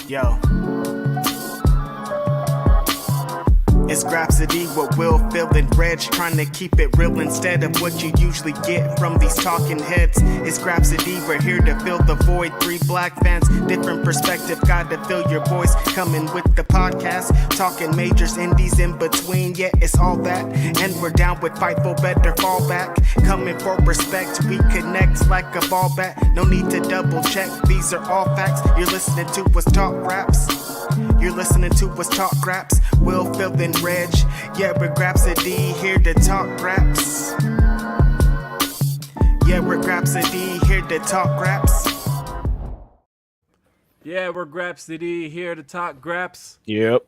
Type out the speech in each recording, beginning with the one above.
Yo. It's Grapsody with Will, Phil, and Reg, trying to keep it real instead of what you usually get from these talking heads. It's Grapsody, we're here to fill the void. 3 black fans, different perspective, got to fill your voice. Coming with the podcast, talking majors, indies in between. Yeah, it's all that, and we're down with Fightful, better fall back. Coming for respect, we connect like a ball bat. No need to double check, these are all facts. You're listening to us talk raps. You're listening to us talk raps. Will, Phil, and Reg. Yeah, we're Grapsody, here to talk raps. Yeah, we're Grapsody, here to talk raps. Yeah, we're Grapsody, here to talk graps. Yep.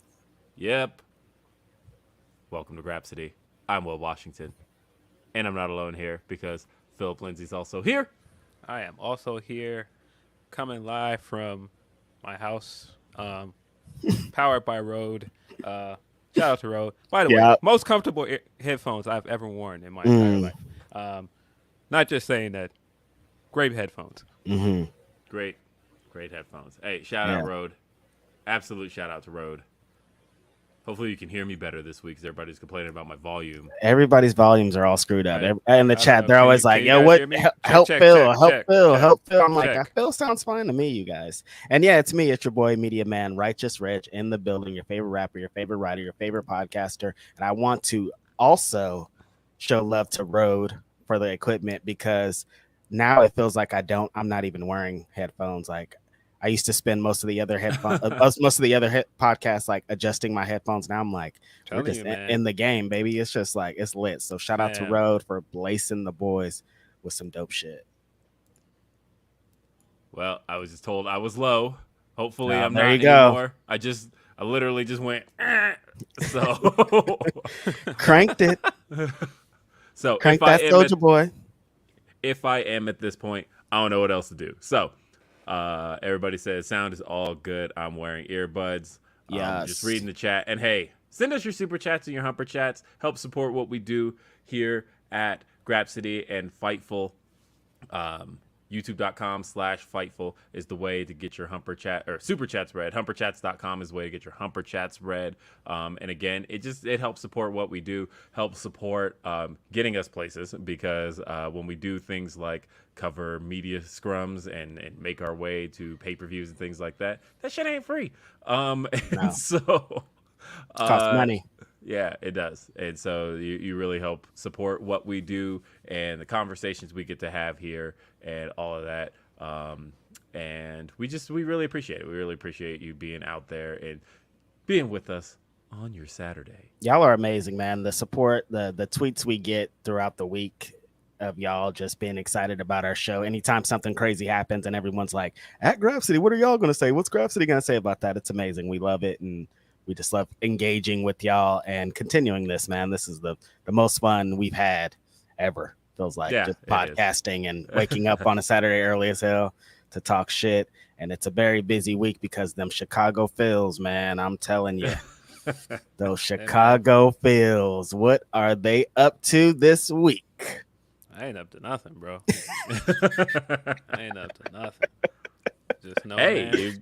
Welcome to Grapsody. I'm Will Washington. And I'm not alone here because Philip Lindsey's also here. I am also here, coming live from my house, powered by Rode. Shout out to Rode. By the way, most comfortable headphones I've ever worn in my entire life. Not just saying that. Great headphones. Mm-hmm. Great headphones. Hey, shout out Rode. Absolute shout out to Rode. Hopefully you can hear me better this week because everybody's complaining about my volume. Everybody's volumes are all screwed up. Right. In the chat, they're always like, yo, what? Help Phil. I'm like, Phil sounds fine to me, you guys. And yeah, it's me. It's your boy, Media Man, Righteous Reg in the building, your favorite rapper, your favorite writer, your favorite podcaster. And I want to also show love to Rode for the equipment because now it feels like I'm not even wearing headphones. Like, I used to spend most of the other podcasts like adjusting my headphones. Now I'm like, we're just in the game, baby. It's just like, it's lit. So shout out to Rode for blazing the boys with some dope shit. Well, I was just told I was low. Hopefully I'm there not you go. anymore. I literally just went, so cranked it. So crank that soldier boy. If I am at this point, I don't know what else to do. So everybody says sound is all good. I'm wearing earbuds. Just reading the chat. And hey, send us your super chats and your humper chats. Help support what we do here at Grapsody and Fightful. YouTube.com/Fightful is the way to get your humper chat or super chats read. Humperchats.com is the way to get your humper chats read. And again, it helps support what we do, helps support getting us places because when we do things like cover media scrums and make our way to pay-per-views and things like that shit ain't free. No. So it costs money. Yeah, it does. And so you really help support what we do and the conversations we get to have here and all of that. And we really appreciate it. We really appreciate you being out there and being with us on your Saturday. Y'all are amazing, man. The support, the tweets we get throughout the week of y'all just being excited about our show. Anytime something crazy happens and everyone's like, at Grapsody, what are y'all going to say? What's Grapsody going to say about that? It's amazing. We love it. And we just love engaging with y'all and continuing this, man. This is the most fun we've had ever. Feels like just podcasting and waking up on a Saturday early as hell to talk shit. And it's a very busy week because them Chicago Phils, man. I'm telling you, those Chicago Phils, what are they up to this week? I ain't up to nothing, bro. I ain't up to nothing. Just know, man.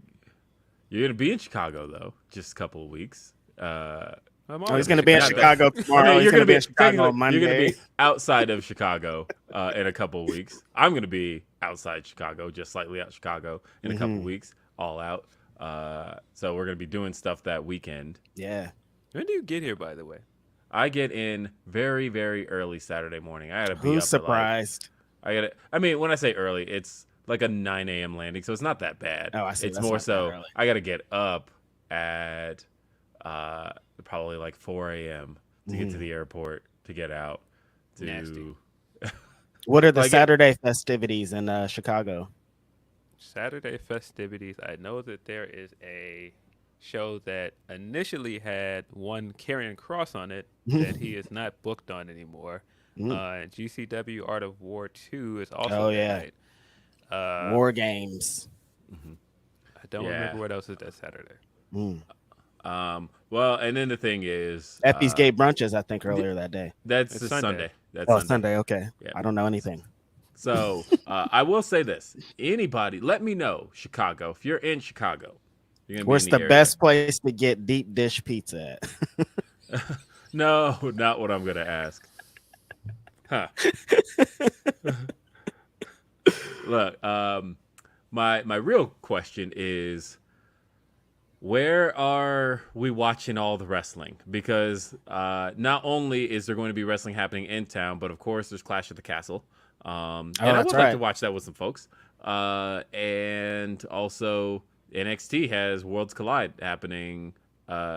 You're going to be in Chicago, though, just a couple of weeks. He's going to be in Chicago tomorrow. He's going to be in Chicago on Monday. You're going to be outside of Chicago in a couple of weeks. I'm going to be outside Chicago, just slightly out Chicago in a couple of weeks, all out. So we're going to be doing stuff that weekend. Yeah. When do you get here, by the way? I get in very, very early Saturday morning. I got to be Who's surprised? When I say early, it's like a 9 a.m. landing, so it's not that bad. Oh, I see. It's more so I got to get up at probably like 4 a.m. to get to the airport to get out. Nasty. What are the Saturday festivities in Chicago? Saturday festivities. I know that there is a show that initially had one Karrion Kross on it that he is not booked on anymore. GCW Art of War 2 is also that night. War Games. I don't remember what else is that Saturday. Well, and then the thing is, Effie's Gay Brunches, I think, earlier that day. That's Sunday. That's Sunday. Okay. Yeah. I don't know anything. So I will say this. Anybody, let me know, Chicago, if you're in Chicago You're gonna be Where's in the area. best place to get deep dish pizza at? No, not what I'm gonna ask. Huh. Look, my real question is, where are we watching all the wrestling? Because not only is there going to be wrestling happening in town, but of course there's Clash of the Castle. And I would like to watch that with some folks. And also NXT has Worlds Collide happening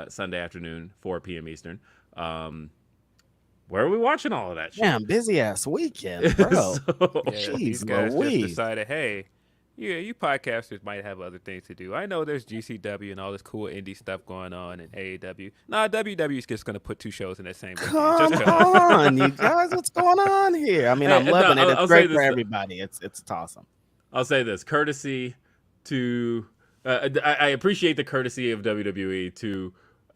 Sunday afternoon, 4 p.m. Eastern. Where are we watching all of that shit? Damn, busy ass weekend, bro. These guys just decided, hey, yeah, you podcasters might have other things to do. I know there's GCW and all this cool indie stuff going on in AEW. Nah, WWE is just going to put 2 shows in that same weekend. Come on, you guys, what's going on here? I mean, I'm loving it. It's great for everybody. It's awesome. I'll say this, courtesy to I appreciate the courtesy of WWE to,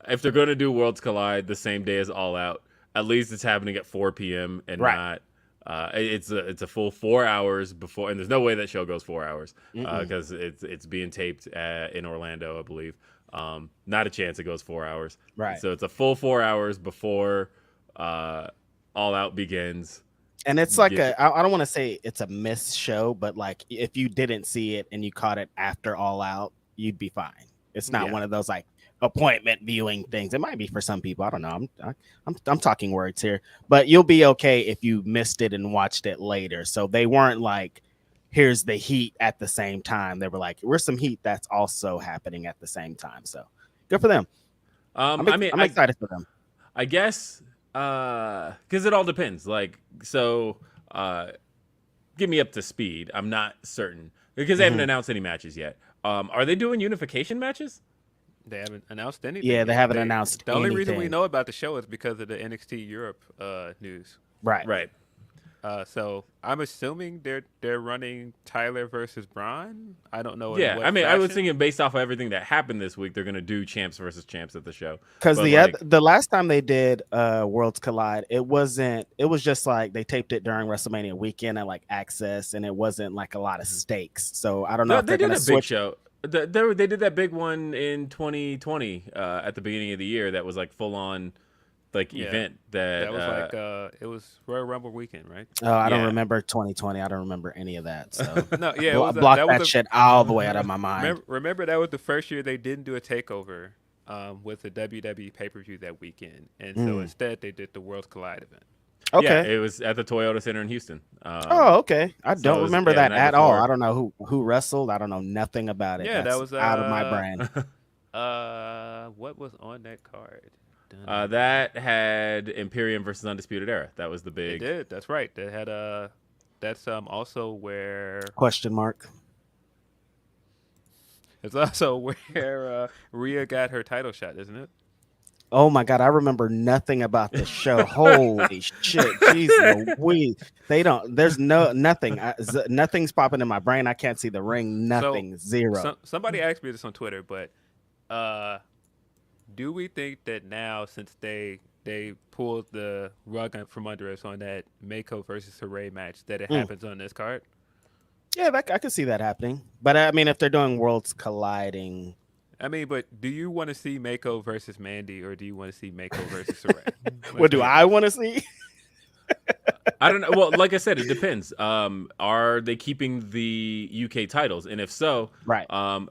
if they're going to do Worlds Collide the same day as All Out, at least it's happening at 4 p.m. and not it's a full 4 hours before, and there's no way that show goes 4 hours because it's being taped in Orlando, I believe. Not a chance it goes 4 hours. Right. So it's a full 4 hours before All Out begins. And it's like I don't want to say it's a missed show, but like if you didn't see it and you caught it after All Out, you'd be fine. It's not one of those like appointment viewing things. It might be for some people. I don't know. I'm talking words here, but you'll be okay if you missed it and watched it later. So they weren't like, here's the heat at the same time. They were like, where's some heat that's also happening at the same time. So good for them. I'm excited for them. I guess because it all depends. Like, so get me up to speed. I'm not certain because they haven't announced any matches yet. Are they doing unification matches? They haven't announced anything. Yeah, they haven't announced anything. The only reason we know about the show is because of the NXT Europe news. Right. So I'm assuming they're running Tyler versus Braun. I don't know. Yeah, I mean, I was thinking based off of everything that happened this week, they're going to do champs versus champs at the show. Because the last time they did Worlds Collide, it was just like they taped it during WrestleMania weekend at like Access, and it wasn't like a lot of stakes. So I don't know if they're going to switch. Big show. They did that big one in 2020 at the beginning of the year that was like full on event that was like it was Royal Rumble weekend, right? Oh, I don't remember 2020. I don't remember any of that. So block that shit all the way out of my mind. Remember that was the first year they didn't do a takeover with the WWE pay-per-view that weekend, and so instead they did the Worlds Collide event. Okay, yeah, it was at the Toyota Center in Houston. Okay. I don't remember that at all. I don't know who wrestled. I don't know nothing about it. Yeah, that was out of my brain. What was on that card? That had Imperium versus Undisputed Era. That was the big. It did. That's right. They had that's also where question mark. It's also where Rhea got her title shot, isn't it? Oh my God, I remember nothing about the show. Holy shit. Jeez Louise. There's nothing. Nothing's popping in my brain. I can't see the ring. Nothing. Zero. Somebody asked me this on Twitter, but do we think that now, since they pulled the rug from under us on that Mako versus Hooray match, that it happens on this card? Yeah, I could see that happening. But I mean, if they're doing Worlds Colliding. I mean, but do you want to see Mako versus Mandy, or do you want to see Mako versus Hooray? What do I want to see? I don't know. Well, like I said, it depends. Are they keeping the UK titles? And if so, right.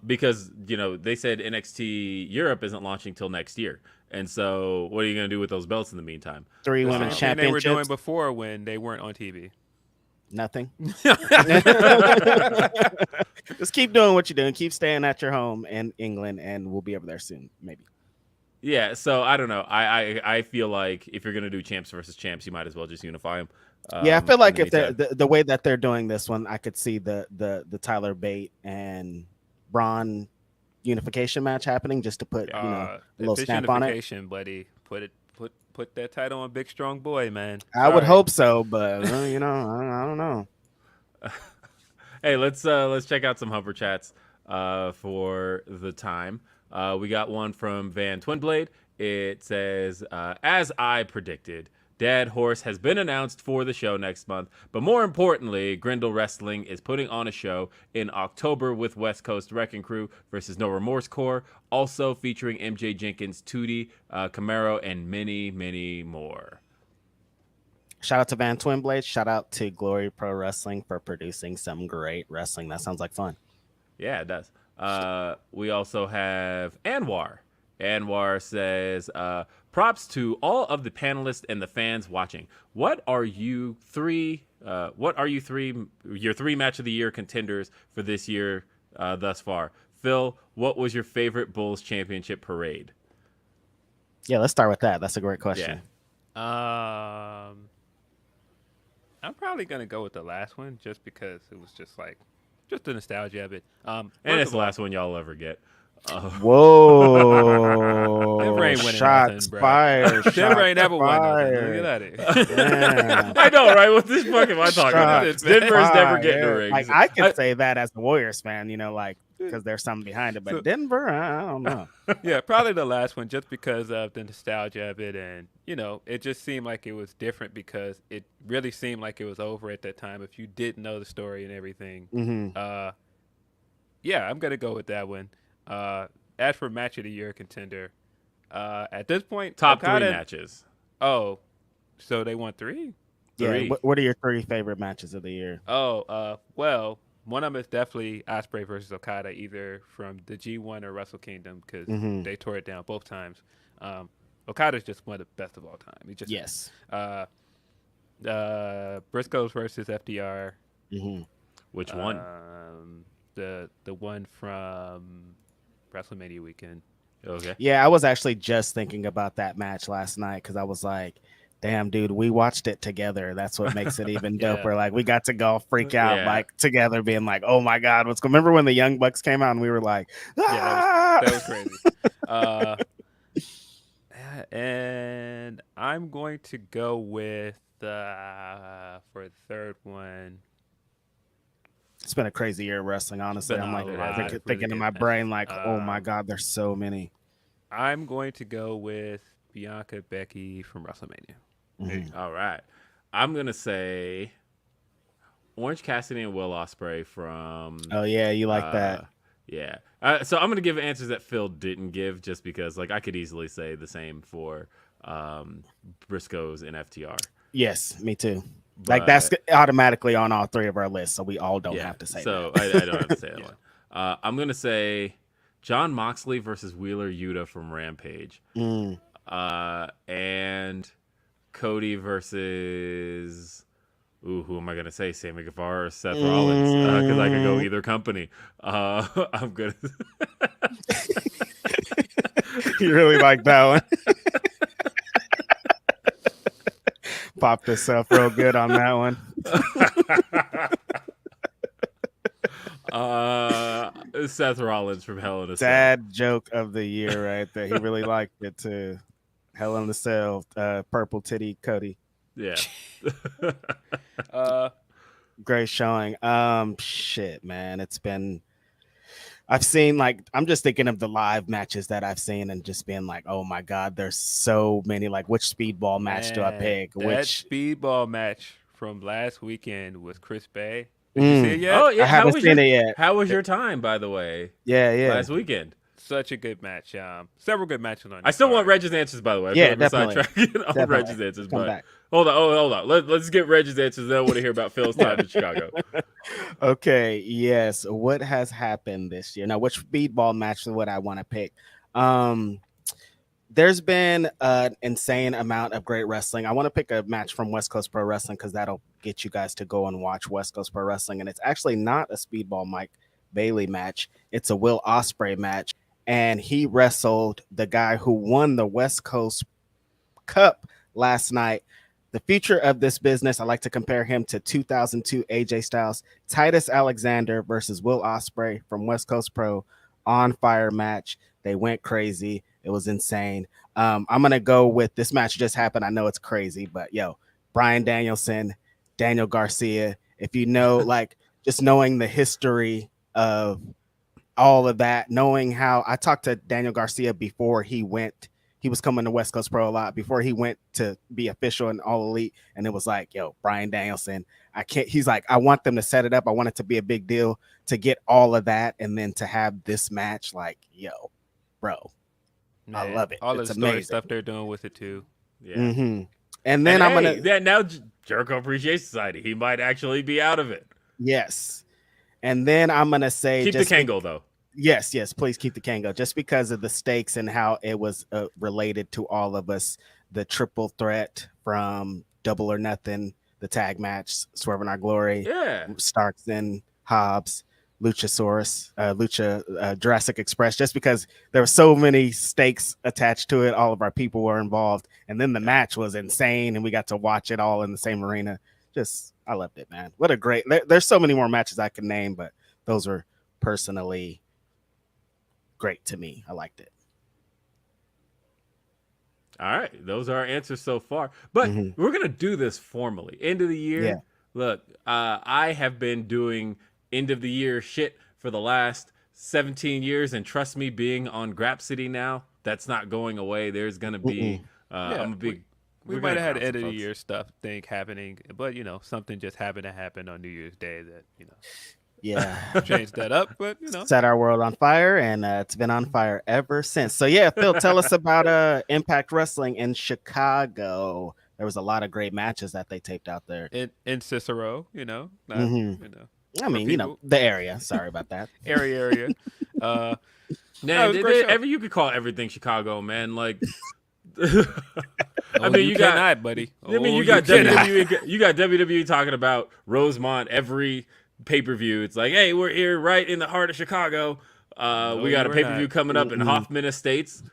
Because, they said NXT Europe isn't launching till next year. And so what are you going to do with those belts in the meantime? 3 women's championships. They were doing before when they weren't on TV. Nothing. Just keep doing what you're doing. Keep staying at your home in England, and we'll be over there soon, maybe. Yeah, so I don't know. I feel like if you're gonna do champs versus champs, you might as well just unify them. Yeah, I feel like if the way that they're doing this one, I could see the Tyler Bate and Braun unification match happening, just to put a little stamp on it. Buddy, put that title on Big Strong Boy, man. I would hope so, but I don't know. Hey, let's check out some Humper chats for the time. We got one from Van Twinblade. It says, as I predicted, Dead Horse has been announced for the show next month. But more importantly, Grindle Wrestling is putting on a show in October with West Coast Wrecking Crew versus No Remorse Corps, also featuring MJ Jenkins, Tootie, Camaro, and many, many more. Shout out to Van Twin Blades. Shout out to Glory Pro Wrestling for producing some great wrestling. That sounds like fun. Yeah, it does. We also have Anwar. Anwar says, props to all of the panelists and the fans watching. What are your three match of the year contenders for this year thus far? Phil, what was your favorite Bulls championship parade? Yeah, let's start with that. That's a great question. Yeah. I'm probably gonna go with the last one just because it was just the nostalgia of it. And it's the last one y'all ever get. Whoa! Denver ain't winning Shots nothing, bro. fired. Denver ain't never won nothing. fired. Look at that. I know, right? What this fuck am I talking about? Shots Denver's never fired. getting a ring. Like I could say that as a Warriors fan, because there's something behind it. But Denver, I don't know. Yeah, probably the last one just because of the nostalgia of it. And, it just seemed like it was different because it really seemed like it was over at that time if you didn't know the story and everything. Mm-hmm. Yeah, I'm going to go with that one. As for match of the year contender, at this point, Top three matches. Oh, so they won three? Yeah. What are your three favorite matches of the year? Oh, well, one of them is definitely Ospreay versus Okada, either from the G1 or Wrestle Kingdom, because they tore it down both times. Okada's just one of the best of all time. He just yes. Briscoes versus FDR. Which one? The one from WrestleMania weekend. Okay. Yeah, I was actually just thinking about that match last night because I was like, damn, dude, we watched it together. That's what makes it even doper. Like, we got to go freak out, like, together, being like, oh my God, what's going on? Remember when the Young Bucks came out and we were like, ah! Yeah, that was crazy. And I'm going to go with, for the third one. It's been a crazy year of wrestling, honestly. I'm like thinking in my brain, like, oh my God, there's so many. I'm going to go with Bianca Becky from WrestleMania. All right. I'm going to say Orange Cassidy and Will Ospreay from... Oh, yeah, you like that. Yeah. So I'm going to give answers that Phil didn't give just because, I could easily say the same for Briscoes and FTR. Yes, me too. But, that's automatically on all three of our lists, so we all don't have to say that. So I don't have to say that one. I'm going to say Jon Moxley versus Wheeler Yuta from Rampage. And Cody versus... who am I going to say? Sammy Guevara or Seth Rollins? Because I could go either company. I'm good. You really like that one. Popped yourself real good on that one. Seth Rollins from Hell in a Cell. Dad joke of the year right there. He really liked it too. Hell in a Cell, purple titty Cody. Yeah. Great showing. Shit, man. I've seen, I'm just thinking of the live matches that I've seen and just being like, oh my God, there's so many. Like, which speedball match do I pick? That speedball match from last weekend was Chris Bay. Did you see it yet? Oh, yeah. I haven't seen it yet. How was your time, by the way? Yeah. Last weekend. Such a good match. Several good matches on. I still want Reg's answers, by the way. Yeah, definitely. On Reg's answers, but hold on. Let's get Reg's answers. Then I want to hear about Phil's time in Chicago. Okay. Yes. What has happened this year? Now, which speedball match is what I want to pick? There's been an insane amount of great wrestling. I want to pick a match from West Coast Pro Wrestling because that'll get you guys to go and watch West Coast Pro Wrestling. And it's actually not a speedball Mike Bailey match. It's a Will Ospreay match. And he wrestled the guy who won the West Coast Cup last night. The future of this business, I like to compare him to 2002 AJ Styles. Titus Alexander versus Will Ospreay from West Coast Pro. On fire match. They went crazy. It was insane. I'm going to go with this match just happened. I know it's crazy, but Bryan Danielson, Daniel Garcia. If you know, just knowing the history of all of that, knowing how I talked to Daniel Garcia before he he was coming to West Coast Pro a lot before he went to be official in All Elite. And it was like, yo, Bryan Danielson, he's like, I want them to set it up. I want it to be a big deal to get all of that. And then to have this match, like, yo, bro, man, I love it. All it's the amazing stuff they're doing with it too. Yeah. Mm-hmm. And then I'm going to. Now Jericho Appreciation Society, he might actually be out of it. Yes. And then I'm going to say. Keep the Kango, though. Yes, please keep the Kango, just because of the stakes and how it was related to all of us. The triple threat from Double or Nothing, the tag match, Swerve in Our Glory, Starks and Hobbs, Luchasaurus, Jurassic Express, just because there were so many stakes attached to it. All of our people were involved. And then the match was insane, and we got to watch it all in the same arena. I loved it, man. What a great, there's so many more matches I could name, but those were personally great to me. I liked it. All right, those are our answers so far. But we're gonna do this formally. End of the year. Yeah. Look, I have been doing end of the year shit for the last 17 years, and trust me, being on Grapsody now, that's not going away. There's gonna be. I'm a big. We might have had end of the year stuff happening, but something just happened to happen on New Year's Day that changed that up, but set our world on fire, and it's been on fire ever since. So yeah, Phil, tell us about Impact Wrestling in Chicago. There was a lot of great matches that they taped out there in Cicero. I mean, the area. Sorry about that. area. Man, you could call everything Chicago, man. Like. I mean, you got buddy. You got WWE. You got WWE talking about Rosemont every pay-per-view. It's like, hey, we're here right in the heart of Chicago. We got a pay-per-view coming up in Hoffman Estates.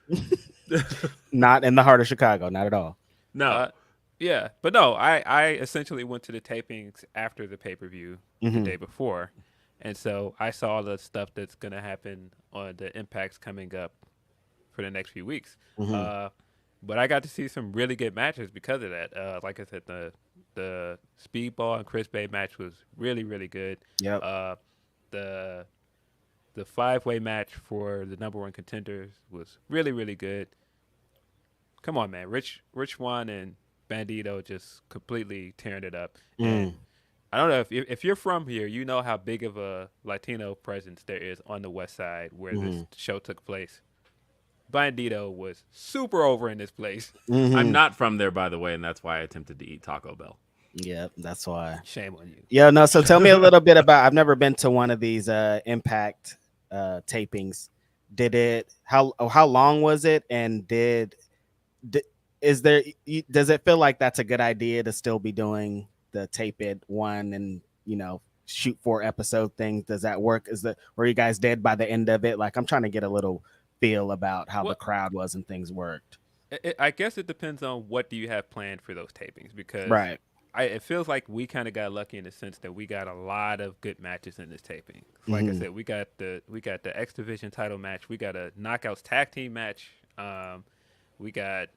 Not in the heart of Chicago, not at all. No. But no, I essentially went to the tapings after the pay-per-view the day before. And so I saw the stuff that's going to happen on the Impacts coming up for the next few weeks. But I got to see some really good matches because of that. Like I said, the Speedball and Chris Bay match was really, really good. Yep. The 5-way match for the number one contenders was really, really good. Come on, man. Rich Swann and Bandito just completely tearing it up. And I don't know if you're from here, you know how big of a Latino presence there is on the West Side where this show took place. Bandito was super over in this place. I'm not from there, by the way, and that's why I attempted to eat Taco Bell. Yep, that's why. Shame on you. Yeah, no. So tell me a little bit about. I've never been to one of these Impact tapings. How long was it? And does it feel like that's a good idea to still be doing the tape it one and shoot 4 episode thing? Does that work? Were you guys dead by the end of it? Like, I'm trying to get a little feel about how the crowd was and things worked. I guess it depends on what do you have planned for those tapings, because it feels like we kind of got lucky in the sense that we got a lot of good matches in this taping. Like I said, we got the X Division title match, we got a Knockouts tag team match, we got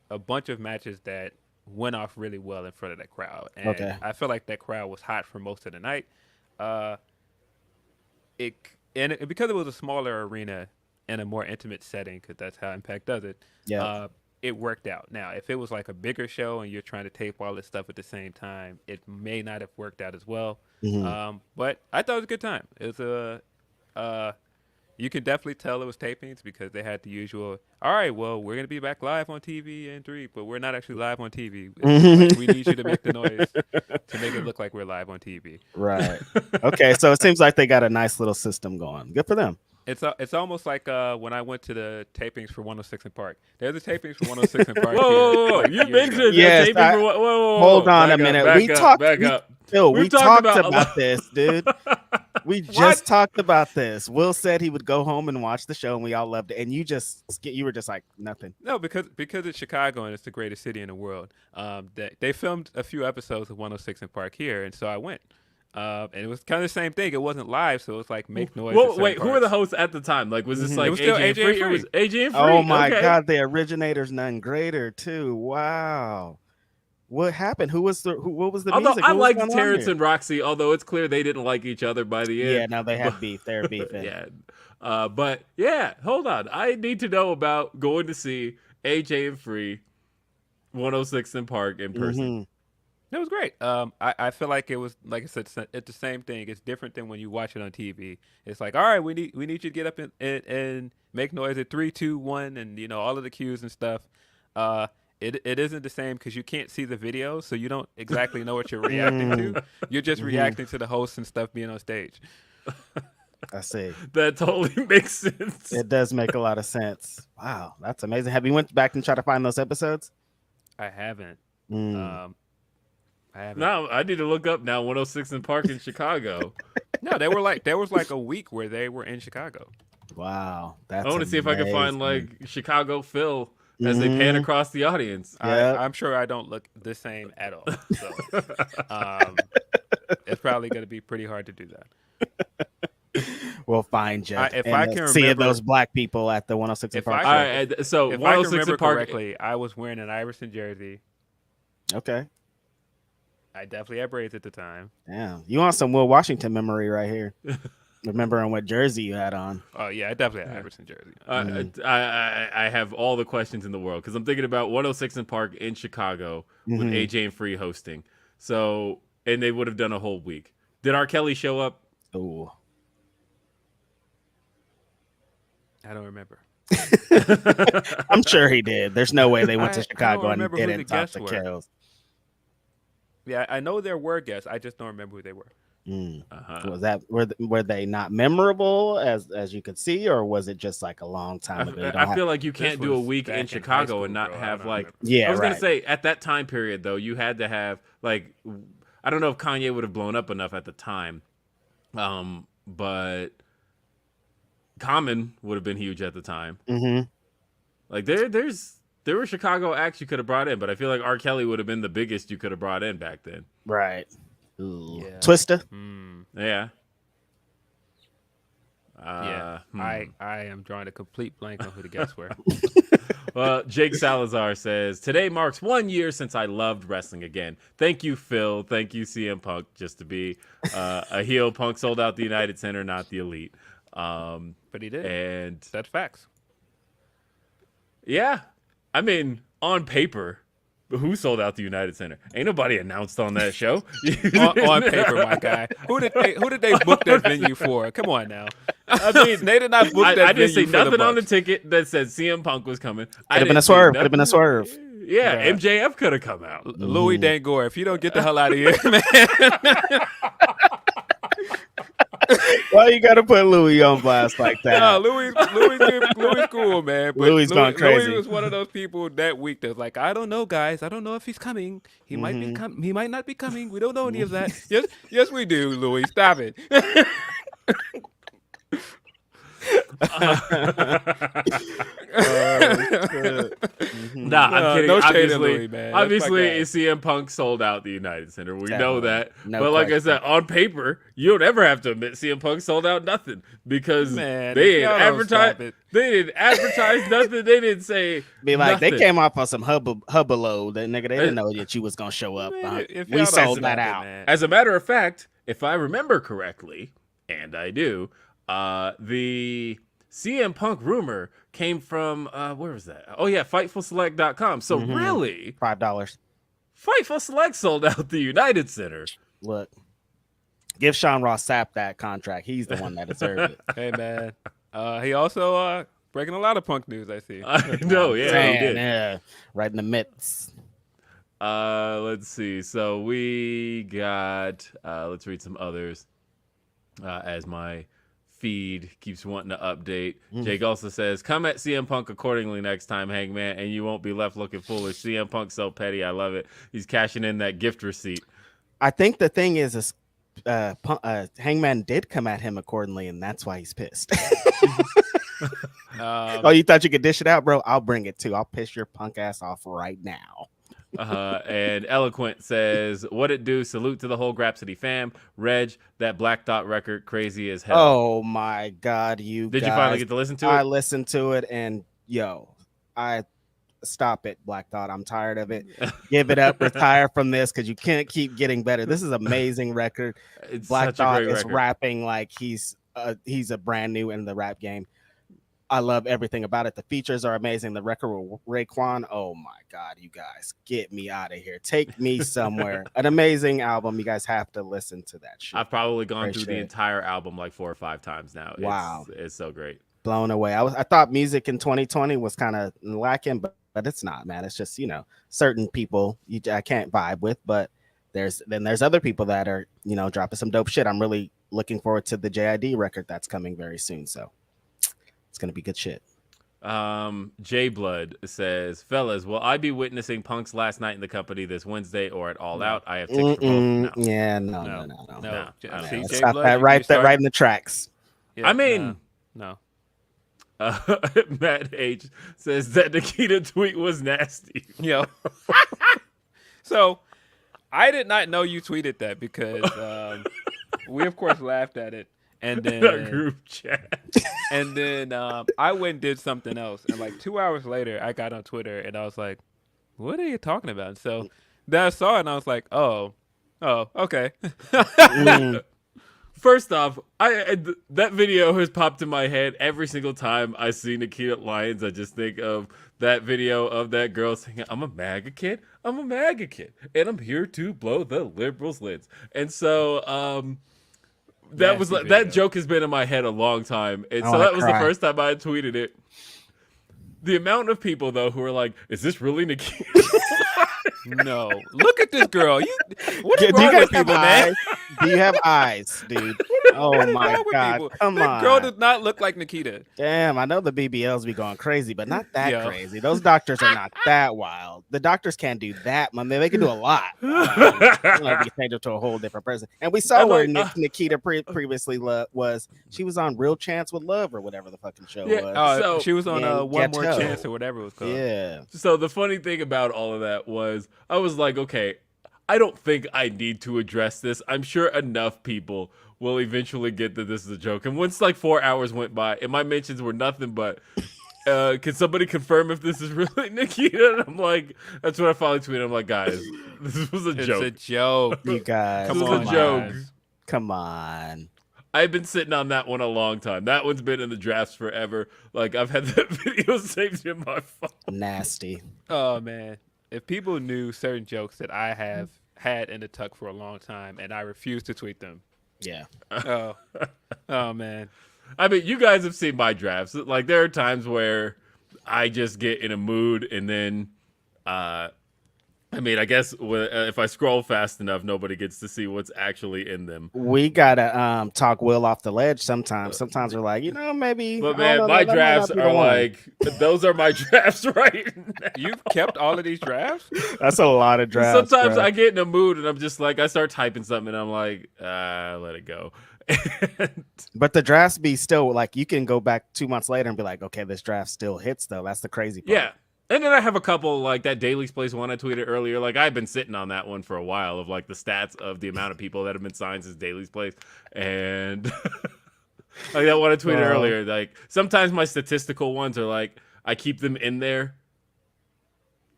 a bunch of matches that went off really well in front of that crowd, and I feel like that crowd was hot for most of the night. Because it was a smaller arena in a more intimate setting, because that's how Impact does it. It worked out. Now, if it was like a bigger show and you're trying to tape all this stuff at the same time, it may not have worked out as well. But I thought it was a good time. It was you can definitely tell it was tapings because they had the usual, all right, well, we're going to be back live on TV in 3, but we're not actually live on TV. Like, we need you to make the noise to make it look like we're live on TV. Right. Okay, so it seems like they got a nice little system going. Good for them. It's almost like when I went to the tapings for 106 in Park. There's the tapings for 106 in Park. Whoa. You mentioned taping for whoa. Hold on a minute. We talked about this, dude. We just talked about this. Will said he would go home and watch the show, and we all loved it. And you were just like nothing. No, because it's Chicago and it's the greatest city in the world. They filmed a few episodes of 106 in Park here, and so I went. And it was kind of the same thing. It wasn't live, so it was like make noise. Wait, who were the hosts at the time? Like, was this like AJ and Free? It was AJ and Free. Oh my God, the originator's none greater too. Wow. What happened? What was the music? I liked Terrence and Roxy, although it's clear they didn't like each other by the end. Yeah, no, they had beef. They're beefing. Yeah. But yeah, hold on. I need to know about going to see AJ and Free, 106 in Park in person. It was great. I feel like it was, like I said, it's the same thing. It's different than when you watch it on TV. It's like, all right, we need you to get up and make noise at 3, 2, 1, and all of the cues and stuff. It isn't the same because you can't see the video, so you don't exactly know what you're reacting to. You're just reacting to the hosts and stuff being on stage. I see. That totally makes sense. It does make a lot of sense. Wow, that's amazing. Have you went back and tried to find those episodes? I haven't. I haven't. No, I need to look up now 106 in Park in Chicago. No, there was like a week where they were in Chicago. Wow, that's I want to see if I can find like Chicago Phil as they pan across the audience. I'm sure I don't look the same at all. So it's probably going to be pretty hard to do that. We'll find you. If I can see remember, those black people at the 106 in Park. So if 106 I can remember in Park correctly, I was wearing an Iverson jersey. Okay. I definitely had braids at the time. Yeah, you want some Will Washington memory right here. Remembering what jersey you had on. Oh, yeah, I definitely had an Iverson jersey. I have all the questions in the world because I'm thinking about 106 in Park in Chicago with AJ and Free hosting. So, and they would have done a whole week. Did R. Kelly show up? Oh, I don't remember. I'm sure he did. There's no way they went to Chicago and who didn't the talk guests to were. Kells. Yeah, I know there were guests. I just don't remember who they were. Was that were they not memorable as you could see, or was it just like a long time ago? I feel like you can't do a was week back in in Chicago high and school, not bro. have like. Yeah, I was right. gonna say at that time period though, you had to have like. I don't know if Kanye would have blown up enough at the time, but Common would have been huge at the time. Like there were Chicago acts you could have brought in, but I feel like R. Kelly would have been the biggest you could have brought in back then. Right. Ooh. Yeah. Twister. Yeah. I am drawing a complete blank on who the guests were. Well, Jake Salazar says, today marks 1 year since I loved wrestling again. Thank you, Phil. Thank you, CM Punk, just to be a heel. Punk sold out the United Center, not the Elite. But he did. And That's facts. yeah, I mean, on paper, who sold out the United Center? Ain't nobody announced on that show. on paper, my guy. Who did they book that venue for? Come on now. I mean, they did not book that venue. I didn't see for nothing on the Bucks. ticket that said CM Punk was coming. Could have been a swerve. Could have been a swerve. Yeah, Right. MJF could have come out. Louis Dangor, if you don't get the hell out of here, man. Why you gotta put Louis on blast like that? No, Louis cool, man. But Louis gone crazy. Louis was one of those people that week that's like, I don't know, guys. I don't know if he's coming. He might be he might not be coming. We don't know any of that. Yes, we do, Louis. Stop it. Nah, I'm kidding. No shade at Obviously, Louis, man. That's my obviously, guy. CM Punk sold out the United Center. We know that. No but like I question. said, on paper, you don't ever have to admit CM Punk sold out nothing because Man, they if didn't y'all don't stop advertise. it. They didn't advertise nothing. They didn't say. Be like, nothing. they came off on some hubbalo. That nigga, they didn't know that you was gonna show up. Man, if We y'all don't sold stop that it, out. man. As a matter of fact, if I remember correctly, and I do, the CM Punk rumor came from where was that? Oh yeah, FightfulSelect.com. So really, $5. Fightful Select sold out the United Center. Look, give Sean Ross Sapp that contract. He's the one that deserved it. Hey, man. He also breaking a lot of Punk news, I see. I know, yeah, he Man, did. yeah, right in the midst. Let's see. So we got let's read some others as my feed keeps wanting to update. Jake also says, come at CM Punk accordingly next time, Hangman, and you won't be left looking foolish. CM Punk's so petty. I love it. He's cashing in that gift receipt. I think the thing is Hangman did come at him accordingly, and that's why he's pissed. Oh, you thought you could dish it out, bro? I'll bring it too. I'll piss your punk ass off right now. And Eloquent says, what it do? Salute to the whole Grapsody fam. Reg, that Black Dot record, crazy as hell. Oh my God, you Did guys. you finally get to listen to it? I listened to it, and stop it, Black Dot. I'm tired of it. Give it up. Retire from this because you can't keep getting better. This is an amazing record. It's Black such a Dot great is record. rapping like he's a brand new in the rap game. I love everything about it. The features are amazing. The record with Raekwon, oh my God, you guys, get me out of here. Take me somewhere. An amazing album. You guys have to listen to that shit. I've probably gone through the entire album like 4 or 5 times now. Wow. It's so great. Blown away. I thought music in 2020 was kind of lacking, but it's not, man. It's just, certain people I can't vibe with, but there's other people that are, dropping some dope shit. I'm really looking forward to the JID record that's coming very soon. So it's going to be good shit. J Blood says, fellas, will I be witnessing Punk's last night in the company this Wednesday or at All Out? I have tickets for both. No. Yeah, no. Stop that right in the tracks. Yeah, I mean, no. Matt H says that Nikita tweet was nasty. Yo. So I did not know you tweeted that because we of course laughed at it. And then that group chat. And then I went and did something else. And like 2 hours later, I got on Twitter and I was like, what are you talking about? And so then I saw it and I was like, oh, okay. First off, that video has popped in my head every single time I see Nikita Lyons. I just think of that video of that girl saying, I'm a MAGA kid. I'm a MAGA kid. And I'm here to blow the liberals' lids. And so that joke has been in my head a long time. And so that was the first time I tweeted it. The amount of people, though, who are like, is this really Nikita? No. Look at this girl. What is wrong with people, man? Do you have eyes, dude? Oh, my God. Come on. That girl does not look like Nikita. Damn, I know the BBLs be going crazy, but not that crazy. Those doctors are not that wild. The doctors can't do that, man. They can do a lot. We changed her to a whole different person. And we saw where Nikita previously was. She was on Real Chance with Love or whatever the fucking show was. So she was on One More Chance or whatever it was called. Yeah. So the funny thing about all of that was I was like, okay, I don't think I need to address this. I'm sure enough people will eventually get that this is a joke. And once like 4 hours went by and my mentions were nothing but, can somebody confirm if this is really Nikita? And I'm like, that's what I finally tweeted. I'm like, guys, this was a joke. It's a joke. You guys. This was a joke. Come on. I've been sitting on that one a long time. That one's been in the drafts forever. Like, I've had that video saved in my phone. Nasty. Oh, man. If people knew certain jokes that I have had in the tuck for a long time and I refuse to tweet them. Yeah. Oh, man. I mean, you guys have seen my drafts. Like, there are times where I just get in a mood and then, I mean, I guess if I scroll fast enough, nobody gets to see what's actually in them. We gotta talk Will off the ledge sometimes. Sometimes we're like, maybe. But man, my drafts are like, those are my drafts right now. You've kept all of these drafts? That's a lot of drafts. Sometimes bro. I get in a mood and I'm just like, I start typing something and I'm like, let it go. But the drafts be still like, you can go back 2 months later and be like, okay, this draft still hits though. That's the crazy part. Yeah. And then I have a couple, like that Daily's Place one I tweeted earlier. Like, I've been sitting on that one for a while of, like, the stats of the amount of people that have been signed since Daily's Place. And, like, that one I tweeted earlier. Like, sometimes my statistical ones are, like, I keep them in there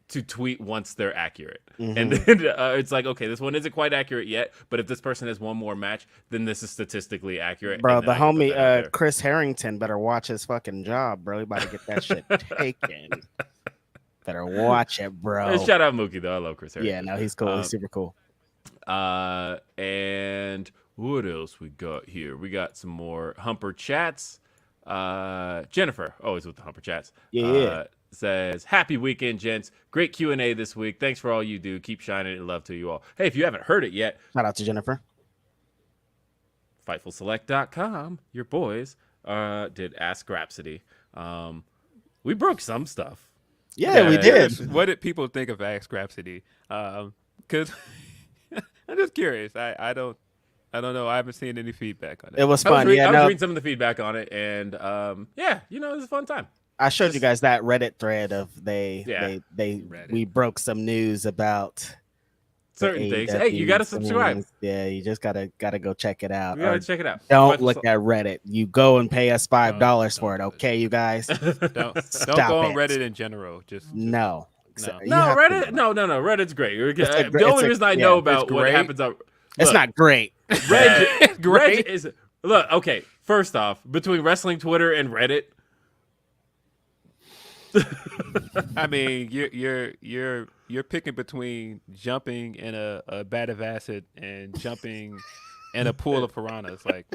to tweet once they're accurate. Mm-hmm. And then it's like, okay, this one isn't quite accurate yet, but if this person has one more match, then this is statistically accurate. Bro, the homie Chris Harrington better watch his fucking job, bro. He about to get that shit taken. Better watch it, bro. Shout out Mookie, though. I love Chris Harrington. Yeah, no, he's cool. He's super cool. And what else we got here? We got some more Humper Chats. Jennifer, always with the Humper Chats. Yeah. Says, happy weekend, gents. Great Q&A this week. Thanks for all you do. Keep shining and love to you all. Hey, if you haven't heard it yet. Shout out to Jennifer. FightfulSelect.com. Your boys did Ask Grapsody. We broke some stuff. Yeah, we did. What did people think of Ask Grapsody? Because I'm just curious. I don't know. I haven't seen any feedback on it. It was fun. I was reading some of the feedback on it, and it was a fun time. I showed you guys that Reddit thread of we broke some news about certain things. Hey, you gotta subscribe. Yeah, you just gotta go check it out. You gotta check it out. Don't look at Reddit. You go and pay us $5 for it, okay, you guys? Don't go on Reddit in general. Just no. Reddit. No. Reddit's great. The only reason I know about what happens on it's not great. Reg is look okay. First off, between wrestling Twitter and Reddit, I mean, you're picking between jumping in a vat of acid and jumping in a pool of piranhas. Like,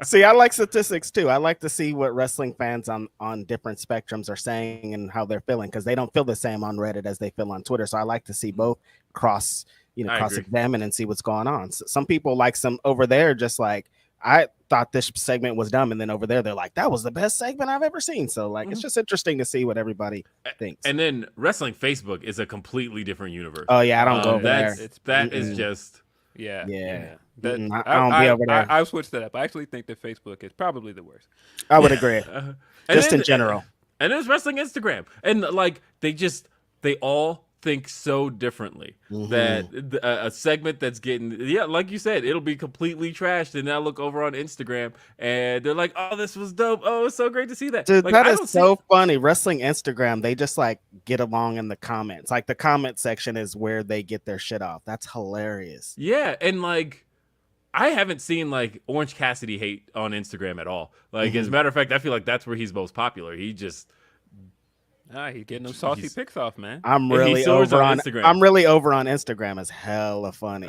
See, I like statistics too. I like to see what wrestling fans on different spectrums are saying and how they're feeling, because they don't feel the same on Reddit as they feel on Twitter. So I like to see both cross examine and see what's going on. So some people like some over there, just like, I thought this segment was dumb, and then over there they're like, that was the best segment I've ever seen. So like, it's just interesting to see what everybody thinks. And then wrestling Facebook is a completely different universe. Oh yeah, I don't go over there. That is just yeah. I don't be over there. I've switched that up. I actually think that Facebook is probably the worst. I would agree. Just in general. And there's wrestling Instagram, and like they all think so differently that a segment that's getting, like you said, it'll be completely trashed, and now look over on Instagram and they're like, oh, this was dope, oh, it's so great to see that. Dude, like, that is so funny. Wrestling Instagram, they just like get along in the comments. Like the comment section is where they get their shit off. That's hilarious. Yeah, and like I haven't seen like Orange Cassidy hate on Instagram at all. Like as a matter of fact, I feel like that's where he's most popular. He just he's getting them saucy pics off, man. I'm really over on Instagram. I'm really over on Instagram. It's hella funny.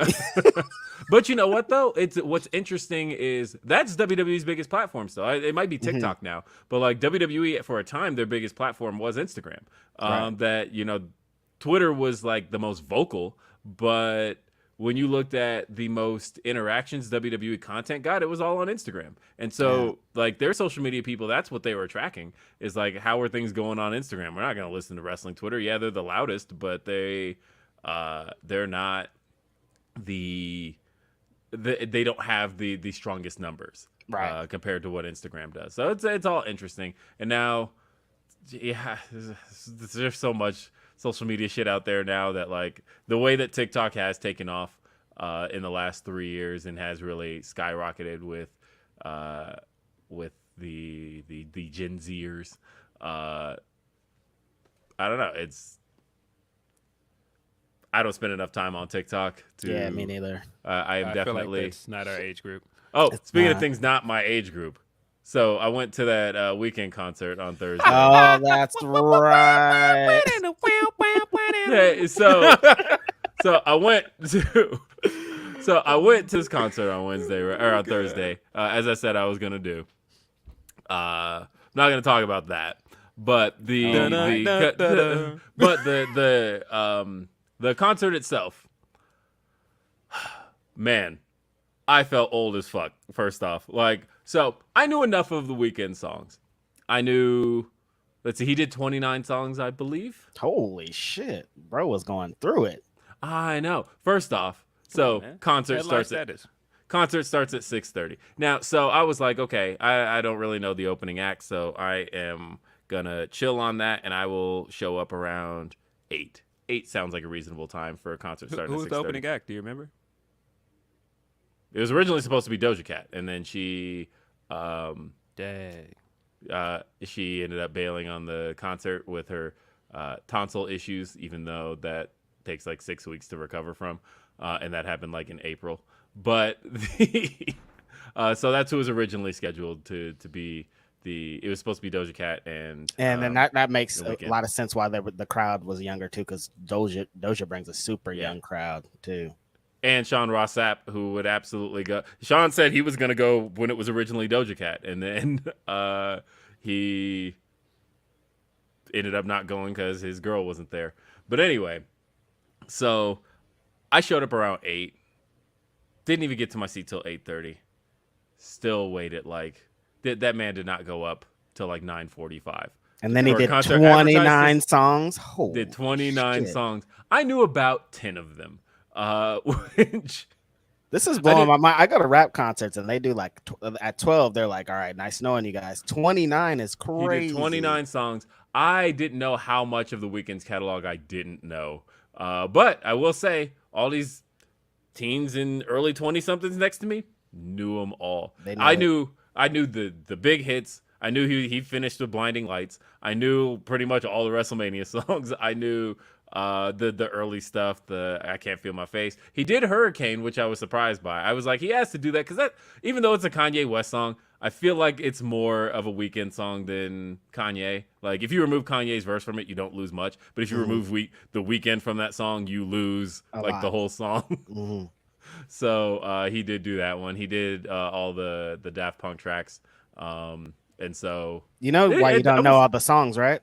But you know what though? What's interesting is that's WWE's biggest platform still. It might be TikTok now, but like WWE for a time, their biggest platform was Instagram. That Twitter was like the most vocal, but when you looked at the most interactions WWE content got, it was all on Instagram. And so like their social media people, that's what they were tracking, is like, how are things going on Instagram? We're not going to listen to wrestling Twitter. Yeah, they're the loudest, but they're not they don't have the strongest numbers compared to what Instagram does. So it's all interesting. And now, there's so much social media shit out there now that like the way that TikTok has taken off in the last 3 years and has really skyrocketed with the Gen Zers. I don't know. I don't spend enough time on TikTok. Me neither. I am definitely. Feel like that's not our age group. Oh, speaking of things not my age group. So I went to that weekend concert on Thursday. Oh, that's right. Yeah, so I went to this concert on Wednesday or on Thursday, as I said I was gonna do. I'm not gonna talk about that, but the concert itself, man, I felt old as fuck. First off, so I knew enough of the Weeknd songs. I knew, let's see, he did 29 songs, I believe. Holy shit, bro was going through it. I know. First off, so concert starts at 6:30. Now, so I was like, okay, I don't really know the opening act, so I am gonna chill on that, and I will show up around 8. 8 sounds like a reasonable time for a concert starting at 6:30. Who was the opening act? Do you remember? It was originally supposed to be Doja Cat, and then she she ended up bailing on the concert with her tonsil issues, even though that takes like 6 weeks to recover from, and that happened like in April. But so that's who was originally scheduled to be it was supposed to be Doja Cat, and then that makes a lot of sense why the crowd was younger too, because Doja brings a super young crowd too. And Sean Ross Sapp, who would absolutely go. Sean said he was going to go when it was originally Doja Cat, and then he ended up not going because his girl wasn't there. But anyway, so I showed up around 8. Didn't even get to my seat till 8:30. Still waited that man did not go up till like 9:45. And then he did 29 songs. Holy did 29 shit. songs. I knew about 10 of them. Which this is blowing my mind. I go to rap concerts and they do like at 12 they're like, all right, nice knowing you guys. 29 is crazy. He did 29 songs. I didn't know how much of the Weeknd's catalog I didn't know, but I will say all these teens and early 20-somethings next to me knew them all. I knew the big hits. I knew he finished with Blinding Lights. I knew pretty much all the WrestleMania songs. I knew the early stuff, the I Can't Feel My Face. He did Hurricane, which I was surprised by. I was like, he has to do that because that, even though it's a Kanye West song, I feel like it's more of a Weeknd song than Kanye. Like, if you remove Kanye's verse from it, you don't lose much. But if you remove the Weeknd from that song, you lose the whole song. So he did do that one. He did all the Daft Punk tracks. And so you know why you don't know all the songs, right?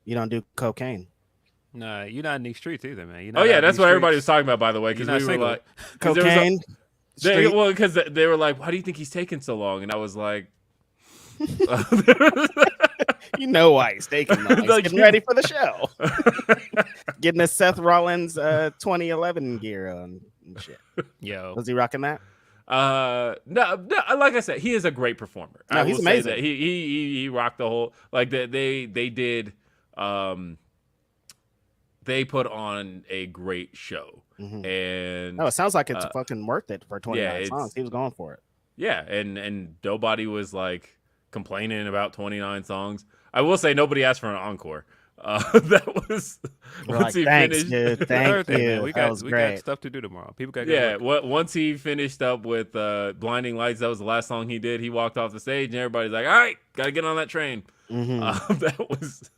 You don't do cocaine. Nah, you're not in these streets either, man. Oh yeah, that's what everybody was talking about, by the way, because we were like cocaine. Because they were like, "Why do you think he's taking so long?" And I was like, "You know why he's taking long? He's getting ready for the show, getting his Seth Rollins 2011 gear on and shit." Yo, was he rocking that? No, like I said, he is a great performer. No, he's amazing. He rocked the whole, like, they did. They put on a great show. And it sounds like it's fucking worth it for 29 songs. He was going for it. Yeah, and nobody was like complaining about 29 songs. I will say nobody asked for an encore. That was once he finished. Dude, thank you. We got stuff to do tomorrow. People got once he finished up with Blinding Lights, that was the last song he did. He walked off the stage, and everybody's like, "All right, got to get on that train." That was.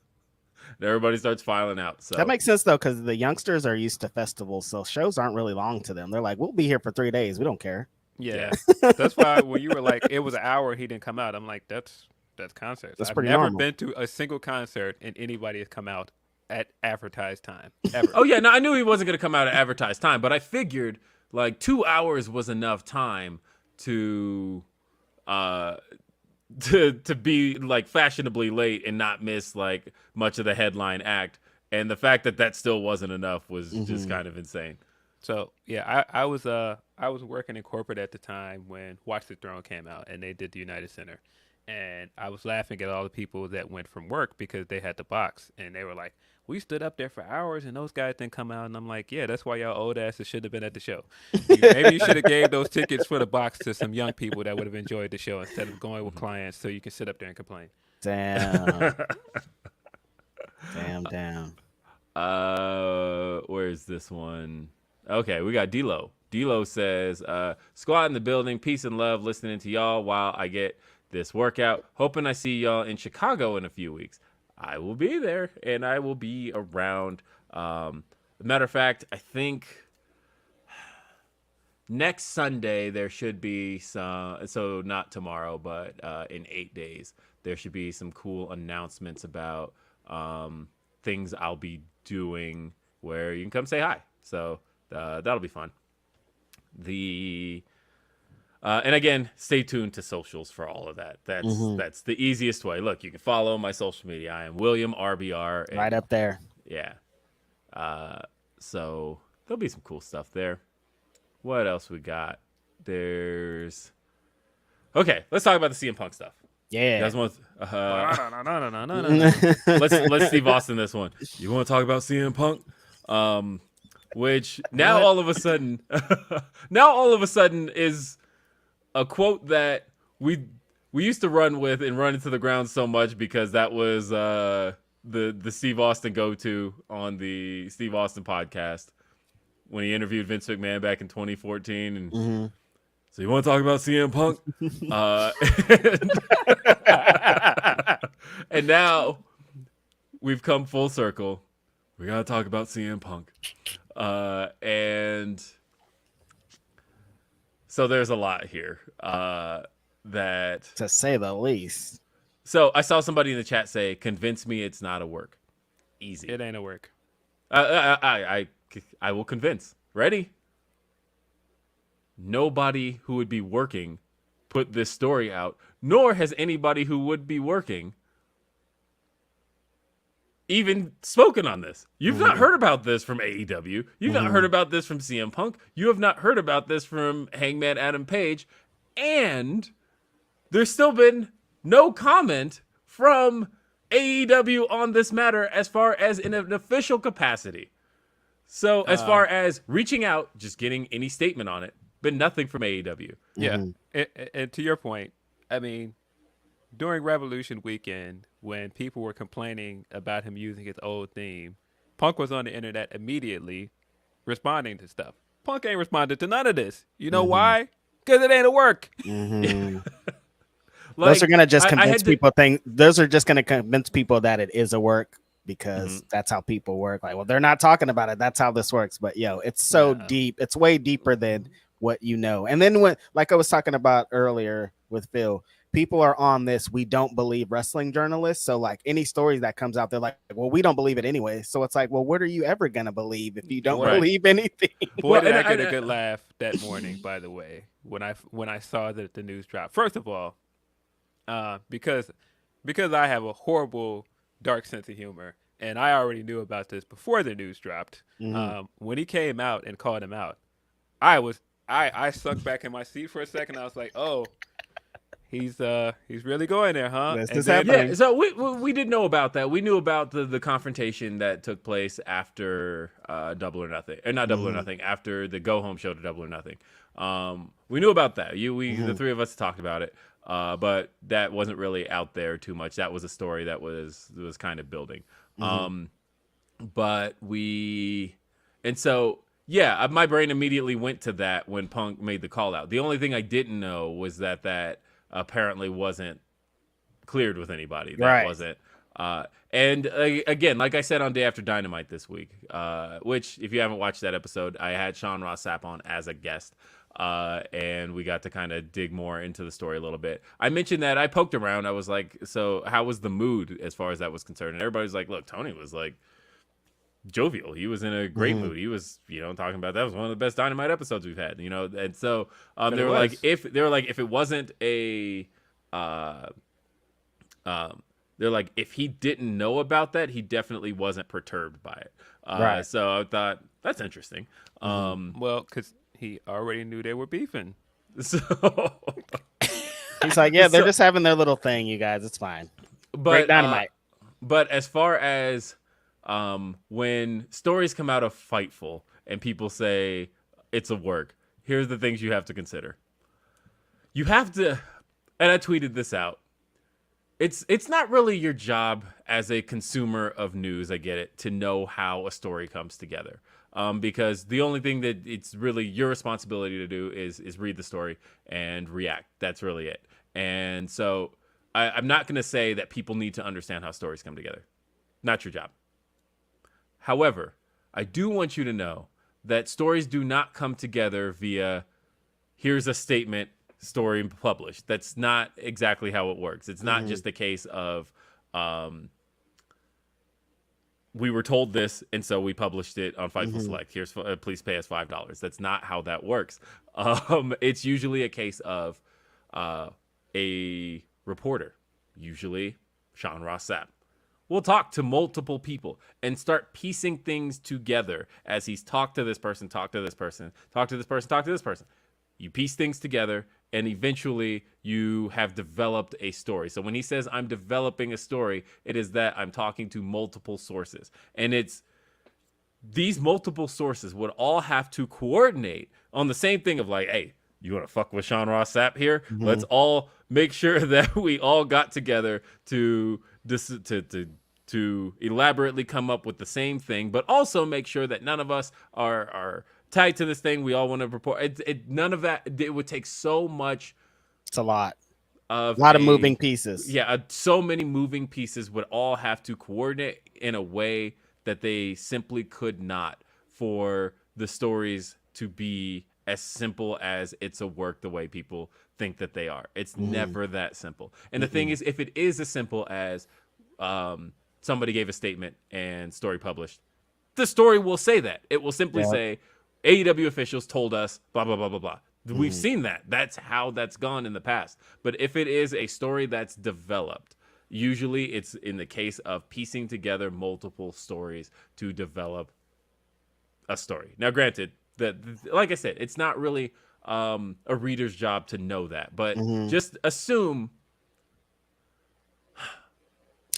Everybody starts filing out. So that makes sense though, because the youngsters are used to festivals, so shows aren't really long to them. They're like, "We'll be here for 3 days. We don't care." Yeah, that's why when you were like, it was an hour, he didn't come out. I'm like, that's concerts. That's I've pretty never normal. been to a single concert and anybody has come out at advertised time ever. Oh yeah, no, I knew he wasn't going to come out at advertised time, but I figured like 2 hours was enough time to be like fashionably late and not miss like much of the headline act. And the fact that still wasn't enough was just kind of insane. So yeah, I was working in corporate at the time when Watch the Throne came out and they did the United Center, and I was laughing at all the people that went from work because they had the box and they were like, "We stood up there for hours and those guys didn't come out." And I'm like, "Yeah, that's why y'all old asses should have been at the show. Maybe you should have gave those tickets for the box to some young people that would have enjoyed the show instead of going with clients so you can sit up there and complain." Damn. Damn. Where's this one? Okay, we got D-Lo. D-Lo says, "Squad in the building, peace and love, listening to y'all while I get this workout. Hoping I see y'all in Chicago in a few weeks." I will be there, and I will be around. Matter of fact, I think next Sunday there should be some, so not tomorrow, but in 8 days, there should be some cool announcements about things I'll be doing where you can come say hi. So that'll be fun. And again, stay tuned to socials for all of that. That's the easiest way. Look, you can follow my social media. I am William RBR. Right up there. Yeah. So there'll be some cool stuff there. What else we got? Okay, let's talk about the CM Punk stuff. Yeah. You guys want? No. Let's Steve Austin this one. You want to talk about CM Punk? Which now all of a sudden is a quote that we used to run with and run into the ground so much because that was the Steve Austin go-to on the Steve Austin podcast when he interviewed Vince McMahon back in 2014. And so you want to talk about CM Punk? And now we've come full circle. We got to talk about CM Punk. And so there's a lot here that, to say the least. So I saw somebody in the chat say, "Convince me it's not a work." Easy. It ain't a work. I will convince. Ready? Nobody who would be working put this story out, nor has anybody who would be working even spoken on this. You've not heard about this from AEW. You've not heard about this from CM Punk. You have not heard about this from Hangman Adam Page. And there's still been no comment from AEW on this matter as far as in an official capacity. So as far as reaching out, just getting any statement on it, been nothing from AEW. Yeah. And to your point, I mean, during Revolution weekend, when people were complaining about him using his old theme, Punk was on the internet immediately responding to stuff. Punk ain't responded to none of this. You know why? Because it ain't a work. Like, those are gonna just convince people. Those are just gonna convince people that it is a work because that's how people work. Like, well, they're not talking about it. That's how this works. But it's so deep. It's way deeper than what you know. And then when, like I was talking about earlier with Phil, people are on this. We don't believe wrestling journalists. So like any stories that comes out, they're like, well, we don't believe it anyway. So it's like, well, what are you ever gonna believe if you don't believe anything? Boy, did I get a good laugh that morning, by the way, when I saw that the news dropped. First of all, because I have a horrible dark sense of humor, and I already knew about this before the news dropped. When he came out and called him out, I sucked back in my seat for a second. I was like, oh. He's really going there, huh? This is happening. Yeah, so we did know about that. We knew about the confrontation that took place after Double or Nothing, or not Double or Nothing, after the Go Home show to Double or Nothing. We knew about that. The three of us talked about it, but that wasn't really out there too much. That was a story that was kind of building. But my brain immediately went to that when Punk made the call out. The only thing I didn't know was that apparently wasn't cleared with anybody. That wasn't. And again, like I said on Day After Dynamite this week, which if you haven't watched that episode, I had Sean Ross Sapp on as a guest. And we got to kind of dig more into the story a little bit. I mentioned that I poked around. I was like, so how was the mood as far as that was concerned? And everybody's like, look, Tony was like jovial. He was in a great mood. He was, talking about that was one of the best Dynamite episodes we've had, and so they were like, if it wasn't a they're like, if he didn't know about that, he definitely wasn't perturbed by it. So I thought that's interesting. Well, because he already knew they were beefing. So he's like, yeah, they're just having their little thing, you guys. It's fine. But Great Dynamite. But as far as when stories come out of Fightful and people say it's a work, here's the things you have to consider. You have to, and I tweeted this out, it's not really your job as a consumer of news, I get it, to know how a story comes together. Because the only thing that it's really your responsibility to do is read the story and react. That's really it. And so I'm not going to say that people need to understand how stories come together. Not your job. However, I do want you to know that stories do not come together via here's a statement, story published. That's not exactly how it works. It's not just a case of we were told this, and so we published it on Fightful Select. Here's please pay us $5. That's not how that works. It's usually a case of a reporter, usually Sean Ross Sapp, will talk to multiple people and start piecing things together as he's talked to this person, talk to this person, talk to this person, talk to this person. You piece things together, and eventually you have developed a story. So when he says, I'm developing a story, it is that I'm talking to multiple sources. And it's these multiple sources would all have to coordinate on the same thing of like, hey, you want to fuck with Sean Ross Sapp here? Let's all make sure that we all got together to elaborately come up with the same thing, but also make sure that none of us are tied to this thing. We all want to report. None of that. It would take so much. It's a lot. A lot of moving pieces. Yeah, so many moving pieces would all have to coordinate in a way that they simply could not for the stories to be as simple as it's a work the way people think that they are. It's never that simple. And the thing is, if it is as simple as somebody gave a statement and story published, the story will say that. It will simply say, AEW officials told us, blah, blah, blah, blah, blah. We've seen that. That's how that's gone in the past. But if it is a story that's developed, usually it's in the case of piecing together multiple stories to develop a story. Now, granted, that, like I said, it's not really a reader's job to know that, but just assume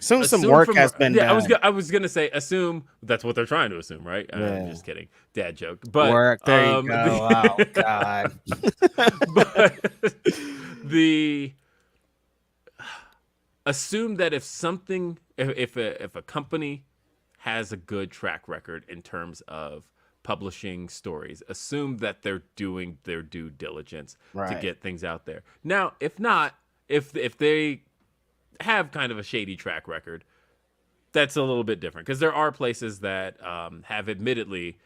some work has been done. I was gonna say assume that's what they're trying to assume, right? I'm just kidding, dad joke. But work, there you go. Oh God. But assume that if a company has a good track record in terms of publishing stories, assume that they're doing their due diligence to get things out there. Now, if not, if they have kind of a shady track record, that's a little bit different, because there are places that have admittedly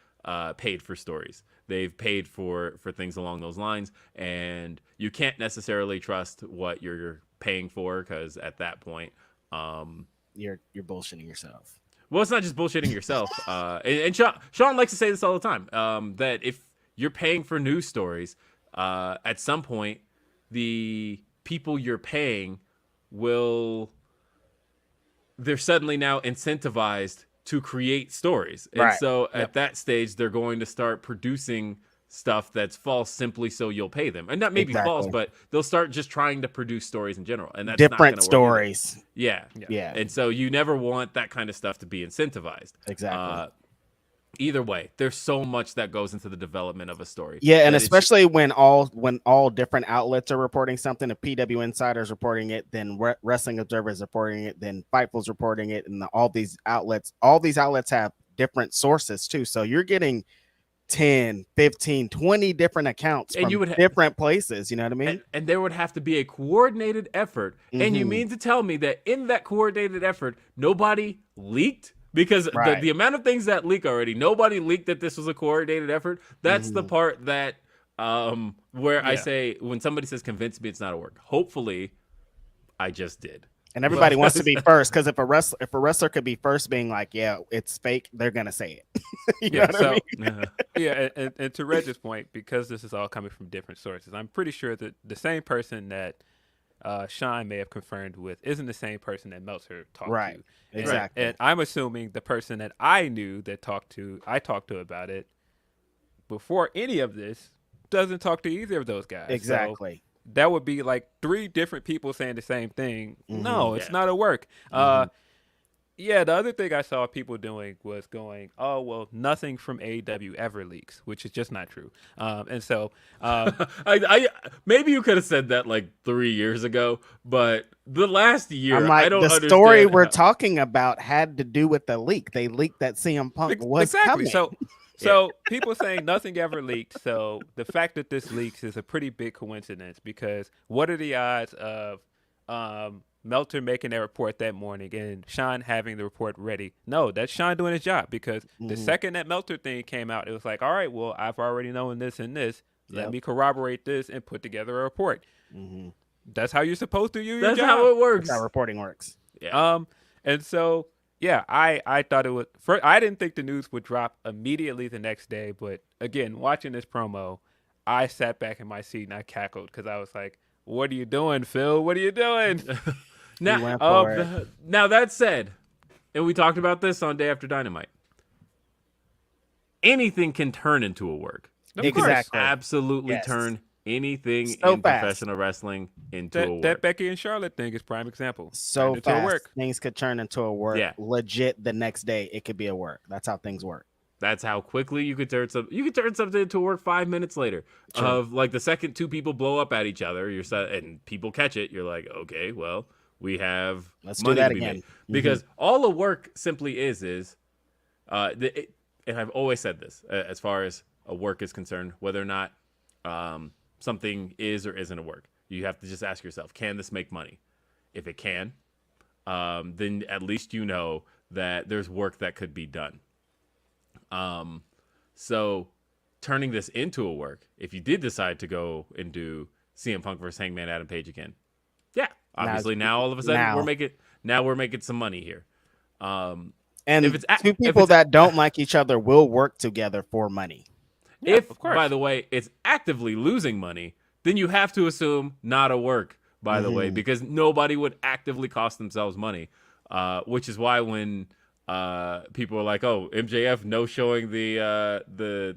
paid for stories. They've paid for things along those lines, and you can't necessarily trust what you're paying for, because at that point, you're bullshitting yourself. Well, it's not just bullshitting yourself. And Sean likes to say this all the time, that if you're paying for news stories, at some point, the people you're paying they're suddenly now incentivized to create stories. And right. so at that stage, they're going to start producing stuff that's false simply so you'll pay them. And not maybe false, but they'll start just trying to produce stories in general. And that's different not stories. Yeah. And so you never want that kind of stuff to be incentivized. Exactly. Either way, there's so much that goes into the development of a story. Yeah, and especially when all different outlets are reporting something, if PW Insider's reporting it, then Wrestling Observer's reporting it, then Fightful's reporting it, and all these outlets have different sources too. So you're getting 10, 15, 20 different accounts from different places. You know what I mean? And there would have to be a coordinated effort. Mm-hmm. And you mean to tell me that in that coordinated effort, nobody leaked? Because the amount of things that leak already, nobody leaked that this was a coordinated effort. That's the part that where I say, when somebody says convince me it's not a work, hopefully I just did. And everybody wants to be first, because if a wrestler could be first being like, yeah, it's fake, they're going to say it. You know what I mean? Yeah, and to Reg's point, because this is all coming from different sources, I'm pretty sure that the same person that Sean may have confirmed with isn't the same person that Meltzer talked to. Exactly. And I'm assuming the person that I knew that I talked to about it before any of this doesn't talk to either of those guys. Exactly. So that would be like 3 different people saying the same thing. Mm-hmm. No, it's not a work. Yeah, the other thing I saw people doing was going, oh, well, nothing from AEW ever leaks, which is just not true. And so I maybe you could have said that like 3 years ago, but the last year, I'm like, I don't the understand story we're talking about had to do with the leak. They leaked that CM Punk was coming. So people saying nothing ever leaked. So the fact that this leaks is a pretty big coincidence, because what are the odds of Meltzer making that report that morning and Sean having the report ready? No, that's Sean doing his job, because the second that Meltzer thing came out, it was like, all right, well, I've already known this and this. Let me corroborate this and put together a report. That's how you're supposed to do your job. That's how it works. That's how reporting works. Yeah. And so, yeah, I thought it would. I didn't think the news would drop immediately the next day, but again, watching this promo, I sat back in my seat and I cackled, because I was like, "What are you doing, Phil? What are you doing?" Now that said, and we talked about this on Day After Dynamite, anything can turn into a work. Exactly. Absolutely turn anything in professional wrestling into a work. That Becky and Charlotte thing is prime example. So fast, things could turn into a work. Yeah. Legit, the next day it could be a work. That's how things work. That's how quickly you could turn something. You could turn something into a work 5 minutes later. True. Of like the second 2 people blow up at each other, and people catch it. You're like, okay, well, we have let's money do that to be again. made. Because all a work simply is, and I've always said this as far as a work is concerned, whether or not something is or isn't a work, you have to just ask yourself, can this make money? If it can, then at least you know that there's work that could be done. So turning this into a work, if you did decide to go and do CM Punk versus Hangman Adam Page again, obviously now all of a sudden we're making some money here. And if it's 2 people that don't like each other will work together for money. Yeah, if, by the way, it's actively losing money, then you have to assume not a work, by the way, because nobody would actively cost themselves money, which is why when people are like, oh, MJF no showing the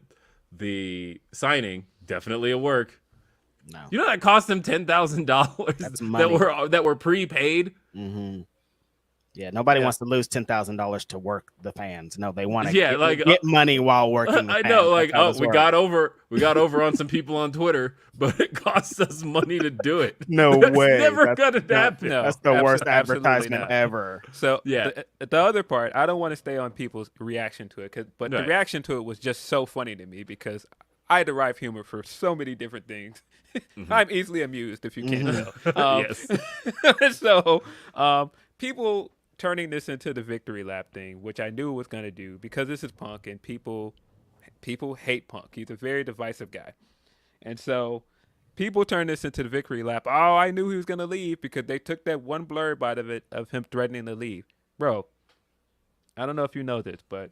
signing, definitely a work. No. You know that cost them $10,000 that were prepaid? Yeah, nobody wants to lose $10,000 to work the fans. No, they want to get money while working. I know, like, we got over on some people on Twitter, but it costs us money to do it. No That's way, never gonna happen. No, that's the worst advertisement ever. So the other part, I don't want to stay on people's reaction to it, but the reaction to it was just so funny to me, because I derive humor for so many different things. I'm easily amused, if you can't tell. Yes. So, people turning this into the victory lap thing, which I knew it was going to do because this is Punk and people hate Punk. He's a very divisive guy. And so people turn this into the victory lap. Oh, I knew he was going to leave because they took that one blurb out of it of him threatening to leave. Bro, I don't know if you know this, but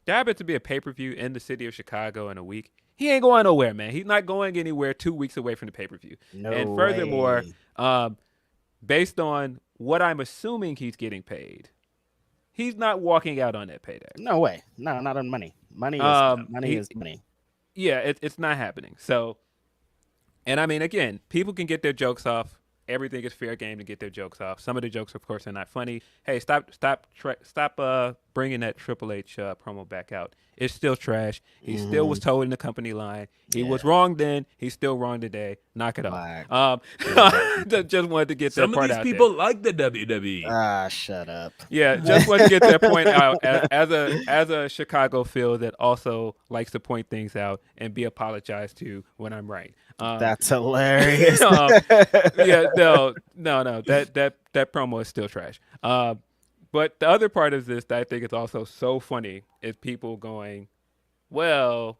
there happens to be a pay-per-view in the city of Chicago in a week. He ain't going nowhere, man. He's not going anywhere 2 weeks away from the pay-per-view. No and furthermore, way. Based on what I'm assuming he's getting paid, he's not walking out on that payday. No way. No, not on money. Money is money. Yeah, it's not happening. So, and I mean, again, people can get their jokes off. Everything is fair game to get their jokes off. Some of the jokes, of course, are not funny. Hey, stop bringing that Triple H promo back out. It's still trash. He still was told in the company line. He was wrong then. He's still wrong today. Knock it off. Just wanted to get that part out. Some of these people like the WWE. Ah, shut up. Yeah, just wanted to get that point out as a Chicago Phil that also likes to point things out and be apologized to when I'm right. That's hilarious. Yeah, no. That promo is still trash. But the other part of this that I think is also so funny is people going, well,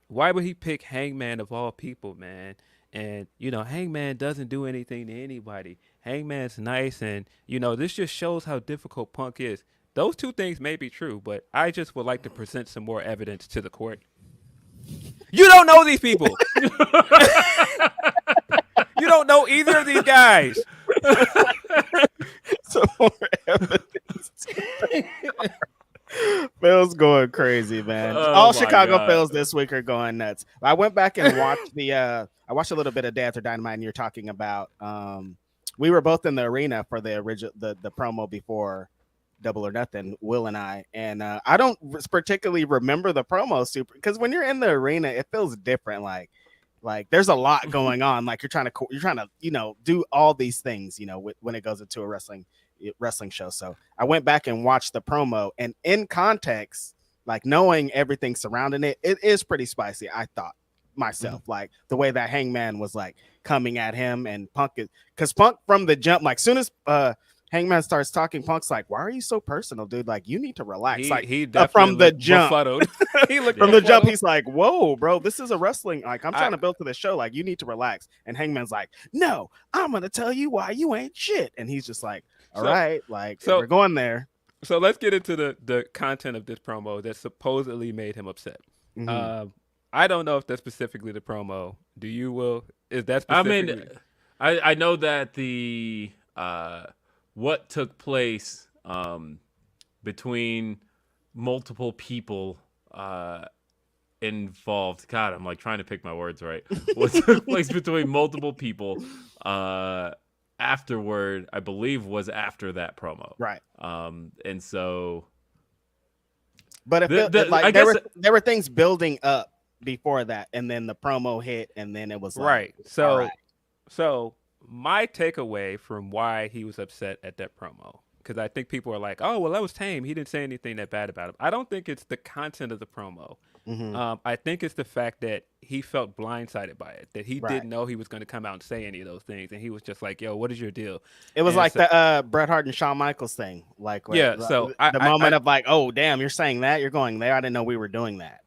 why would he pick Hangman of all people, man? And, Hangman doesn't do anything to anybody. Hangman's nice, and, this just shows how difficult Punk is. Those two things may be true, but I just would like to present some more evidence to the court. You don't know these people. You don't know either of these guys. Some more evidence. Phil's going crazy, man. All Chicago Phils this week are going nuts. I went back and watched I watched a little bit of Day After Dynamite, and you're talking about we were both in the arena for the original the promo before Double or Nothing, Will and I I don't particularly remember the promo super because when you're in the arena, it feels different. Like there's a lot going on. Like you're trying to do all these things when it goes into a wrestling show. So I went back and watched the promo, and in context, like knowing everything surrounding it, it is pretty spicy. I thought myself, like the way that Hangman was like coming at him, and Punk from the jump, like soon as Hangman starts talking, Punk's like, "Why are you so personal, dude? Like, you need to relax." He from the jump, he looked from the jump. He's like, "Whoa, bro, this is a wrestling. Like, I'm trying to build to the show. Like, you need to relax." And Hangman's like, "No, I'm gonna tell you why you ain't shit." And he's just like, "All right, like, we're going there." So let's get into the content of this promo that supposedly made him upset. I don't know if that's specifically the promo. Do you, Will? Is that specifically? I mean, I know that the what took place between multiple people involved. God, I'm like trying to pick my words right. What took place between multiple people afterward, I believe, was after that promo. Right. And so, but there were things building up before that, and then the promo hit, and then it was like, right. So my takeaway from why he was upset at that promo, because I think people are like, "Oh, well, that was tame. He didn't say anything that bad about him." I don't think it's the content of the promo. I think it's the fact that he felt blindsided by it, that he didn't know he was going to come out and say any of those things, and he was just like, "Yo, what is your deal?" It was the Bret Hart and Shawn Michaels thing, like So the moment of like, "Oh, damn, you're saying that, you're going there. I didn't know we were doing that."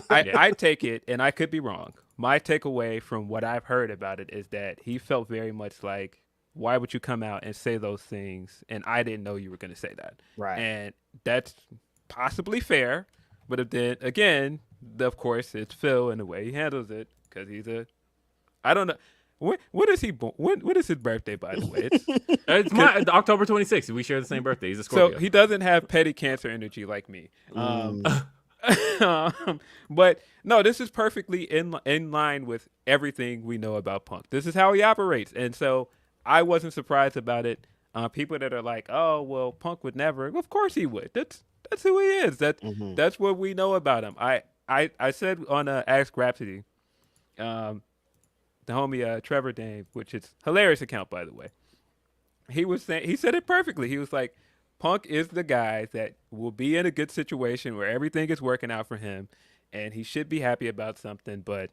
I take it, and I could be wrong. My takeaway from what I've heard about it is that he felt very much like, why would you come out and say those things? And I didn't know you were going to say that. Right. And that's possibly fair. But then again, of course, it's Phil and the way he handles it, because I don't know. When is he born? When is his birthday, by the way? It's October 26th. We share the same birthday. He's a Scorpio. So he doesn't have petty cancer energy like me. But no, this is perfectly in line with everything we know about Punk. This is how he operates, and so I wasn't surprised about it. People that are like, "Oh, well, Punk would never." Of course he would. That's who he is. That's what we know about him. I said on Ask Grapsody, the homie Trevor Dame, which is hilarious account, by the way. He said it perfectly. He was like, Punk is the guy that will be in a good situation where everything is working out for him, and he should be happy about something, but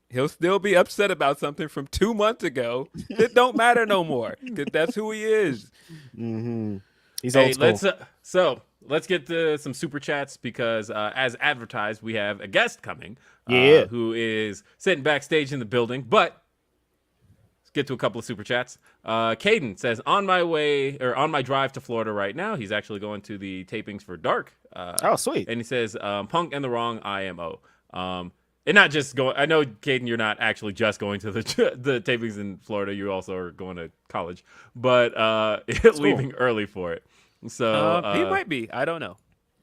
he'll still be upset about something from 2 months ago. It don't matter no more, because that's who he is. Mm-hmm. He's old school. Let's get to some super chats because as advertised, we have a guest coming who is sitting backstage in the building. But let's get to a couple of super chats. Caden says, on my drive to Florida right now. He's actually going to the tapings for Dark. Sweet. And he says, Punk and the Wrong IMO. And not just going. I know, Caden, you're not actually just going to the tapings in Florida. You also are going to college, but leaving early for it. So he might be. I don't know.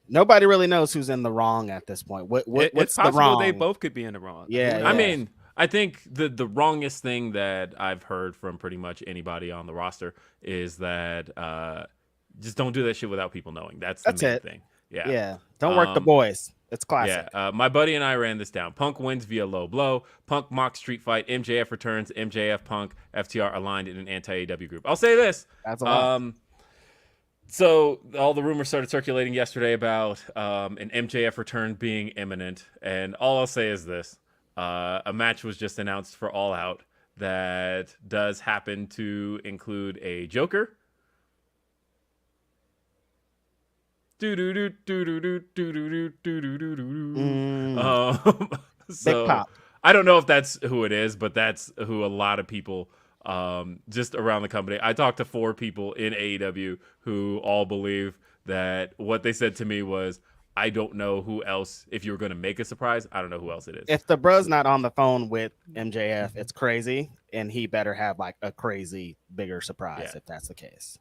Nobody really knows who's in the wrong at this point. What's it's the wrong? They both could be in the wrong. Yeah. I mean, I think the wrongest thing that I've heard from pretty much anybody on the roster is that just don't do that shit without people knowing. That's the main thing. Yeah. Yeah. Don't work the boys. It's classic. Yeah, my buddy and I ran this down. Punk wins via low blow. Punk mocks street fight. MJF returns. MJF, Punk, FTR aligned in an anti-AEW group. I'll say this. That's a lot. So all the rumors started circulating yesterday about an MJF return being imminent. And all I'll say is this. A match was just announced for All Out that does happen to include a Joker. So Big pop. I don't know if that's who it is, but that's who a lot of people just around the company. I talked to 4 people in AEW who all believe that what they said to me was, I don't know who else. If you were going to make a surprise, I don't know who else it is. If the bro's not on the phone with MJF, it's crazy, and he better have like a crazy bigger surprise if that's the case.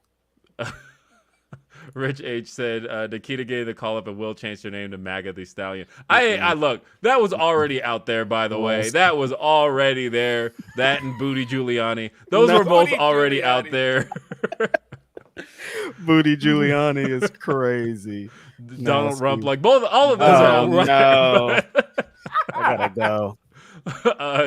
Rich H said Nikita gave the call up and will change their name to MAGA the Stallion. I look, that was already out there, by the way. That was already there. That and Booty Giuliani. Those were both already out there. Booty Giuliani is crazy. Donald Rump, like all of those are out there. No. I gotta go.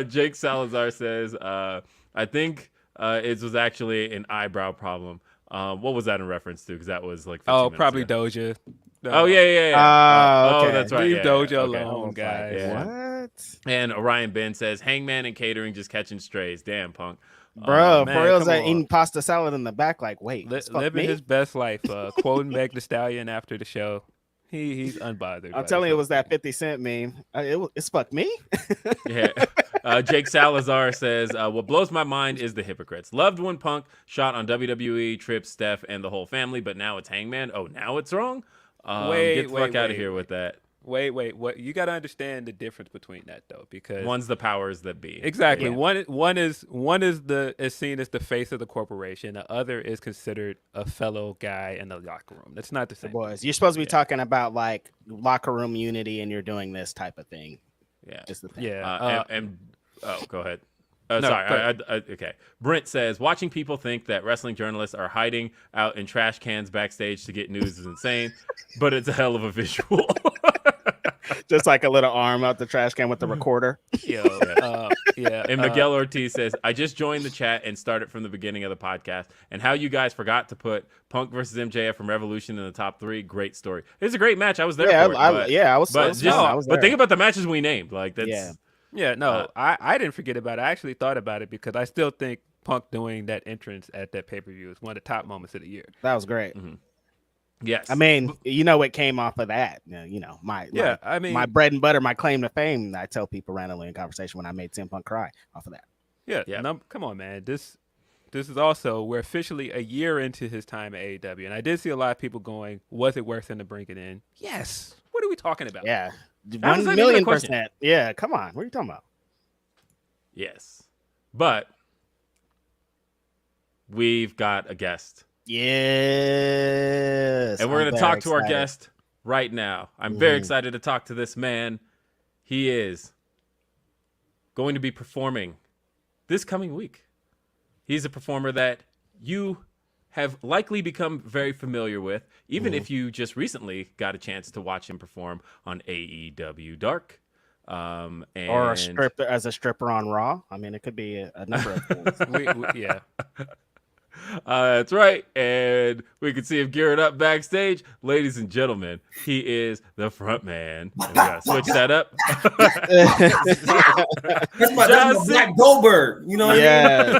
Jake Salazar says, I think it was actually an eyebrow problem. What was that in reference to? Because that was like 15 minutes probably ago. Doja. Oh yeah. Okay. Oh, that's right. Leave Yeah, Doja okay. alone, guys. Yeah. What? And Orion Ben says Hangman and catering just catching strays. Damn, Punk. Bro, man, for real, come that on. eating pasta salad in the back, like, wait, Living his best life. Quoting Meg the Stallion after the show. He's unbothered. I'm telling you, it was that 50 Cent meme. It's fuck me. Yeah. Jake Salazar says, what blows my mind is the hypocrites. Loved when Punk shot on WWE, Tripp, Steph, and the whole family, but now it's Hangman. Oh, now it's wrong? Get the fuck out of here with that. Wait. What you got to understand the difference between that though, because one's the powers that be. Exactly. Yeah. One is seen as the face of the corporation. The other is considered a fellow guy in the locker room. That's not the same. Boys, you're supposed to be talking about like locker room unity, and you're doing this type of thing. Yeah, just the thing. Yeah. Go ahead. Sorry. Okay. Brent says, watching people think that wrestling journalists are hiding out in trash cans backstage to get news is insane, but it's a hell of a visual. Just like a little arm out the trash can with the recorder. Yeah. And Miguel Ortiz says, I just joined the chat and started from the beginning of the podcast. And how you guys forgot to put Punk versus MJF from Revolution in the top 3. Great story. It's a great match. I was there for it. I was there. But think about the matches we named. Like that's. Yeah. I didn't forget about it. I actually thought about it because I still think Punk doing that entrance at that pay-per-view is one of the top moments of the year. That was great. Mm-hmm. Yes. I mean, it came off of that. My bread and butter, my claim to fame. I tell people randomly in conversation when I made CM Punk cry off of that. Yeah. Come on, man. This is also, we're officially a year into his time at AEW. And I did see a lot of people going, was it worth him to bring it in? Yes. What are we talking about? Yeah. 1,000,000%. Yeah. Come on. What are you talking about? Yes. But we've got a guest. Yes. And we're going to talk to our guest right now. I'm very excited to talk to this man. He is going to be performing this coming week. He's a performer that you have likely become very familiar with, even if you just recently got a chance to watch him perform on AEW Dark. Or as a stripper on Raw. I mean, it could be a number of things. Yeah. That's right. And we can see him gearing up backstage. Ladies and gentlemen, he is the front man. And we gotta switch that up. That's my Black Goldberg. You know what I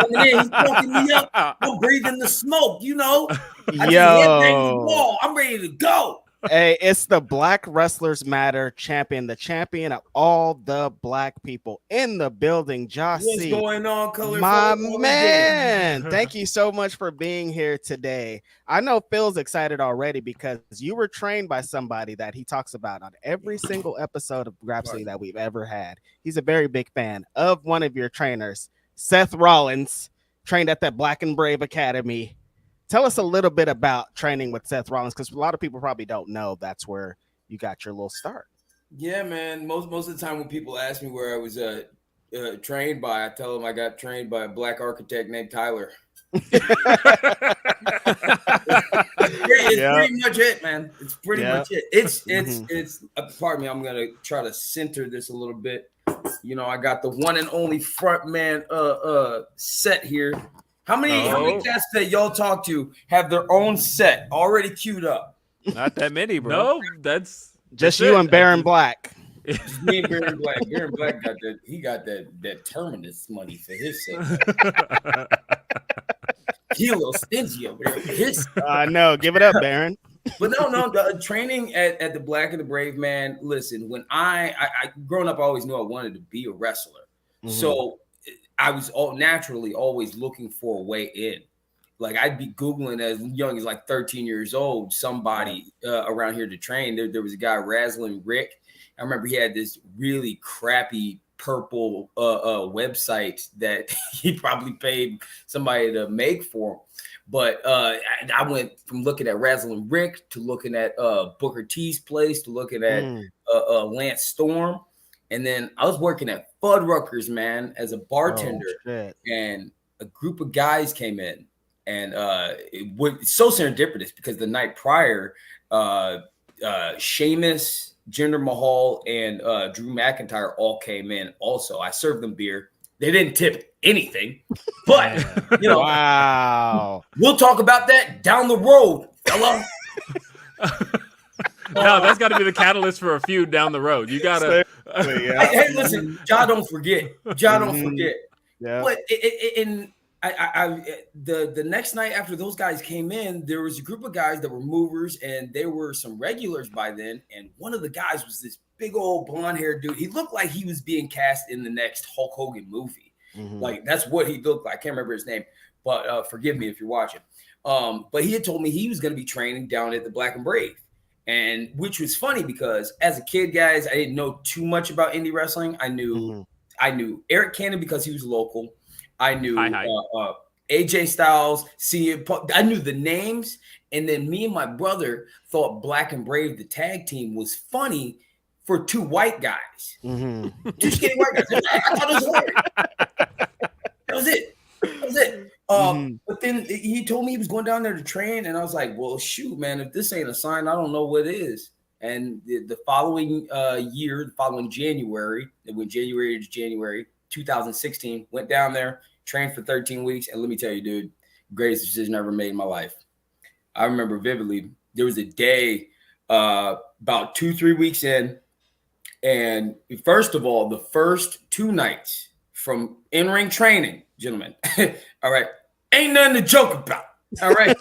mean? He's fucking me up. I'm breathing the smoke, you know. I'm ready to go. Hey, it's the Black Wrestlers Matter champion, the champion of all the black people in the building. Jah-C. What's going on, Color? My man, thank you so much for being here today. I know Phil's excited already because you were trained by somebody that he talks about on every single episode of Grapsody that we've ever had. He's a very big fan of one of your trainers, Seth Rollins, trained at that Black and Brave Academy. Tell us a little bit about training with Seth Rollins, because a lot of people probably don't know that's where you got your little start. Yeah, man. Most of the time when people ask me where I was trained by, I tell them I got trained by a black architect named Tyler. It's pretty much it, man. It's pretty much it. It's pardon me, I'm gonna try to center this a little bit. You know, I got the one and only Frontman set here. How many cats that y'all talk to have their own set already queued up? Not that many, bro. No, that's just you and Baron Black. Just me and Baron Black. Baron Black got that. He got that Terminus money for his set. He a little stingy over there for his. No, give it up, Baron. But no, the training at the Black and the Brave, man. Listen, when I growing up, I always knew I wanted to be a wrestler. Mm-hmm. So I was naturally always looking for a way in. Like I'd be Googling as young as like 13 years old, somebody around here to train. There was a guy, Razzling Rick. I remember he had this really crappy purple website that he probably paid somebody to make for him. But I went from looking at Razzling Rick to looking at Booker T's place to looking at Lance Storm. And then I was working at Fuddruckers, man, as a bartender, and a group of guys came in, and it's so serendipitous because the night prior, Sheamus, Jinder Mahal, and Drew McIntyre all came in. Also, I served them beer. They didn't tip anything, but you know, wow, we'll talk about that down the road, fella. No, that's got to be the catalyst for a feud down the road. You gotta. Hey, listen, Jah don't forget. Jah don't forget. Yeah. But the next night after those guys came in, there was a group of guys that were movers, and there were some regulars by then. And one of the guys was this big old blonde-haired dude. He looked like he was being cast in the next Hulk Hogan movie. Mm-hmm. Like that's what he looked like. I can't remember his name, but forgive me if you're watching. But he had told me he was going to be training down at the Black and Brave. And which was funny because as a kid, guys, I didn't know too much about indie wrestling. I knew Eric Cannon because he was local. I knew AJ Styles, I knew the names. And then me and my brother thought Black and Brave, the tag team, was funny for two white guys. Mm-hmm. Two skinny white guys. I thought it was hilarious. That was it. But then he told me he was going down there to train, and I was like, well, shoot, man, if this ain't a sign, I don't know what is. And the following year, the following January, it went January to January 2016, went down there, trained for 13 weeks, and let me tell you, dude, greatest decision I ever made in my life. I remember vividly, there was a day about 2-3 weeks in, and first of all, the first 2 nights from in-ring training, gentlemen, all right, ain't nothing to joke about, all right?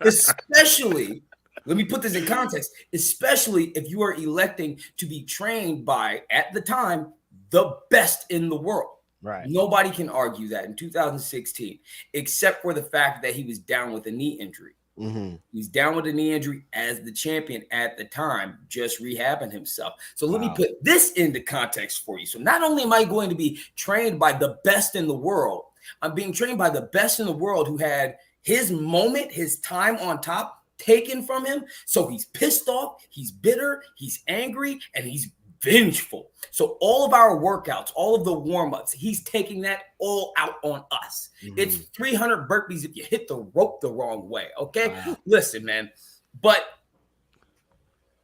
Especially, let me put this in context, especially if you are electing to be trained by, at the time, the best in the world. Right. Nobody can argue that in 2016, except for the fact that he was down with a knee injury. Mm-hmm. He's down with a knee injury as the champion at the time, just rehabbing himself. So let me put this into context for you. So not only am I going to be trained by the best in the world, I'm being trained by the best in the world who had his moment, his time on top taken from him. So he's pissed off, he's bitter, he's angry, and he's vengeful. So all of our workouts, all of the warm-ups, he's taking that all out on us. Mm-hmm. It's 300 burpees if you hit the rope the wrong way, okay? Wow. Listen, man. But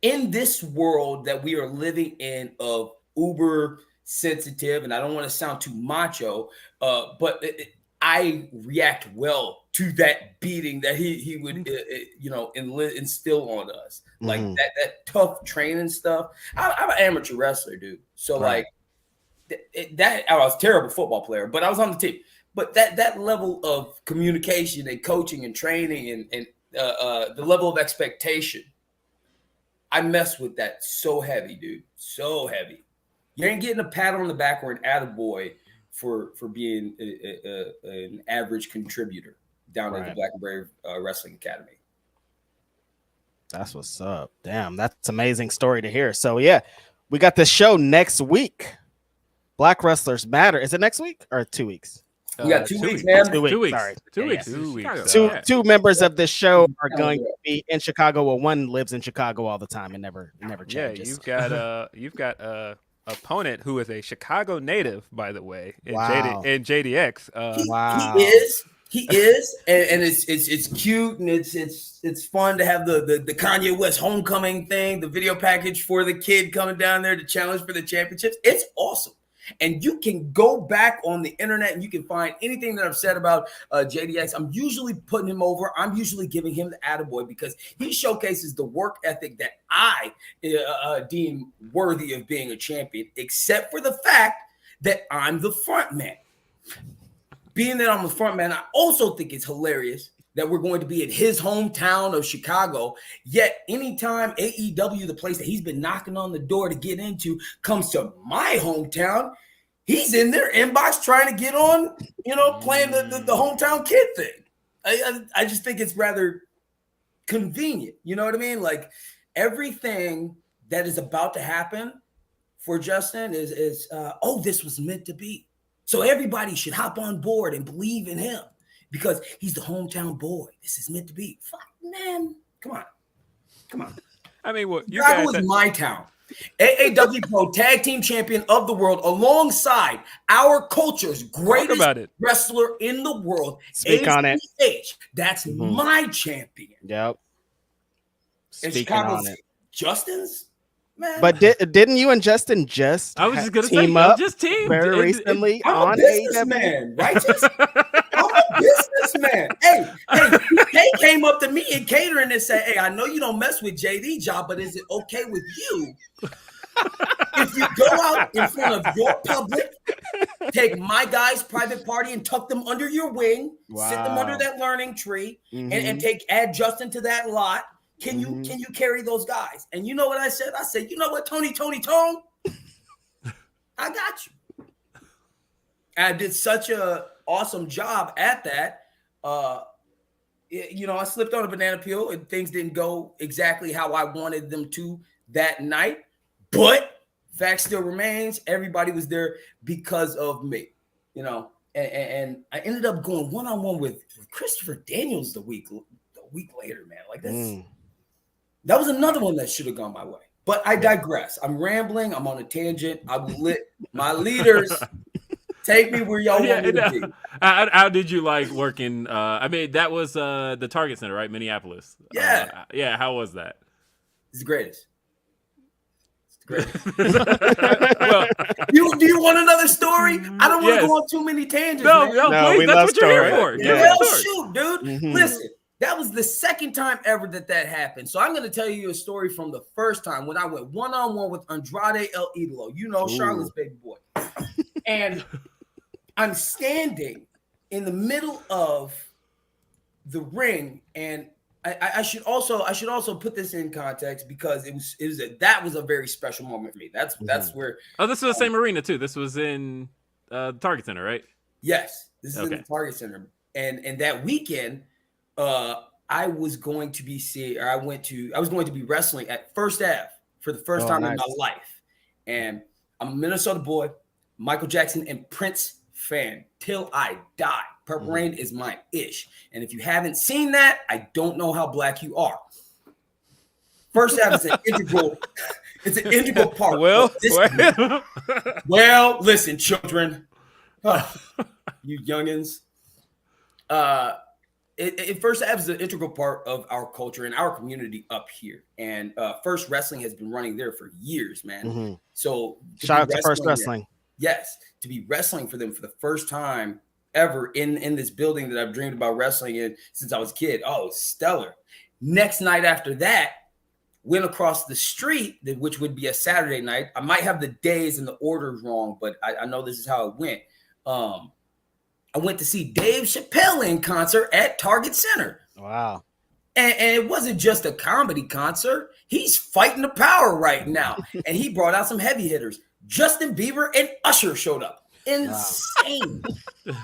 in this world that we are living in of uber sensitive, and I don't want to sound too macho, but I react well to that beating that he would instill on us, like that tough training stuff. I'm an amateur wrestler, dude. So like that I was a terrible football player, but I was on the team. But that level of communication and coaching and training and the level of expectation, I mess with that so heavy, dude. So heavy. You ain't getting a pat on the back or an attaboy for being an average contributor down at the Black and Brave Wrestling Academy. That's what's up. Damn, that's an amazing story to hear. So yeah, we got this show next week. Black Wrestlers Matter. Is it next week or 2 weeks? We got 2 weeks, man. 2 weeks. 2 weeks. Sorry. 2 weeks. Yeah. 2 weeks. Two members of this show are going to be in Chicago. Well, one lives in Chicago all the time and never changes. Yeah, you've got opponent who is a Chicago native, by the way, in JDX. He is, and it's cute and it's fun to have the Kanye West homecoming thing, the video package for the kid coming down there to challenge for the championships. It's awesome. And you can go back on the internet and you can find anything that I've said about JDX. I'm usually putting him over. I'm usually giving him the attaboy because he showcases the work ethic that I deem worthy of being a champion, except for the fact that I'm the front man. Being that I'm the front man, I also think it's hilarious that we're going to be in his hometown of Chicago. Yet anytime AEW, the place that he's been knocking on the door to get into, comes to my hometown, he's in their inbox trying to get on, playing the hometown kid thing. I just think it's rather convenient. You know what I mean? Like everything that is about to happen for Justin is this was meant to be. So everybody should hop on board and believe in him. Because he's the hometown boy. This is meant to be. Fuck, man. Come on. I mean, Chicago was my town. AAW Pro Tag Team Champion of the World alongside our culture's greatest wrestler in the world. Speak on it. That's my champion. Yep. Speaking on it. Justin's? Man. But didn't you and Justin just team up very recently on AEW? I'm a businessman, Righteous. I'm a businessman. Hey, they came up to me in catering and said, hey, I know you don't mess with JD job, but is it okay with you if you go out in front of your public, take my guy's private party and tuck them under your wing, sit them under that learning tree, and add Justin to that lot? Can you carry those guys? And you know what I said? I said, you know what, Tony, Tone? I got you. And I did such a awesome job at that. I slipped on a banana peel and things didn't go exactly how I wanted them to that night. But fact still remains, everybody was there because of me, and I ended up going one-on-one with Christopher Daniels the week later, man. Like that was another one that should have gone my way. But I digress. I'm rambling. I'm on a tangent. I will let my leaders take me where y'all want me to be. How did you like working? That was the Target Center, right? Minneapolis. Yeah. How was that? It's the greatest. Well, do you want another story? I don't want to go on too many tangents. No, please. That's what you're here for. Shoot, dude. Listen. That was the second time ever that happened. So I'm going to tell you a story from the first time when I went one-on-one with Andrade El Idolo, Charlotte's baby boy. And I'm standing in the middle of the ring, and I should also put this in context because that was a very special moment for me. That's where. Oh, this was the same arena too. This was in the Target Center, right? Yes, this is in the Target Center, and that weekend. I was going to be wrestling at First Ave for the first time in my life. And I'm a Minnesota boy, Michael Jackson and Prince fan till I die. Purple Rain is my ish. And if you haven't seen that, I don't know how black you are. First Ave is an integral part. Well, listen, children, you youngins, First Ave is an integral part of our culture and our community up here. And First Wrestling has been running there for years, man. So shout out to First Wrestling. Yes, to be wrestling for them for the first time ever in this building that I've dreamed about wrestling in since I was a kid. Oh, stellar. Next night after that, went across the street, which would be a Saturday night. I might have the days and the orders wrong, but I know this is how it went. I went to see Dave Chappelle in concert at Target Center. Wow. And it wasn't just a comedy concert. He's fighting the power right now. And he brought out some heavy hitters. Justin Bieber and Usher showed up. Insane. Wow.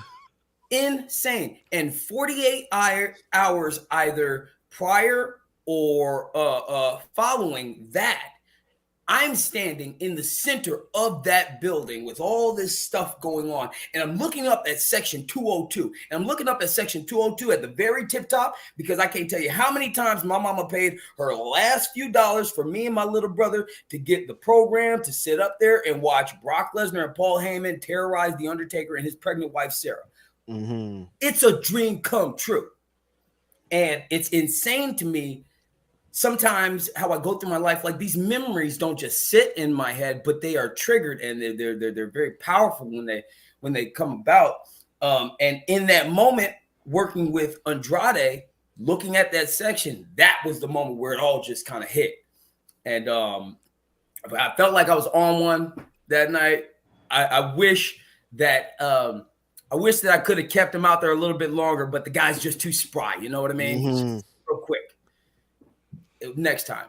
Insane. And 48 hours either prior or following that, I'm standing in the center of that building with all this stuff going on. And I'm looking up at section 202. And I'm looking up at section 202 at the very tip top, because I can't tell you how many times my mama paid her last few dollars for me and my little brother to get the program to sit up there and watch Brock Lesnar and Paul Heyman terrorize The Undertaker and his pregnant wife, Sarah. Mm-hmm. It's a dream come true. And it's insane to me sometimes how I go through my life. Like, these memories don't just sit in my head, but they are triggered, and they're very powerful when they come about. And in that moment, working with Andrade, looking at that section, that was the moment where it all just kind of hit. And I felt like I was on one that night. I wish that I could have kept him out there a little bit longer, but the guy's just too spry. You know what I mean? Mm-hmm. Real quick. Next time,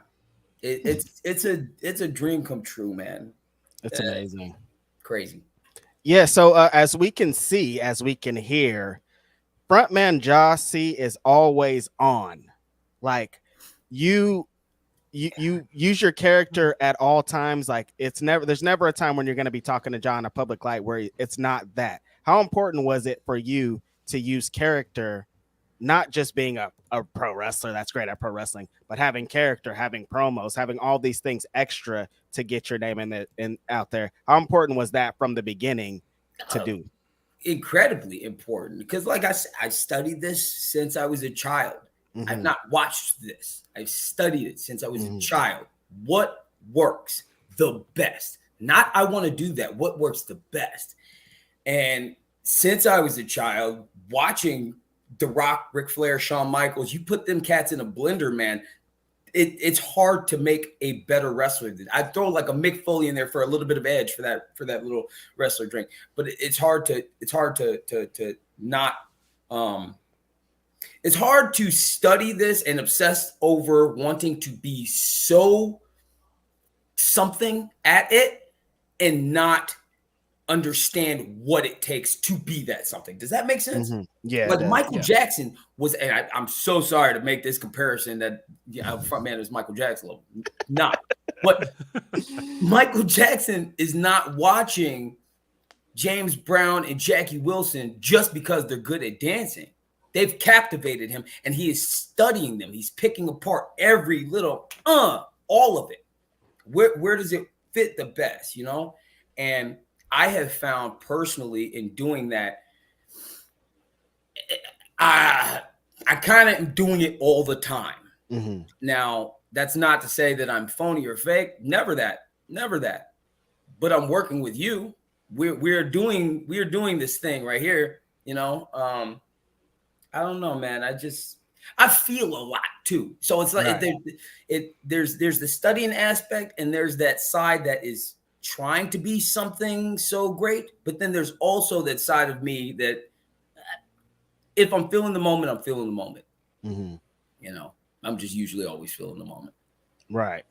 it's a dream come true, man. It's amazing, crazy. Yeah. So as we can see, as we can hear, Frontman Jah-C is always on. Like, you use your character at all times. Like, there's never a time when you're going to be talking to John in a public light where it's not that. How important was it for you to use character? Not just being a pro wrestler that's great at pro wrestling, but having character, having promos, having all these things extra to get your name in out there. How important was that from the beginning to do? Incredibly important, because like I said, I studied this since I was a child. Mm-hmm. I've not watched this. I've studied it since I was a child. What works the best? Not I want to do that. What works the best? And since I was a child, watching The Rock, Ric Flair, Shawn Michaels, you put them cats in a blender, man. It's hard to make a better wrestler. I'd throw like a Mick Foley in there for a little bit of edge for that little wrestler drink. But it's hard to not. It's hard to study this and obsess over wanting to be so something at it and not understand what it takes to be that something. Does that make sense? Mm-hmm. Yeah. Like Michael Jackson was, and I'm so sorry to make this comparison that Frontman is Michael Jackson. Not, but Michael Jackson is not watching James Brown and Jackie Wilson just because they're good at dancing. They've captivated him, and he is studying them. He's picking apart every little, all of it. Where does it fit the best, you know? And I have found personally in doing that, I kind of am doing it all the time. Mm-hmm. Now, that's not to say that I'm phony or fake. Never that. But I'm working with you. We're doing this thing right here. You know, I don't know, man. I feel a lot too. So it's like there's the studying aspect, and there's that side that is trying to be something so great, but then there's also that side of me that if I'm feeling the moment, I'm feeling the moment. Mm-hmm. You know, I'm just usually always feeling the moment. Right.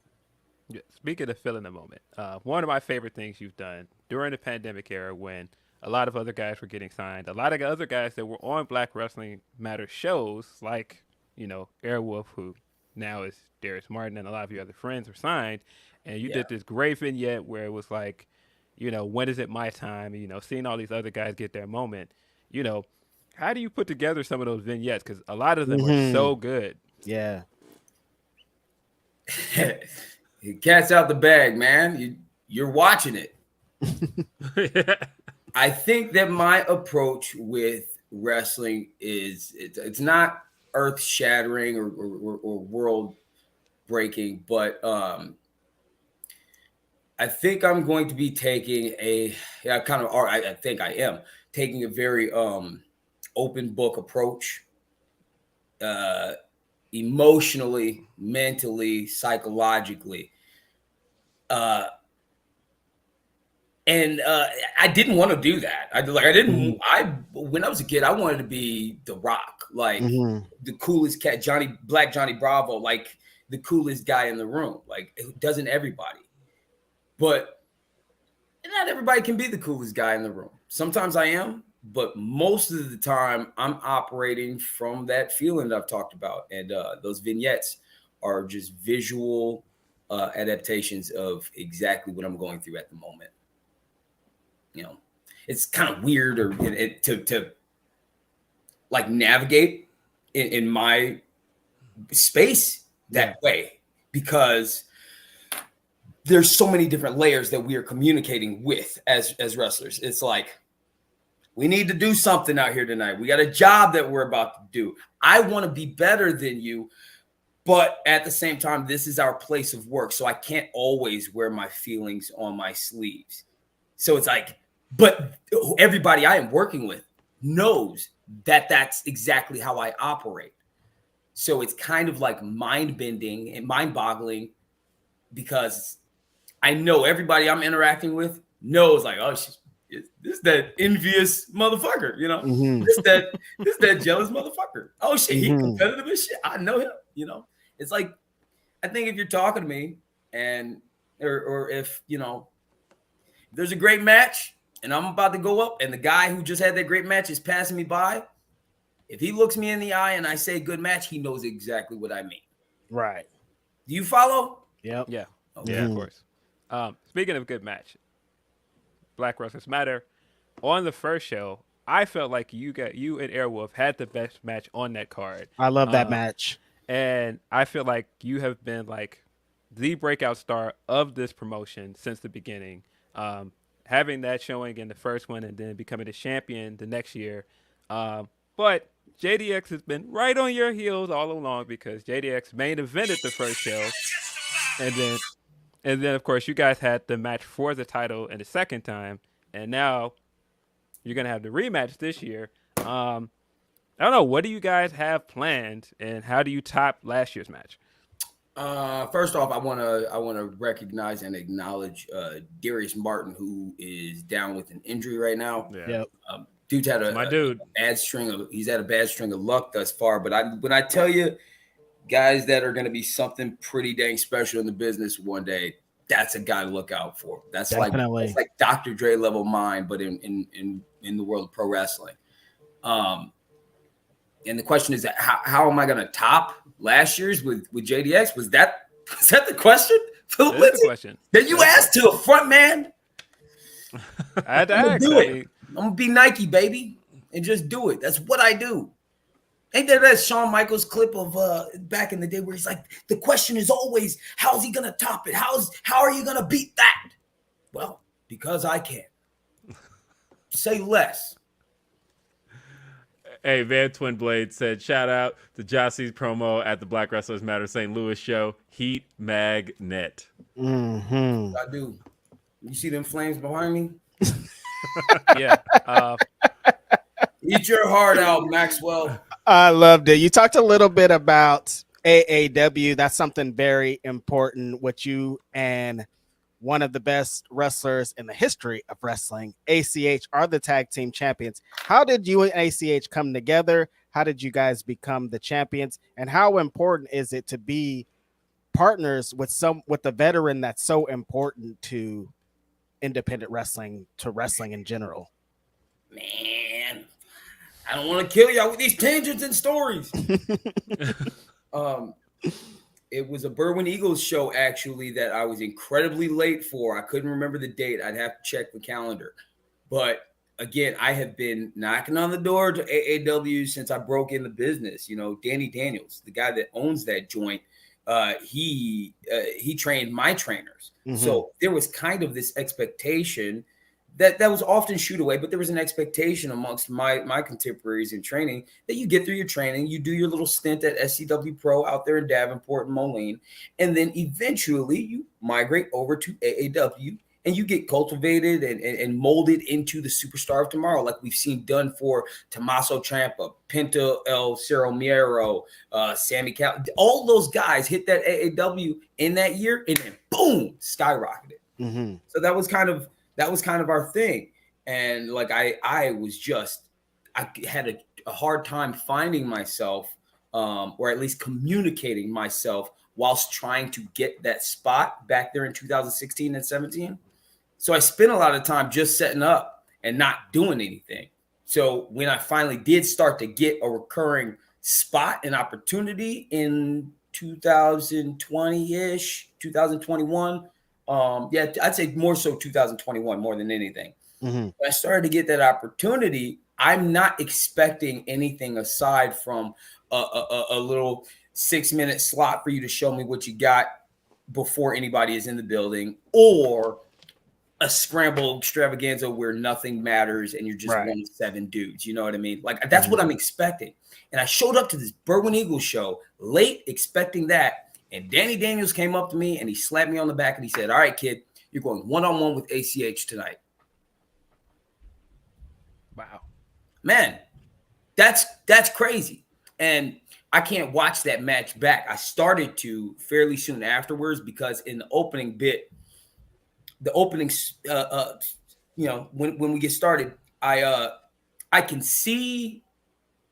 Yeah, speaking of feeling the moment, one of my favorite things you've done during the pandemic era, when a lot of other guys were getting signed, a lot of other guys that were on Black Wrestling Matter shows, like, you know, Airwolf, who now is Darius Martin, and a lot of your other friends are signed. And you did this great vignette where it was like, you know, when is it my time? You know, seeing all these other guys get their moment. You know, how do you put together some of those vignettes? Because a lot of them are so good. Yeah. Cat's out the bag, man. You're watching it. I think that my approach with wrestling is it's not earth shattering or world breaking, but I think I'm going to be taking I think I am taking a very open book approach, emotionally, mentally, psychologically. And I didn't want to do that. When I was a kid, I wanted to be The Rock, like the coolest cat, Black Johnny Bravo, like the coolest guy in the room. Like, it doesn't everybody. But not everybody can be the coolest guy in the room. Sometimes I am, but most of the time I'm operating from that feeling that I've talked about. And those vignettes are just visual adaptations of exactly what I'm going through at the moment. You know, it's kind of weird to like navigate in my space that way, because there's so many different layers that we are communicating with as wrestlers. It's like, we need to do something out here tonight. We got a job that we're about to do. I want to be better than you, but at the same time, this is our place of work. So I can't always wear my feelings on my sleeves. So it's like, but everybody I am working with knows that that's exactly how I operate. So it's kind of like mind-bending and mind-boggling, because I know everybody I'm interacting with knows, like, oh, this is that envious motherfucker, you know? This that jealous motherfucker. Oh shit, he competitive as shit. I know him, you know? It's like, I think if you're talking to me and or if, you know, there's a great match and I'm about to go up and the guy who just had that great match is passing me by, if he looks me in the eye and I say good match, he knows exactly what I mean. Right. Do you follow? Yep. Yeah. Okay. Yeah, of course. Speaking of good match, Black Wrestlers Matter, on the first show, I felt like you and Airwolf had the best match on that card. I love that match. And I feel like you have been like the breakout star of this promotion since the beginning. Having that showing in the first one and then becoming a champion the next year. But JDX has been right on your heels all along, because JDX main evented the first show. And then of course you guys had the match for the title in the second time, and now you're gonna have the rematch this year. I don't know, what do you guys have planned, and how do you top last year's match? First off, I wanna recognize and acknowledge Darius Martin, who is down with an injury right now. Yeah. Dude's had a bad string of luck thus far. But when I tell you, guys that are going to be something pretty dang special in the business one day, that's a guy to look out for. That's like Dr. Dre level mind, but in the world of pro wrestling. And the question is, how am I going to top last year's with JDX? Was that the question, Philip Lindsey? That you asked to a front man? I had to ask. Do it. I'm gonna be Nike, baby, and just do it. That's what I do. Ain't there that Shawn Michaels clip of back in the day where he's like, the question is always, how's he gonna top it? How are you gonna beat that? Well, because I can. Say less. Hey, Van Twin Blade said, shout out to Jah-C's promo at the Black Wrestlers Matter St. Louis show, Heat Magnet. Mm-hmm. I do. You see them flames behind me? Yeah. Eat your heart out, Maxwell. I loved it. You talked a little bit about AAW. That's something very important. What you and one of the best wrestlers in the history of wrestling, ACH, are the tag team champions. How did you and ACH come together? How did you guys become the champions? And how important is it to be partners with the veteran that's so important to independent wrestling, to wrestling in general? Man, I don't want to kill y'all with these tangents and stories. It was a Berwyn Eagles show, actually, that I was incredibly late for. I couldn't remember the date. I'd have to check the calendar. But again, I have been knocking on the door to AAW since I broke in the business. You know, Danny Daniels, the guy that owns that joint, he trained my trainers. Mm-hmm. So there was kind of this expectation that was often shoot away, but there was an expectation amongst my contemporaries in training that you get through your training, you do your little stint at SCW Pro out there in Davenport and Moline, and then eventually you migrate over to AAW and you get cultivated and molded into the superstar of tomorrow, like we've seen done for Tommaso Ciampa, Penta El Cero Miedo, Sammy Cal. All those guys hit that AAW in that year, and then boom, skyrocketed. Mm-hmm. So that was kind of our thing, and like I had a hard time finding myself, or at least communicating myself whilst trying to get that spot back there in 2016 and 17. So I spent a lot of time just setting up and not doing anything. So when I finally did start to get a recurring spot and opportunity in 2020-ish, 2021, I'd say more so 2021 more than anything. Mm-hmm. I started to get that opportunity. I'm not expecting anything aside from a little 6-minute slot for you to show me what you got before anybody is in the building, or a scramble extravaganza where nothing matters and you're just one of 7 dudes. You know what I mean? Like, that's what I'm expecting. And I showed up to this Berwyn Eagles show late expecting that. And Danny Daniels came up to me and he slapped me on the back and he said, "All right, kid, you're going one-on-one with ACH tonight." Wow. Man, that's crazy. And I can't watch that match back. I started to fairly soon afterwards because in the opening bit, when we get started, I can see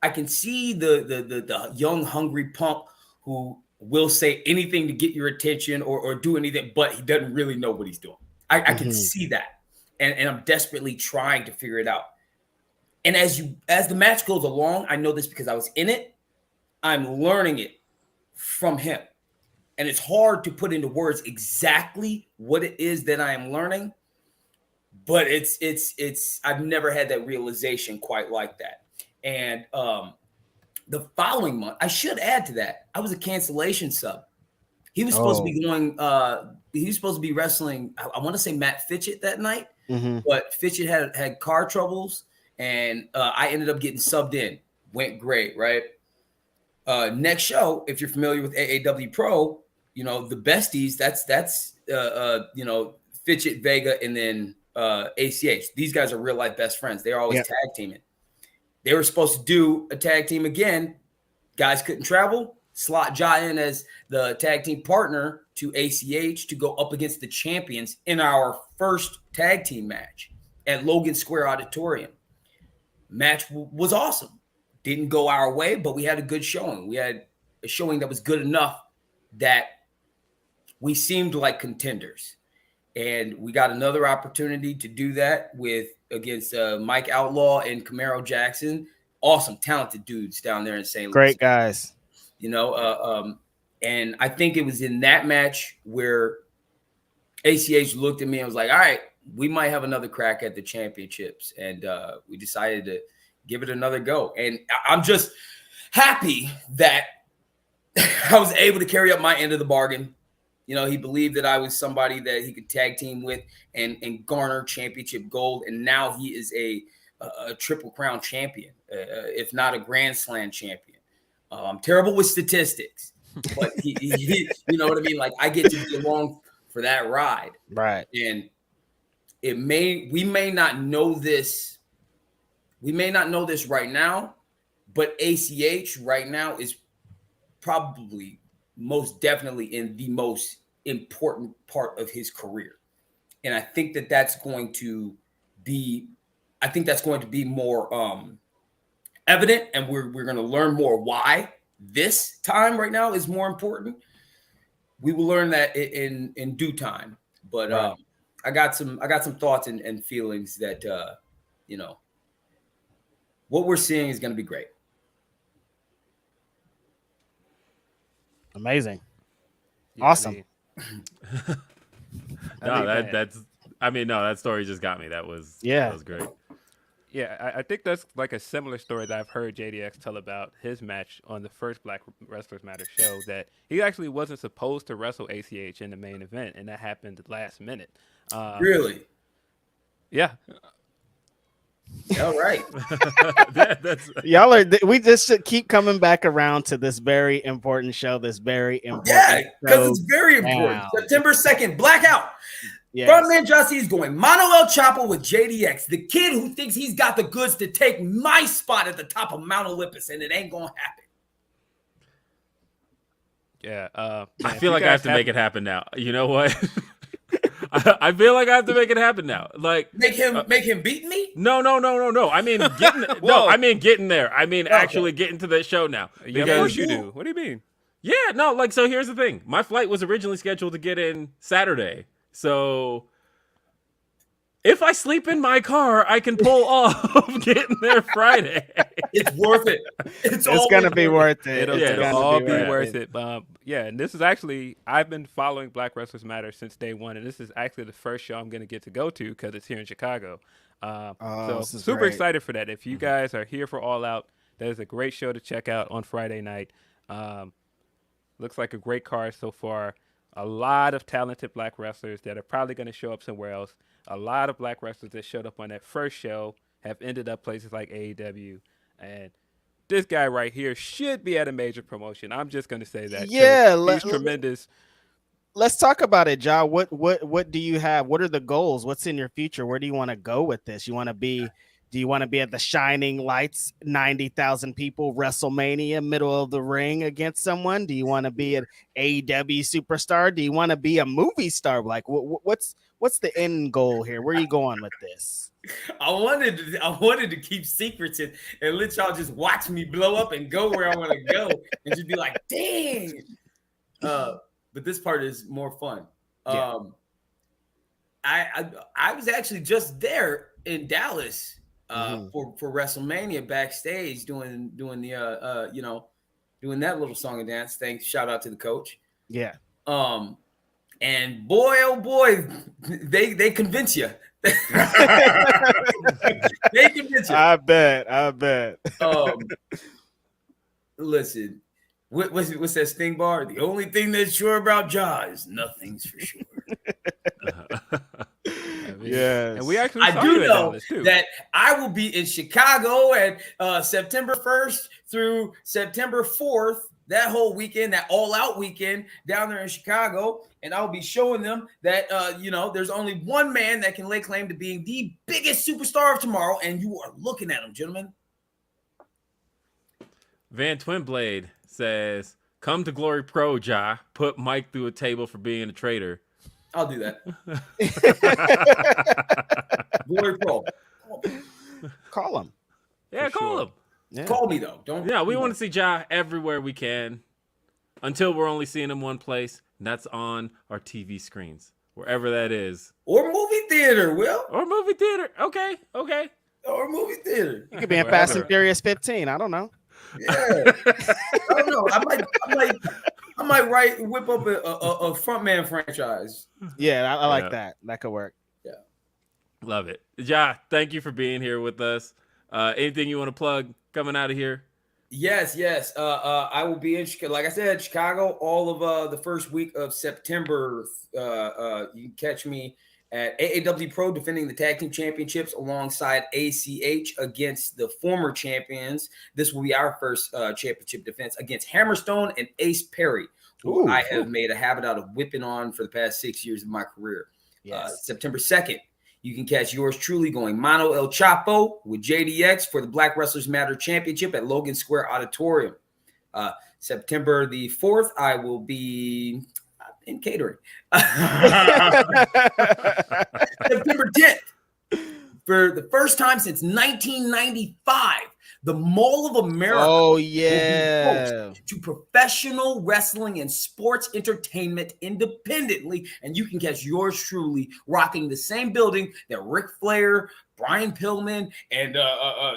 the young hungry punk who will say anything to get your attention or do anything, but he doesn't really know what he's doing. I can see that, and I'm desperately trying to figure it out. And as the match goes along, I know this because I was in it. I'm learning it from him. And it's hard to put into words exactly what it is that I am learning, but it's I've never had that realization quite like that. And the following month, I should add to that, I was a cancellation sub. He was supposed to be going, he was supposed to be wrestling, I want to say Matt Fitchett that night, but Fitchett had car troubles, and I ended up getting subbed in. Went great, right? Next show, if you're familiar with AAW Pro, the besties, that's Fitchett, Vega, and then ACH. These guys are real life best friends. They're always tag teaming. They were supposed to do a tag team again. Guys couldn't travel. Slot Jah in as the tag team partner to ACH to go up against the champions in our first tag team match at Logan Square Auditorium. Match was awesome. Didn't go our way, but we had a good showing. We had a showing that was good enough that we seemed like contenders. And we got another opportunity to do that against Mike Outlaw and Camaro Jackson. Awesome, talented dudes down there in St. Louis. Great guys. And I think it was in that match where ACH looked at me and was like, "All right, we might have another crack at the championships." And we decided to give it another go. And I'm just happy that I was able to carry up my end of the bargain. He believed that I was somebody that he could tag team with and garner championship gold. And now he is a Triple Crown champion, if not a Grand Slam champion. I'm terrible with statistics, but he you know what I mean? Like, I get to be along for that ride. Right. And we may not know this. We may not know this right now, but ACH right now is probably most definitely in the most important part of his career. And I think that's going to be more evident, and we're going to learn more why this time right now is more important. We will learn that in due time. But right. I got some thoughts and feelings that what we're seeing is going to be great. Amazing. Yeah, Awesome. That story just got me. That was great. Yeah, I think that's like a similar story that I've heard JDX tell about his match on the first Black Wrestlers Matter show, that he actually wasn't supposed to wrestle ACH in the main event, and that happened last minute. Really? Yeah. All right. We just should keep coming back around to this very important show. This very important because it's very important. now. September 2nd, Blackout. Yes. Frontman Jah-C is going Mano El Chapo with JDX, the kid who thinks he's got the goods to take my spot at the top of Mount Olympus, and it ain't gonna happen. Yeah, I feel like I have to make it happen now. You know what? I feel like I have to make it happen now. Like make him beat me? No. I mean getting there. I mean actually getting to the show now. Yeah, of course you do. What do you mean? Yeah, no, like so here's the thing. My flight was originally scheduled to get in Saturday. So if I sleep in my car, I can pull off getting there Friday. It's worth it. It's gonna be worth it. It'll all be worth it. Yeah, and this is actually, I've been following Black Wrestlers Matter since day one, and this is actually the first show I'm going to get to go to because it's here in Chicago. So super excited for that. If you guys are here for All Out, that is a great show to check out on Friday night. Looks like a great card so far. A lot of talented Black wrestlers that are probably going to show up somewhere else. A lot of Black wrestlers that showed up on that first show have ended up places like AEW, and this guy right here should be at a major promotion. I'm just going to say that. Yeah, he's tremendous. Let's talk about it, Ja. What do you have? What are the goals? What's in your future? Where do you want to go with this? Do you want to be at the shining lights, 90,000 people, WrestleMania, middle of the ring against someone? Do you want to be an AEW superstar? Do you want to be a movie star? Like, what's the end goal here? Where are you going with this? I wanted to keep secrets and let y'all just watch me blow up and go where I want to go and just be like, dang. But this part is more fun. Yeah. I was actually just there in Dallas for WrestleMania backstage doing the doing that little song and dance. Thanks, shout out to the coach. Yeah. And boy, oh boy, they convince you. They convince you. I bet. Listen, what's that Sting bar? The only thing that's sure about Jah is nothing's for sure. Yes. And we actually I do know that I will be in Chicago at September 1st through September 4th. That whole weekend, that all-out weekend down there in Chicago, and I'll be showing them that there's only one man that can lay claim to being the biggest superstar of tomorrow, and you are looking at him, gentlemen. Van Twinblade says, "Come to Glory Pro, Ja. Put Mike through a table for being a traitor." I'll do that. Glory Pro. Call him. Yeah, call him. Yeah. Call me though. Don't. Yeah, we want to see Ja everywhere we can, until we're only seeing him one place, and that's on our TV screens, wherever that is. Or movie theater, Will. Or movie theater. Okay. Or movie theater. You could be in Fast and Furious 15. I don't know. Yeah. I don't know. I might whip up a Frontman franchise. Yeah, I like that. That could work. Yeah. Love it. Ja, thank you for being here with us. Anything you want to plug coming out of here? Yes. I will be in Chicago. Like I said, Chicago, all of the first week of September. You can catch me at AAW Pro defending the tag team championships alongside ACH against the former champions. This will be our first championship defense against Hammerstone and Ace Perry, who I have made a habit out of whipping on for the past 6 years of my career. Yes. September 2nd, you can catch yours truly going Mano El Chapo with JDX for the Black Wrestlers Matter Championship at Logan Square Auditorium. September the 4th, I will be in catering. September 10th, for the first time since 1995, the Mall of America will be host to professional wrestling and sports entertainment independently, and you can catch yours truly rocking the same building that Ric Flair, Brian Pillman, and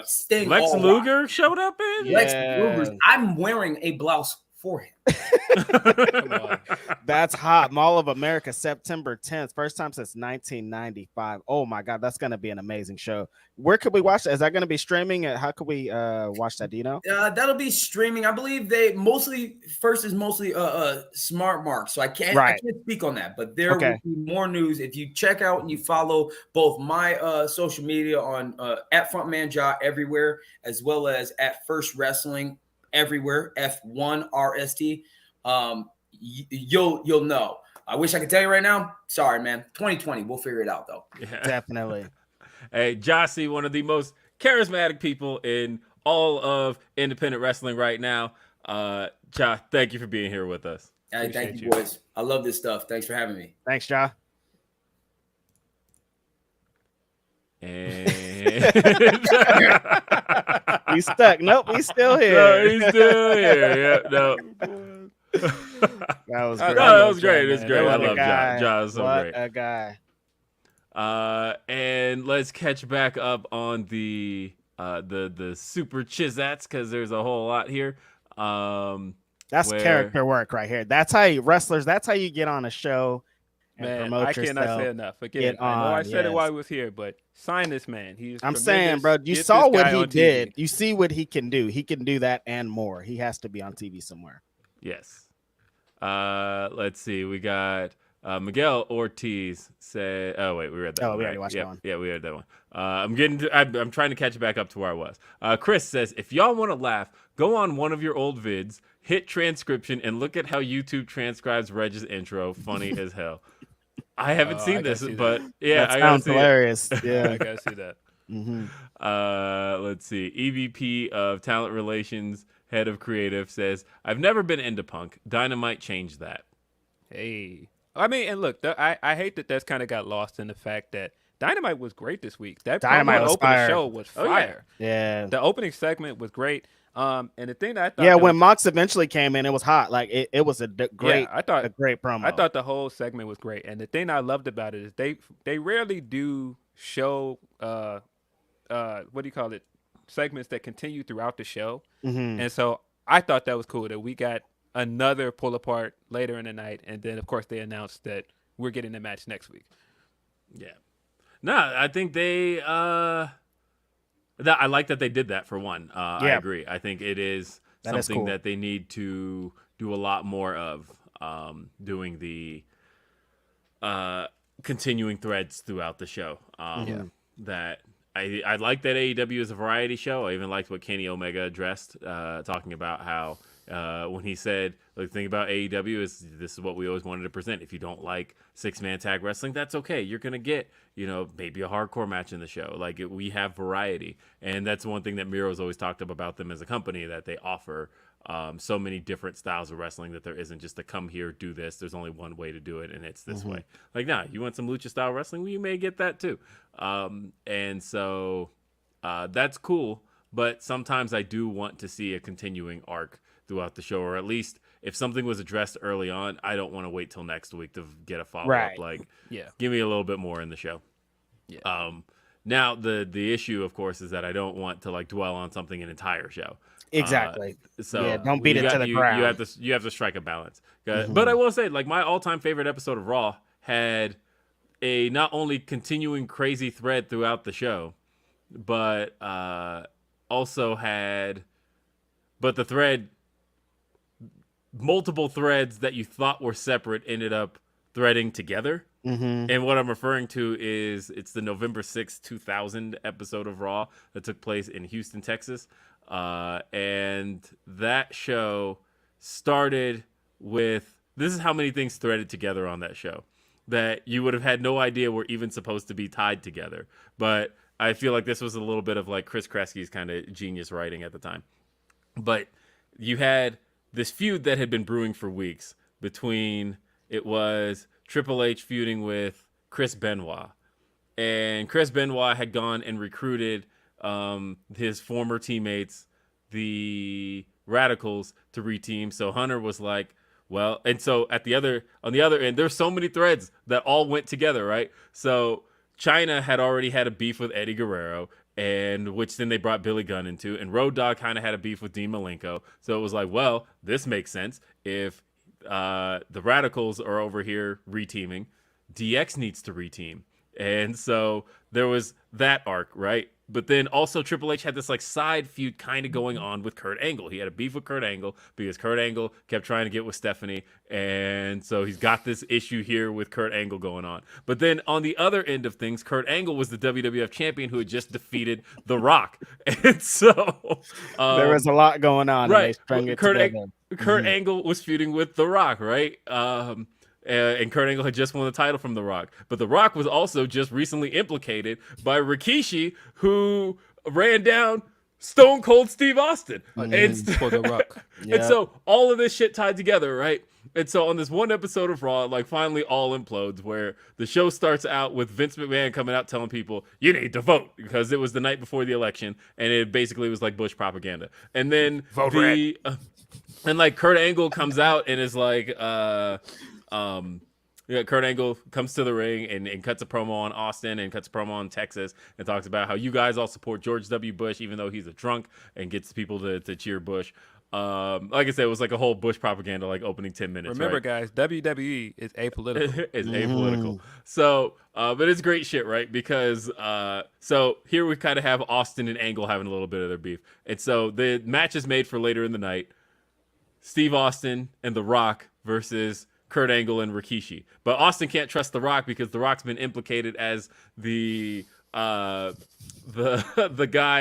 Sting. Lex Luger showed up in? Lex Luger. I'm wearing a blouse for him. That's hot. Mall of America, September 10th. First time since 1995. Oh my God, that's going to be an amazing show. Where could we watch that? Is that going to be streaming? How could we watch that? Do you know? That'll be streaming. I believe they mostly Smart Mark. So I can't speak on that, but there will be more news if you check out and you follow both my social media on at Frontman Jah everywhere, as well as at First Wrestling everywhere, F1RST. You'll know. I wish I could tell you right now. Sorry, man. 2020. We'll figure it out, though. Yeah. Definitely. Hey, Jah-C, one of the most charismatic people in all of independent wrestling right now. Jah, thank you for being here with us. Hey, thank you, boys. I love this stuff. Thanks for having me. Thanks, Jah. And He's stuck. Nope, he's still here. No, he's still here. Yeah, no. That was great. No, that was great. It's great. I What a love guy. Jah. Jah is so What great. a guy. And let's catch back up on the super chizats because there's a whole lot here. That's character work right here. That's how you wrestlers. That's how you get on a show. And Man, promote I cannot yourself. say enough. Again, I know I said it while I was here, but sign this man. I'm saying, bro, you saw what he did. You see what he can do. He can do that and more. He has to be on TV somewhere. Yes. Let's see. We got Miguel Ortiz said. Oh wait, we read that. Oh, one, we right? already watched that one. Yeah, we read that one. I'm trying to catch back up to where I was. Chris says, if y'all want to laugh, go on one of your old vids, hit transcription, and look at how YouTube transcribes Reg's intro. Funny as hell. I haven't seen this, but yeah, that sounds hilarious. Yeah, I gotta see that. Mm-hmm. Let's see. EVP of Talent Relations, Head of Creative says, I've never been into Punk. Dynamite changed that. Hey, I mean, and look, I hate that that's kind of got lost in the fact that Dynamite was great this week. That Dynamite opening show was fire. Yeah, the opening segment was great. And the thing that I thought, when Mox eventually came in, it was hot. Like it was a great. I thought a great promo. I thought the whole segment was great. And the thing I loved about it is they rarely do show what do you call it, segments that continue throughout the show. Mm-hmm. And so I thought that was cool that we got another pull apart later in the night, and then of course they announced that we're getting the match next week. Yeah. No, I think they I like that they did that for one. I agree. I think it is something that they need to do a lot more of, doing the continuing threads throughout the show. That I like that AEW is a variety show. I even liked what Kenny Omega addressed, talking about how when he said, the thing about AEW is this is what we always wanted to present. If you don't like 6-man tag wrestling, that's okay. You're going to get, maybe a hardcore match in the show. Like we have variety. And that's one thing that Miro's always talked about them as a company, that they offer so many different styles of wrestling, that there isn't just a come here, do this. There's only one way to do it, and it's this way. Like, you want some lucha style wrestling? Well, you may get that too. And so that's cool. But sometimes I do want to see a continuing arc throughout the show, or at least if something was addressed early on, I don't want to wait till next week to get a follow-up. Right. Like, give me a little bit more in the show. Yeah. Now the issue, of course, is that I don't want to dwell on something an entire show. Exactly. So don't beat it to the ground. You have to strike a balance. But I will say, my all-time favorite episode of Raw had a not only continuing crazy thread throughout the show, but also had the thread, multiple threads that you thought were separate ended up threading together. And what I'm referring to is it's the November 6th, 2000 episode of Raw that took place in Houston, Texas. And that show started with, this is how many things threaded together on that show that you would have had no idea were even supposed to be tied together. But I feel like this was a little bit of Chris Kresge's kind of genius writing at the time. But you had this feud that had been brewing for weeks between, it was Triple H feuding with Chris Benoit. And Chris Benoit had gone and recruited his former teammates, the Radicals, to reteam. So Hunter was like, well, and so on the other end, there's so many threads that all went together, right? So China had already had a beef with Eddie Guerrero, and which then they brought Billy Gunn into, and Road Dogg kind of had a beef with Dean Malenko. So it was like, well, this makes sense. If the Radicals are over here reteaming, DX needs to reteam. And so there was that arc, right? But then also Triple H had this side feud kind of going on with Kurt Angle. He had a beef with Kurt Angle because Kurt Angle kept trying to get with Stephanie. And so he's got this issue here with Kurt Angle going on. But then on the other end of things, Kurt Angle was the WWF champion who had just defeated The Rock. And so there was a lot going on. Right. And they strung it together. Kurt Angle was feuding with The Rock, right? and Kurt Angle had just won the title from The Rock. But The Rock was also just recently implicated by Rikishi, who ran down Stone Cold Steve Austin. And for The Rock. And so all of this shit tied together, right? And so on this one episode of Raw, like finally all implodes, where the show starts out with Vince McMahon coming out telling people, you need to vote, because it was the night before the election, and it basically was like Bush propaganda. And then vote red. And like Kurt Angle comes out and is like, Kurt Angle comes to the ring and cuts a promo on Austin and cuts a promo on Texas and talks about how you guys all support George W. Bush, even though he's a drunk, and gets people to cheer Bush. Like I said, it was like a whole Bush propaganda, like opening 10 minutes. Remember, right? Guys, WWE is apolitical. It's apolitical. So, but it's great shit, right? Because, so here we kind of have Austin and Angle having a little bit of their beef. And so the match is made for later in the night. Steve Austin and The Rock versus Kurt Angle and Rikishi. But Austin can't trust The Rock because The Rock's been implicated as the guy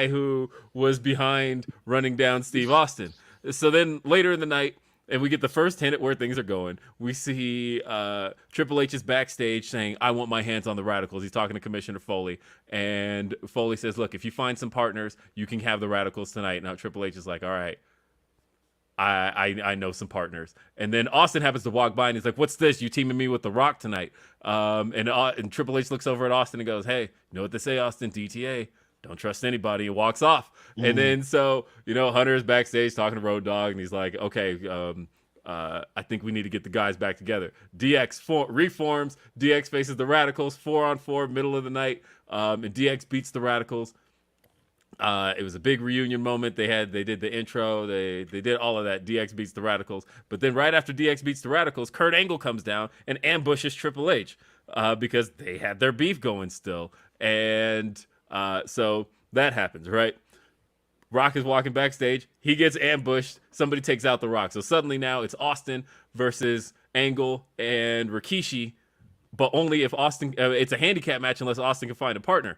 who was behind running down Steve Austin. So then later in the night, and we get the first hint at where things are going. We see Triple H is backstage saying, I want my hands on the Radicals. He's talking to Commissioner Foley. And Foley says, look, if you find some partners, you can have the Radicals tonight. Now Triple H is like, all right, I know some partners. And then Austin happens to walk by and he's like, what's this? You teaming me with The Rock tonight? And Triple H looks over at Austin and goes, hey, you know what they say, Austin? DTA. Don't trust anybody, and walks off. And then so, Hunter is backstage talking to Road Dogg, and he's like, okay, I think we need to get the guys back together. DX reforms. DX faces the Radicals 4-on-4, middle of the night, and DX beats the Radicals. It was a big reunion moment. They did the intro. They did all of that. DX beats the Radicals. But then right after DX beats the Radicals, Kurt Angle comes down and ambushes Triple H because they had their beef going still. And so that happens, right? Rock is walking backstage. He gets ambushed. Somebody takes out The Rock. So suddenly now it's Austin versus Angle and Rikishi, but only if Austin, it's a handicap match unless Austin can find a partner.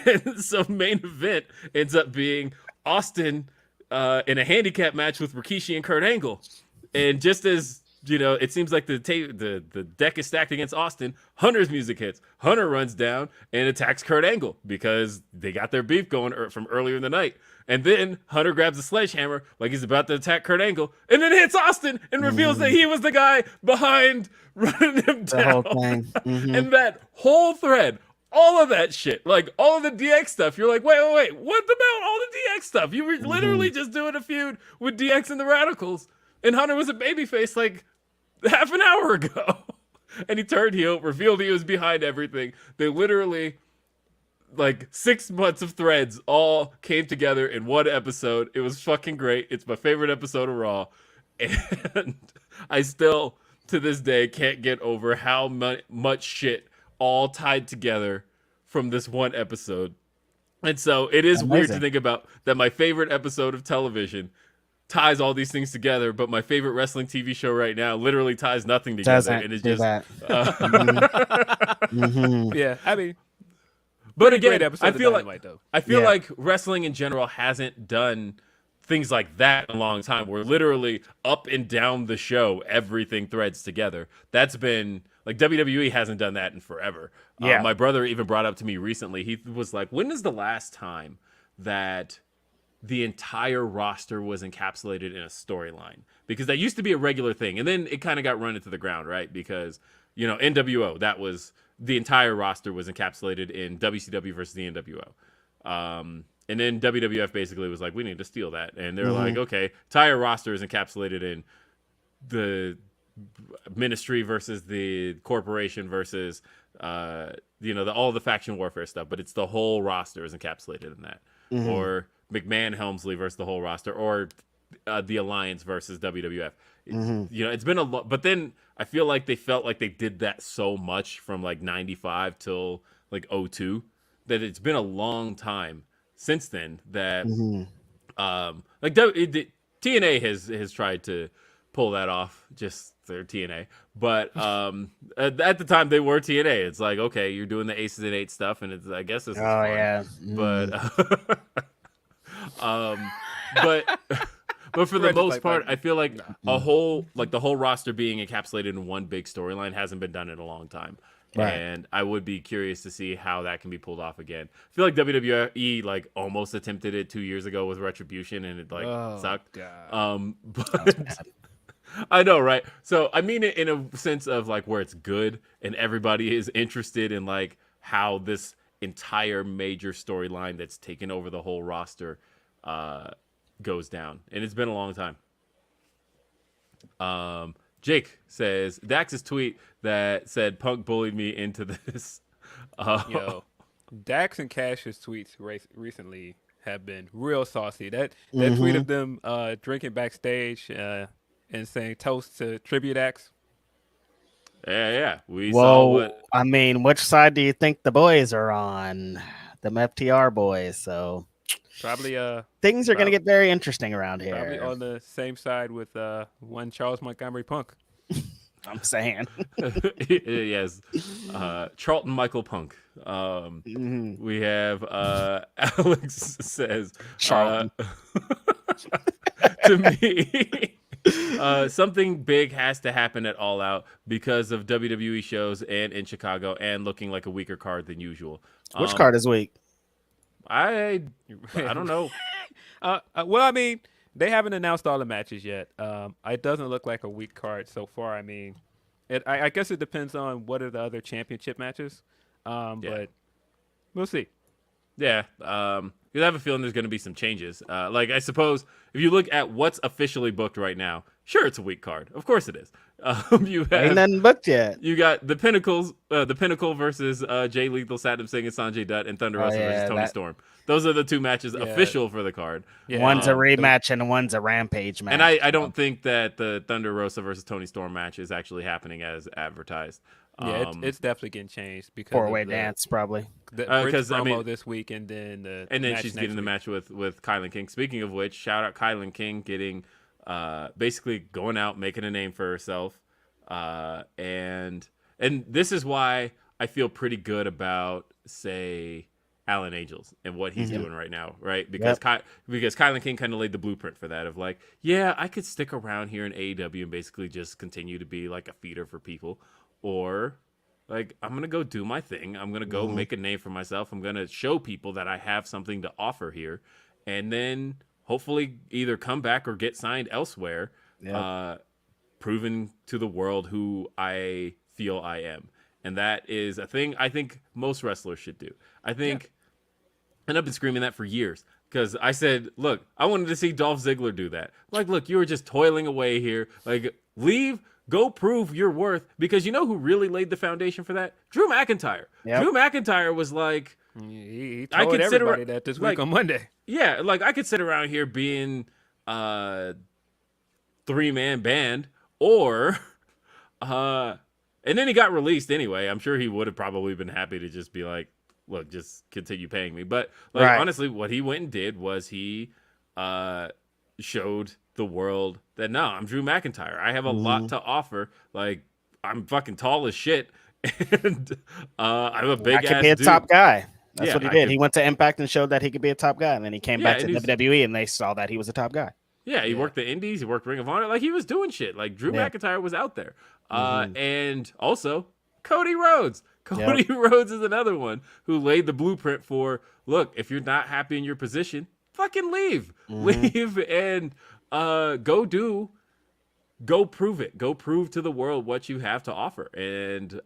And so main event ends up being Austin in a handicap match with Rikishi and Kurt Angle. And just as it seems like the deck is stacked against Austin, Hunter's music hits. Hunter runs down and attacks Kurt Angle because they got their beef going from earlier in the night. And then Hunter grabs a sledgehammer like he's about to attack Kurt Angle and then hits Austin and reveals that he was the guy behind running him down. The whole thing. And that whole thread, all of that shit, like all of the DX stuff, you're like, wait, what about all the DX stuff? You were literally just doing a feud with DX and the Radicals. And Hunter was a babyface like half an hour ago. And he turned heel, revealed he was behind everything. They literally, like 6 months of threads all came together in one episode. It was fucking great. It's my favorite episode of Raw. And I still, to this day, can't get over how much shit all tied together from this one episode. And so it is weird to think about that my favorite episode of television ties all these things together, but my favorite wrestling TV show right now literally ties nothing together. And it's just Yeah, I mean, but again, I feel like wrestling in general hasn't done things like that in a long time, where literally up and down the show everything threads together. That's been like WWE hasn't done that in forever. My brother even brought up to me recently, he was like, when is the last time that the entire roster was encapsulated in a storyline? Because that used to be a regular thing, and then it kind of got run into the ground, right? Because NWO, that was the entire roster was encapsulated in WCW versus the NWO, and then WWF basically was like, we need to steal that, and they're like, okay, entire roster is encapsulated in the ministry versus the corporation versus all the faction warfare stuff, but it's the whole roster is encapsulated in that, or McMahon Helmsley versus the whole roster, or the Alliance versus WWF. It's been a lot, but then I feel like they felt like they did that so much from like 95 till like 02 that it's been a long time since then that TNA has tried to pull that off, just their TNA, but at the time they were TNA. It's like, okay, you're doing the Aces and Eights stuff, and it's, I guess this is fun. Yeah. But But for the Reg is most like, part, I feel like the whole roster being encapsulated in one big storyline hasn't been done in a long time. Right. And I would be curious to see how that can be pulled off again. I feel like WWE like almost attempted it 2 years ago with Retribution, and it sucked. God. But I know, right? So I mean it in a sense of like where it's good and everybody is interested in like how this entire major storyline that's taken over the whole roster goes down. And it's been a long time. Jake says Dax's tweet that said Punk bullied me into this. Yo, Dax and Cash's tweets recently have been real saucy. That tweet of them drinking backstage and saying toast to Tribute Acts. Yeah. We Whoa, saw what. I mean, which side do you think the boys are on? Them FTR boys. So Probably things are going to get very interesting around here. probably on the same side with one Charles Montgomery Punk. I'm saying. Yes. Charlton Michael Punk. We have Alex says Charlton. to me something big has to happen at All Out because of WWE shows and in Chicago and looking like a weaker card than usual. Which card is weak? I don't know. Well, I mean, they haven't announced all the matches yet. It doesn't look like a weak card so far. I mean, I guess it depends on what are the other championship matches. But we'll see. Yeah. Because I have a feeling there's going to be some changes. Like, I suppose if you look at what's officially booked right now, sure, it's a weak card. Of course it is. You have Ain't nothing booked yet. You got the Pinnacle versus Jay Lethal, Satnam Singh, and Sanjay Dutt, and Thunder Rosa versus Tony Storm. Those are the two matches official for the card. Yeah. One's a rematch and one's a Rampage match. And I don't think that the Thunder Rosa versus Tony Storm match is actually happening as advertised. Yeah, it's definitely getting changed because four-way dance probably. Because promo this week and then she's getting the match with Kylan King. Speaking of which, shout out Kylan King getting basically going out making a name for herself, and this is why I feel pretty good about say Alan Angels and what he's doing right now, right? Because because Kylan King kind of laid the blueprint for that of like, yeah, I could stick around here in AEW and basically just continue to be like a feeder for people. Or, like, I'm going to go do my thing. I'm going to go make a name for myself. I'm going to show people that I have something to offer here. And then hopefully either come back or get signed elsewhere, proving to the world who I feel I am. And that is a thing I think most wrestlers should do. I think, and I've been screaming that for years. Because I said, look, I wanted to see Dolph Ziggler do that. Like, look, you were just toiling away here. Like, leave. Go prove your worth, because you know who really laid the foundation for that? Drew McIntyre. Yep. Drew McIntyre was like, he told everybody that this week on Monday. Yeah, like I could sit around here being three-man band, or and then he got released anyway. I'm sure he would have probably been happy to just be like, look, just continue paying me. But like honestly, what he went and did was he showed the world that no, I'm Drew McIntyre. I have a lot to offer. Like, I'm fucking tall as shit, and I'm a big ass dude. I could be a top guy. That's what he did. He went to Impact and showed that he could be a top guy, and then he came back to WWE, and they saw that he was a top guy. Yeah, he worked the Indies. He worked Ring of Honor. Like, he was doing shit. Like, Drew McIntyre was out there. And also, Cody Rhodes. Cody Rhodes is another one who laid the blueprint for, look, if you're not happy in your position, fucking leave. Leave and go prove it. Go prove to the world what you have to offer, and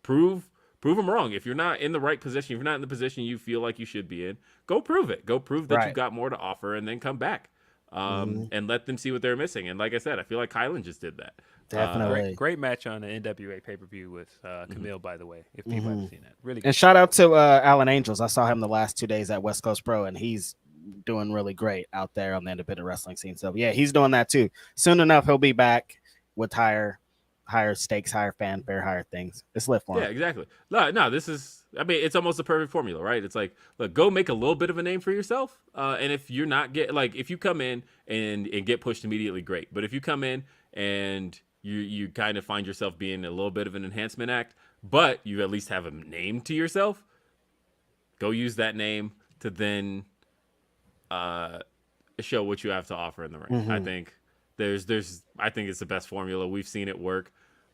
prove them wrong. If you're not in the right position, if you're not in the position you feel like you should be in, go prove it. Go prove that you got more to offer, and then come back, and let them see what they're missing. And like I said, I feel like Kylan just did that. Definitely. Great match on the NWA pay-per-view with Camille, by the way, if people haven't seen that. Really good. And shout out to Alan Angels. I saw him the last 2 days at West Coast Pro, and he's doing really great out there on the independent wrestling scene. So yeah, he's doing that too. Soon enough, he'll be back with higher stakes, higher fanfare, higher things. It's lit for him. Yeah, exactly. No, this is, I mean, it's almost a perfect formula, right? It's like, look, go make a little bit of a name for yourself. And if you're not if you come in and get pushed immediately, great. But if you come in and you kind of find yourself being a little bit of an enhancement act, but you at least have a name to yourself, go use that name to then show what you have to offer in the ring. I think I think it's the best formula. We've seen it work.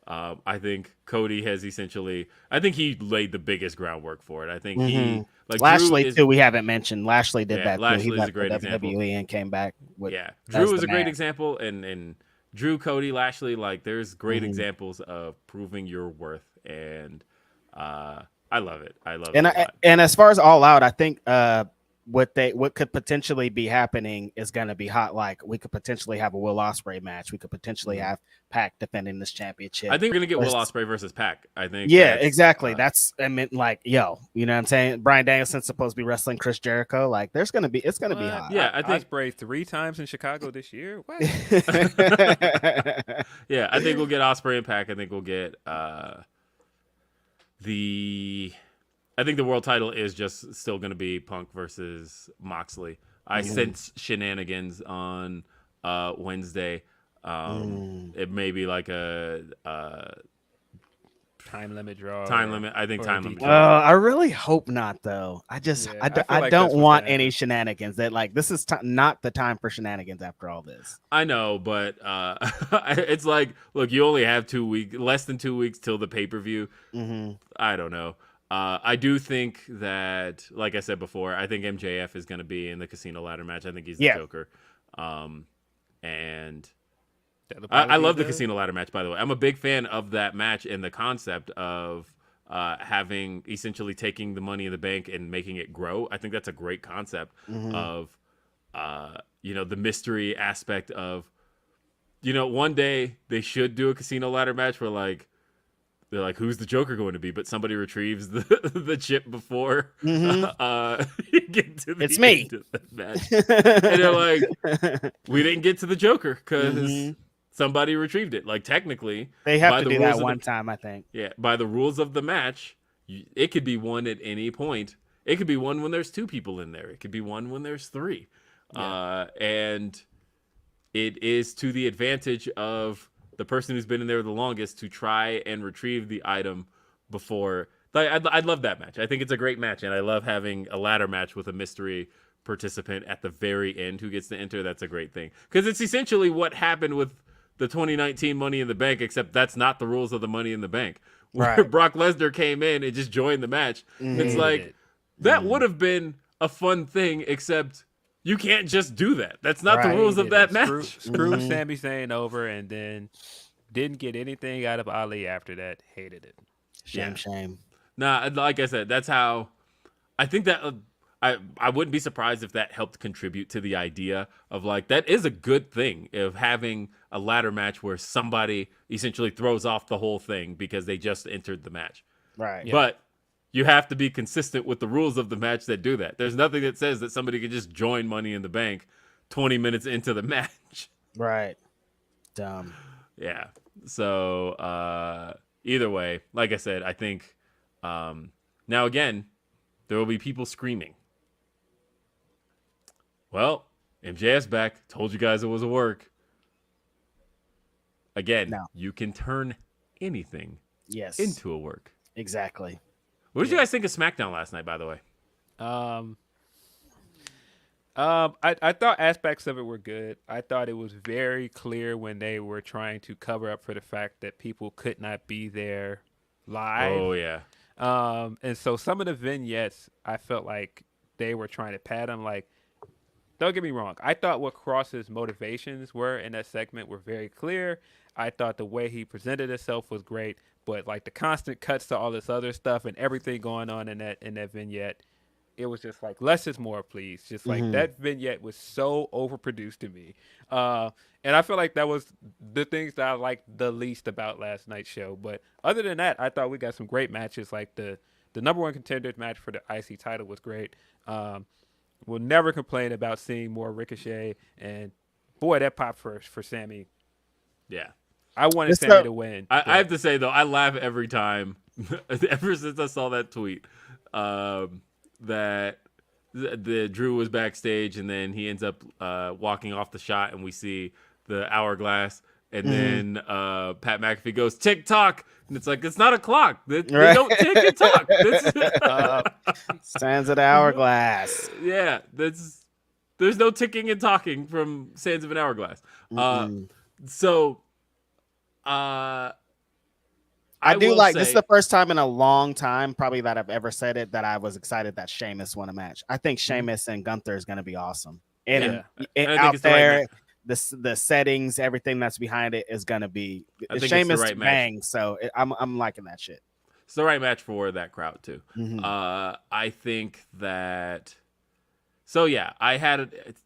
I think Cody has I think he laid the biggest groundwork for it. I think he Lashley too. We haven't mentioned Lashley did that. Lashley is a great example. WWE and came back. Drew is a great example, and Drew, Cody, Lashley. Like there's great examples of proving your worth, and I love it. I love it. And as far as All Out, I think what could potentially be happening is going to be hot. Like we could potentially have a Will Ospreay match. We could potentially have Pac defending this championship. I think we're going to get Will Ospreay versus Pac. I think. Yeah, exactly. You know what I'm saying? Brian Danielson's supposed to be wrestling Chris Jericho. Like it's going to be hot. Yeah, I think Ospreay 3 times in Chicago this year. What? Yeah, I think we'll get Ospreay and Pac. I think we'll get I think the world title is just still going to be Punk versus Moxley. I sense shenanigans on Wednesday. It may be like a time limit draw. Time limit. I think time limit. I really hope not, though. I don't want any shenanigans. That like this is not the time for shenanigans after all this. I know, but it's like, look, you only have 2 weeks, less than 2 weeks till the pay-per-view. I don't know. I do think that, like I said before, I think MJF is going to be in the Casino Ladder match. I think he's the Joker. And I love the Casino Ladder match, by the way. I'm a big fan of that match and the concept of having essentially taking the Money in the Bank and making it grow. I think that's a great concept of, the mystery aspect of, one day they should do a Casino Ladder match where they're like, who's the Joker going to be? But somebody retrieves the chip before you get to the it's me. End of the match. And they're like, we didn't get to the Joker because somebody retrieved it. Like, technically, they have to do that one time, I think. Yeah, by the rules of the match, it could be won at any point. It could be won when there's 2 people in there. It could be won when there's 3. Yeah. And it is to the advantage of the person who's been in there the longest to try and retrieve the item before. I'd love that match. I think it's a great match, and I love having a ladder match with a mystery participant at the very end who gets to enter. That's a great thing because it's essentially what happened with the 2019 Money in the Bank, except that's not the rules of the Money in the Bank. Where Brock Lesnar came in and just joined the match. It's like that would have been a fun thing, except you can't just do that. That's not the rules of that match. Screw Sami Zayn over, and then didn't get anything out of Ali after that. Hated it. Shame. Nah, like I said, that's how I think that I wouldn't be surprised if that helped contribute to the idea of that is a good thing of having a ladder match where somebody essentially throws off the whole thing because they just entered the match. Right. Yeah. But you have to be consistent with the rules of the match that do that. There's nothing that says that somebody can just join Money in the Bank 20 minutes into the match. Right. Dumb. Yeah. So either way, like I said, I think now again, there will be people screaming. Well, MJF's back. Told you guys it was a work. Again, you can turn anything into a work. Exactly. What did you guys think of SmackDown last night, by the way? I thought aspects of it were good. I thought it was very clear when they were trying to cover up for the fact that people could not be there live. Oh, yeah. And so some of the vignettes, I felt like they were trying to pad them. Like, don't get me wrong. I thought what Cross's motivations were in that segment were very clear. I thought the way he presented himself was great. But the constant cuts to all this other stuff and everything going on in that vignette, it was just less is more, please. Just that vignette was so overproduced to me. And I feel like that was the things that I liked the least about last night's show. But other than that, I thought we got some great matches. Like the number 1 contender match for the IC title was great. We'll never complain about seeing more Ricochet. And boy, that pop for Sammy. Yeah. I wanted Sammy to win. I have to say, though, I laugh every time, ever since I saw that tweet, that the Drew was backstage, and then he ends up walking off the shot, and we see the hourglass, and then Pat McAfee goes, tick-tock, and it's like, it's not a clock. They don't tick and talk. Stands at the hourglass. Yeah, that's... There's no ticking and talking from Sands of an Hourglass. So, I do will like say, this is the first time in a long time, probably that I've ever said it, that I was excited that Sheamus won a match. I think Sheamus and Gunther is going to be awesome. And I think out it's the right there, match. the settings, everything that's behind it is going to be I think it's Sheamus the right bang. match. So I'm liking that shit. It's the right match for that crowd too. Mhm. I think that. So yeah,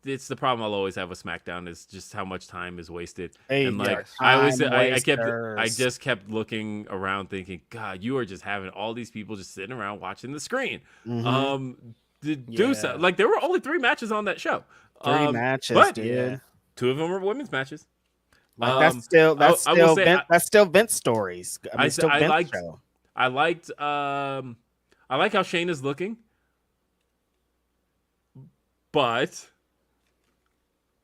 it's the problem I'll always have with SmackDown is just how much time is wasted. Hey, And like yes. I just kept looking around thinking, God, you are just having all these people just sitting around watching the screen. Do so. Like there were only 3 matches on that show. 3 matches, but dude. 2 of them were women's matches. Like that's still Vince stories. I mean, still Vince show. I like how Shayna's looking. But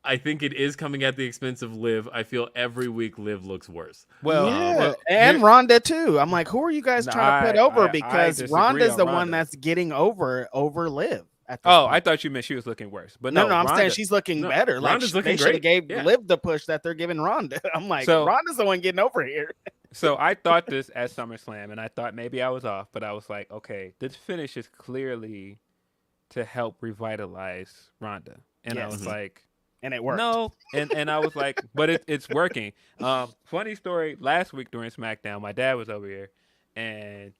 I think it is coming at the expense of Liv. I feel every week Liv looks worse. And Ronda too. I'm like, who are you guys trying to put over? Because Ronda's the one that's getting over Liv. I thought you meant she was looking worse. But no, I'm saying she's looking better. Like Ronda's looking they should have gave Liv the push that they're giving Ronda. I'm like, Ronda's the one getting over here. So I thought this at SummerSlam, and I thought maybe I was off, but I was like, okay, this finish is clearly to help revitalize Ronda. And I was like, and it worked. No, and I was like, but it's working. Funny story, last week during SmackDown, my dad was over here, and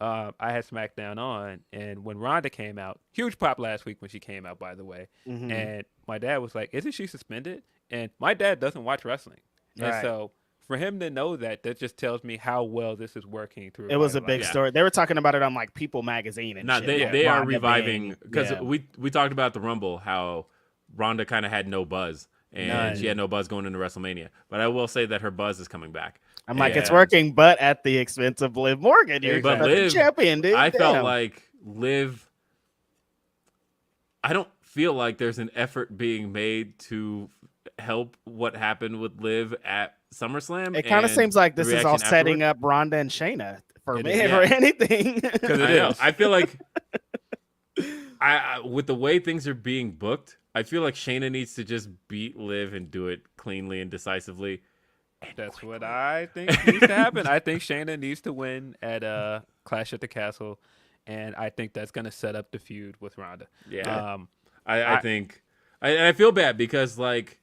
I had SmackDown on, and when Ronda came out, huge pop last week when she came out, by the way, and my dad was like, isn't she suspended? And my dad doesn't watch wrestling. And so for him to know that just tells me how well this is working. It was a big story. They were talking about it on like People Magazine and shit. They are reviving because we talked about the Rumble, how Ronda kind of had no buzz and she had no buzz going into WrestleMania. But I will say that her buzz is coming back. I'm like, it's working, but at the expense of Liv Morgan. But Liv, champion, dude. I felt like Liv. I don't feel like there's an effort being made to help what happened with Liv at SummerSlam. It kind of seems like this is all setting up Ronda and Shayna for anything. I feel like I with the way things are being booked, I feel like Shayna needs to just beat Liv and do it cleanly and decisively. That's what I think needs to happen. I think Shayna needs to win at Clash at the Castle, and I think that's going to set up the feud with Ronda. Yeah, I think I feel bad because like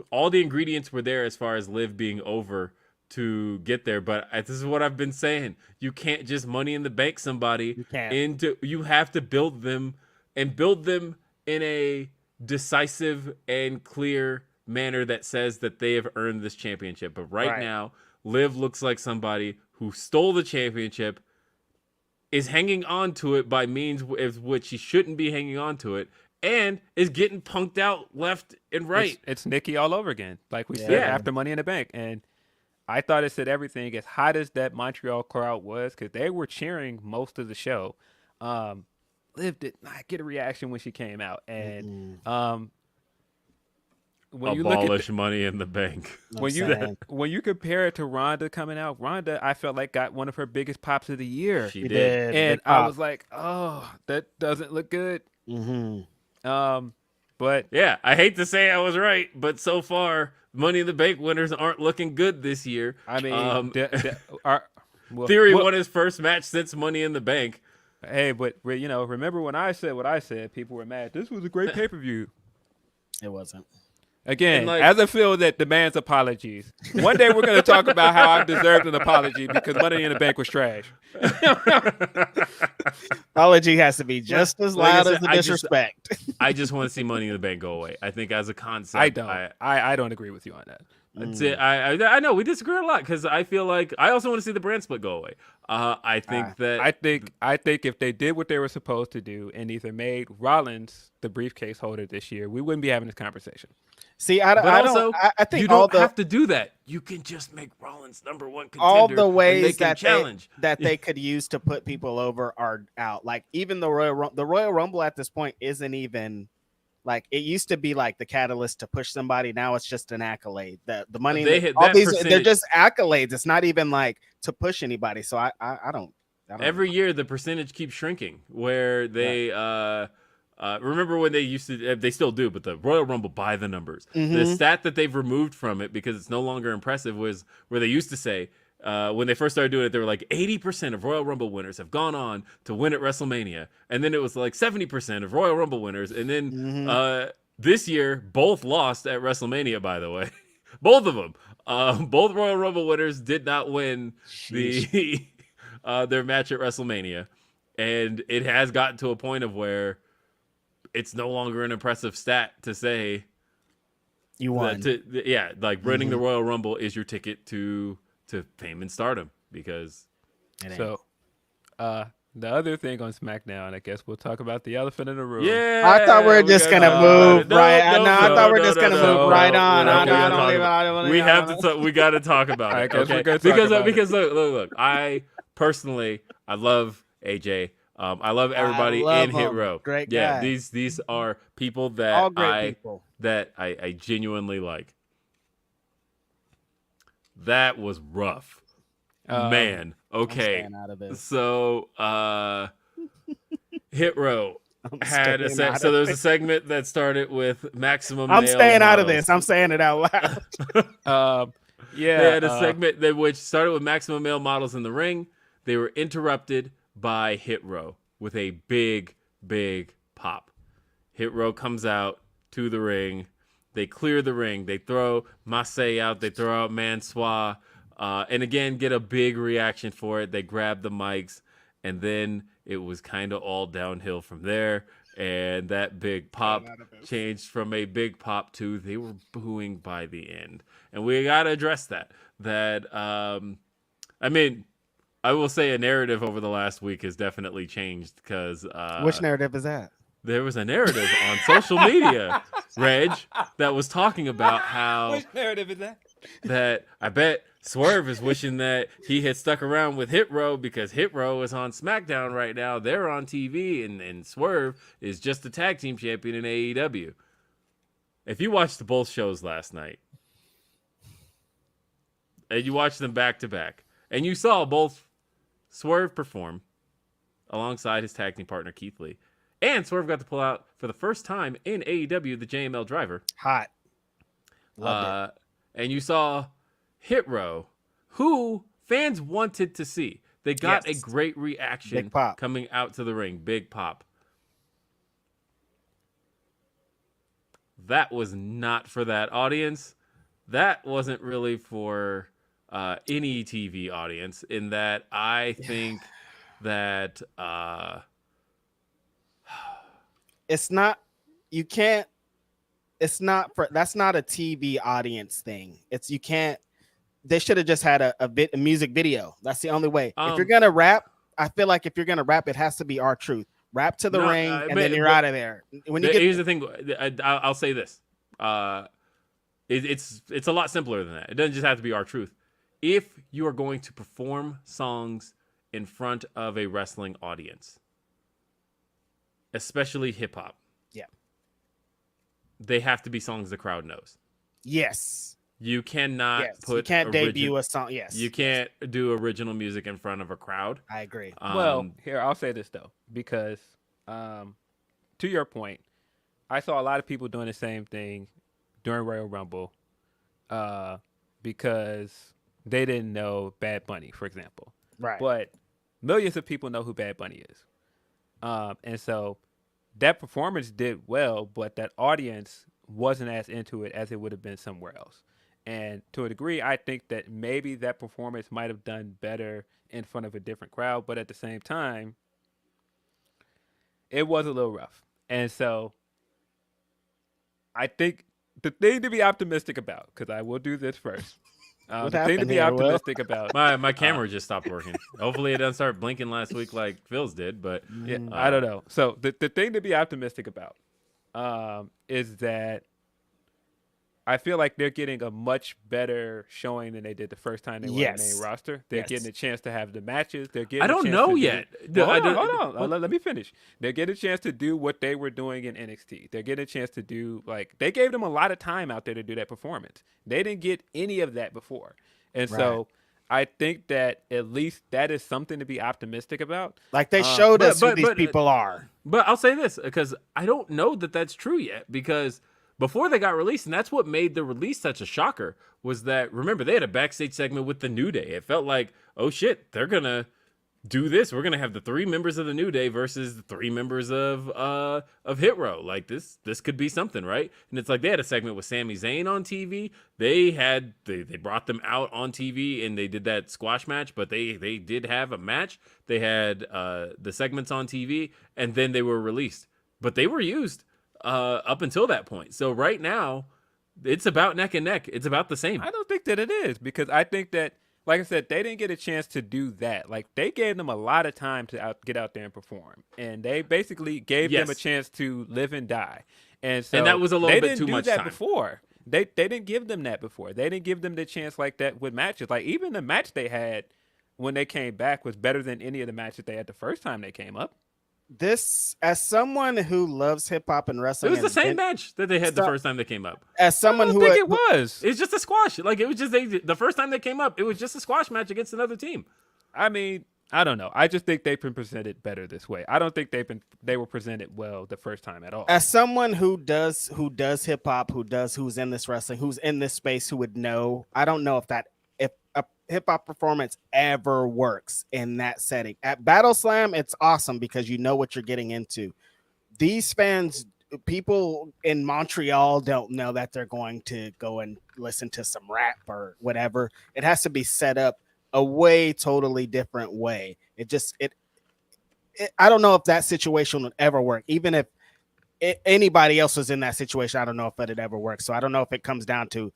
all the ingredients were there as far as Liv being over to get there, but this is what I've been saying. You can't just Money in the Bank somebody you have to build them in a decisive and clear manner that says that they have earned this championship. But right now, Liv looks like somebody who stole the championship, is hanging on to it by means of which she shouldn't be hanging on to it, and is getting punked out left and right. It's Nikki all over again, like we said after Money in the Bank. And I thought it said everything. As hot as that Montreal crowd was, because they were cheering most of the show, Liv did not get a reaction when she came out. And when you look at Money in the Bank, when you compare it to Ronda coming out, Ronda, I felt like got one of her biggest pops of the year. She did. And I was like, oh, that doesn't look good. But yeah, I hate to say I was right, but so far Money in the Bank winners aren't looking good this year. I mean, Theory won his first match since Money in the Bank. Hey, but remember when I said what I said? People were mad. This was a great pay-per-view. It wasn't. Again, as a field that demands apologies. One day we're going to talk about how I deserved an apology because Money in the Bank was trash. Apology has to be just as loud as the disrespect. I just want to see Money in the Bank go away. I think as a concept, I don't. I don't agree with you on that. That's it. I know we disagree a lot because I feel like I also want to see the brand split go away. I think if they did what they were supposed to do and either made Rollins the briefcase holder this year, we wouldn't be having this conversation. See, I think you don't have to do that. You can just make Rollins number one contender. All the ways that they could use to put people over are out. Like even the Royal Rumble at this point isn't even. Like it used to be like the catalyst to push somebody. Now it's just an accolade. The money, they're just accolades. It's not even like to push anybody. So I don't. Every year the percentage keeps shrinking. Where they remember when they used to, they still do, but the Royal Rumble by the numbers. The stat that they've removed from it because it's no longer impressive was where they used to say, when they first started doing it, they were like 80% of Royal Rumble winners have gone on to win at WrestleMania. And then it was like 70% of Royal Rumble winners. And then this year, both lost at WrestleMania, by the way. Both of them. Both Royal Rumble winners did not win the their match at WrestleMania. And it has gotten to a point of where it's no longer an impressive stat to say you won. Like winning the Royal Rumble is your ticket to fame and stardom, because the other thing on SmackDown, I guess we'll talk about the elephant in the room. Yeah, I thought we were just gonna move right. I thought we were just gonna move right on. We have to. We got to talk about it, okay? Because look. I personally, I love AJ. I love everybody in Hit Row. Great guy. These are people that all great people that I genuinely like. That was rough, man. Okay, so Hit Row had so there was a segment that started with maximum. I'm staying models. out of this. I'm saying it out loud. They had a segment which started with maximum male models in the ring. They were interrupted by Hit Row with a big pop. Hit Row comes out to the ring. They clear the ring. They throw Massey out. They throw out Mansois. And again, get a big reaction for it. They grab the mics. And then it was kind of all downhill from there. And that big pop changed from a big pop to they were booing by the end. And we got to address that. I mean, I will say a narrative over the last week has definitely changed because... which narrative is that? There was a narrative on social media, Reg, that was talking about how... Which narrative is that? That I bet Swerve is wishing that he had stuck around with Hit Row because Hit Row is on SmackDown right now. They're on TV, and Swerve is just the tag team champion in AEW. If you watched both shows last night, and you watched them back-to-back, and you saw both Swerve perform alongside his tag team partner, Keith Lee, and Swerve got to pull out for the first time in AEW the JML driver. Hot. Loved it. And you saw Hit Row, who fans wanted to see. They got a great reaction coming out to the ring. Big pop. That was not for that audience. That wasn't really for any TV audience, in that I think that... it's not, you can't, it's not for, that's not a TV audience thing. It's, you can't, they should have just had a music video. That's the only way. If you're going to rap, I feel like if you're going to rap, it has to be our truth. Rap to the ring, and then you're out of there. When you here's the thing. I'll say this. It's a lot simpler than that. It doesn't just have to be our truth. If you are going to perform songs in front of a wrestling audience, especially hip hop. Yeah. They have to be songs the crowd knows. Yes. You cannot put... You can't debut a song. Yes. You can't do original music in front of a crowd. I agree. Well, here, I'll say this, though, because to your point, I saw a lot of people doing the same thing during Royal Rumble because they didn't know Bad Bunny, for example. Right. But millions of people know who Bad Bunny is. And so that performance did well, but that audience wasn't as into it as it would have been somewhere else. And to a degree, I think that maybe that performance might have done better in front of a different crowd, but at the same time, it was a little rough. And so I think the thing to be optimistic about, because I will do this first. The thing to be optimistic about. My camera just stopped working. Hopefully it doesn't start blinking last week like Phil's did, but yeah, I don't know. So the thing to be optimistic about is that I feel like they're getting a much better showing than they did the first time they were in the main roster. They're getting a chance to have the matches. They're getting. I don't know yet. Hold on. Let me finish. They're getting a chance to do what they were doing in NXT. They're getting a chance to do, like, they gave them a lot of time out there to do that performance. They didn't get any of that before, and so I think that at least that is something to be optimistic about. Like they showed us who these people are. But I'll say this, because I don't know that that's true yet, because before they got released, and that's what made the release such a shocker, was that, remember, they had a backstage segment with the New Day. It felt like, oh shit, they're going to do this. We're going to have the 3 members of the New Day versus the 3 members of Hit Row. Like, this could be something, right? And it's like they had a segment with Sami Zayn on TV. They brought them out on TV and they did that squash match, but they did have a match. They had the segments on TV, and then they were released. But they were used up until that point. So right now, it's about neck and neck. It's about the same. I don't think that it is, because I think that, like I said, they didn't get a chance to do that. Like, they gave them a lot of time to get out there and perform, and they basically gave them a chance to live and die. And so that was a little bit too much time. Before. They didn't give them that before. They didn't give them the chance like that with matches. Like, even the match they had when they came back was better than any of the matches they had the first time they came up. This, as someone who loves hip hop and wrestling, it was the same match that they had the first time they came up. As someone I don't think it was. It's just a squash. Like, it was just the first time they came up, it was just a squash match against another team. I mean, I don't know. I just think they've been presented better this way. I don't think they were presented well the first time at all. As someone who does hip hop, who's in this wrestling, who's in this space, who would know, I don't know if a hip hop performance ever works in that setting. At Battle Slam, it's awesome because you know what you're getting into. These fans, people in Montreal, don't know that they're going to go and listen to some rap or whatever. It has to be set up a way totally different way. I don't know if that situation would ever work. Even if anybody else was in that situation, I don't know if it'd ever work. So I don't know if it comes down to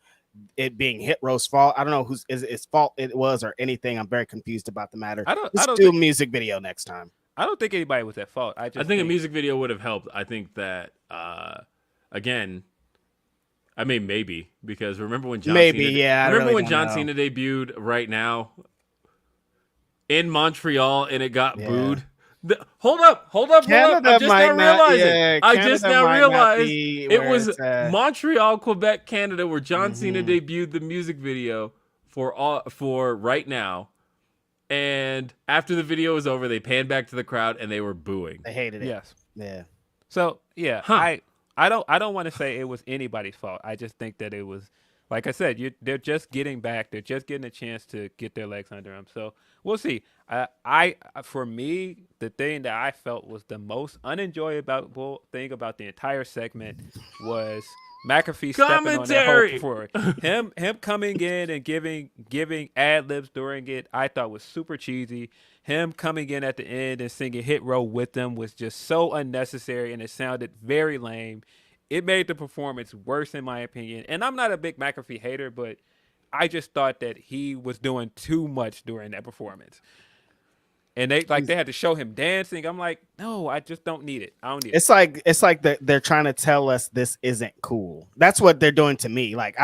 it being Hit Row's fault. I don't know whose fault it was or anything. I'm very confused about the matter. Let's do a music video next time. I don't think anybody was at fault. I think a music video would have helped. I think that again, I mean, maybe, because remember when John Cena debuted Right Now in Montreal and it got booed? Hold up. I just now realized it was Montreal, Quebec, Canada, where John Cena debuted the music video for Right Now. And after the video was over, they panned back to the crowd and they were booing. They hated it. Yes. Yeah. So I don't want to say it was anybody's fault. I just think that it was, like I said, they're just getting back. They're just getting a chance to get their legs under them. So we'll see. For me, the thing that I felt was the most unenjoyable thing about the entire segment was McAfee stepping on that for him coming in and giving ad libs during it. I thought was super cheesy. Him coming in at the end and singing Hit Row with them was just so unnecessary, and it sounded very lame. It made the performance worse, in my opinion. And I'm not a big McAfee hater, but I just thought that he was doing too much during that performance. And they had to show him dancing. I'm like, no, I just don't need it. I don't need it. It's like they're trying to tell us this isn't cool. That's what they're doing to me. Like,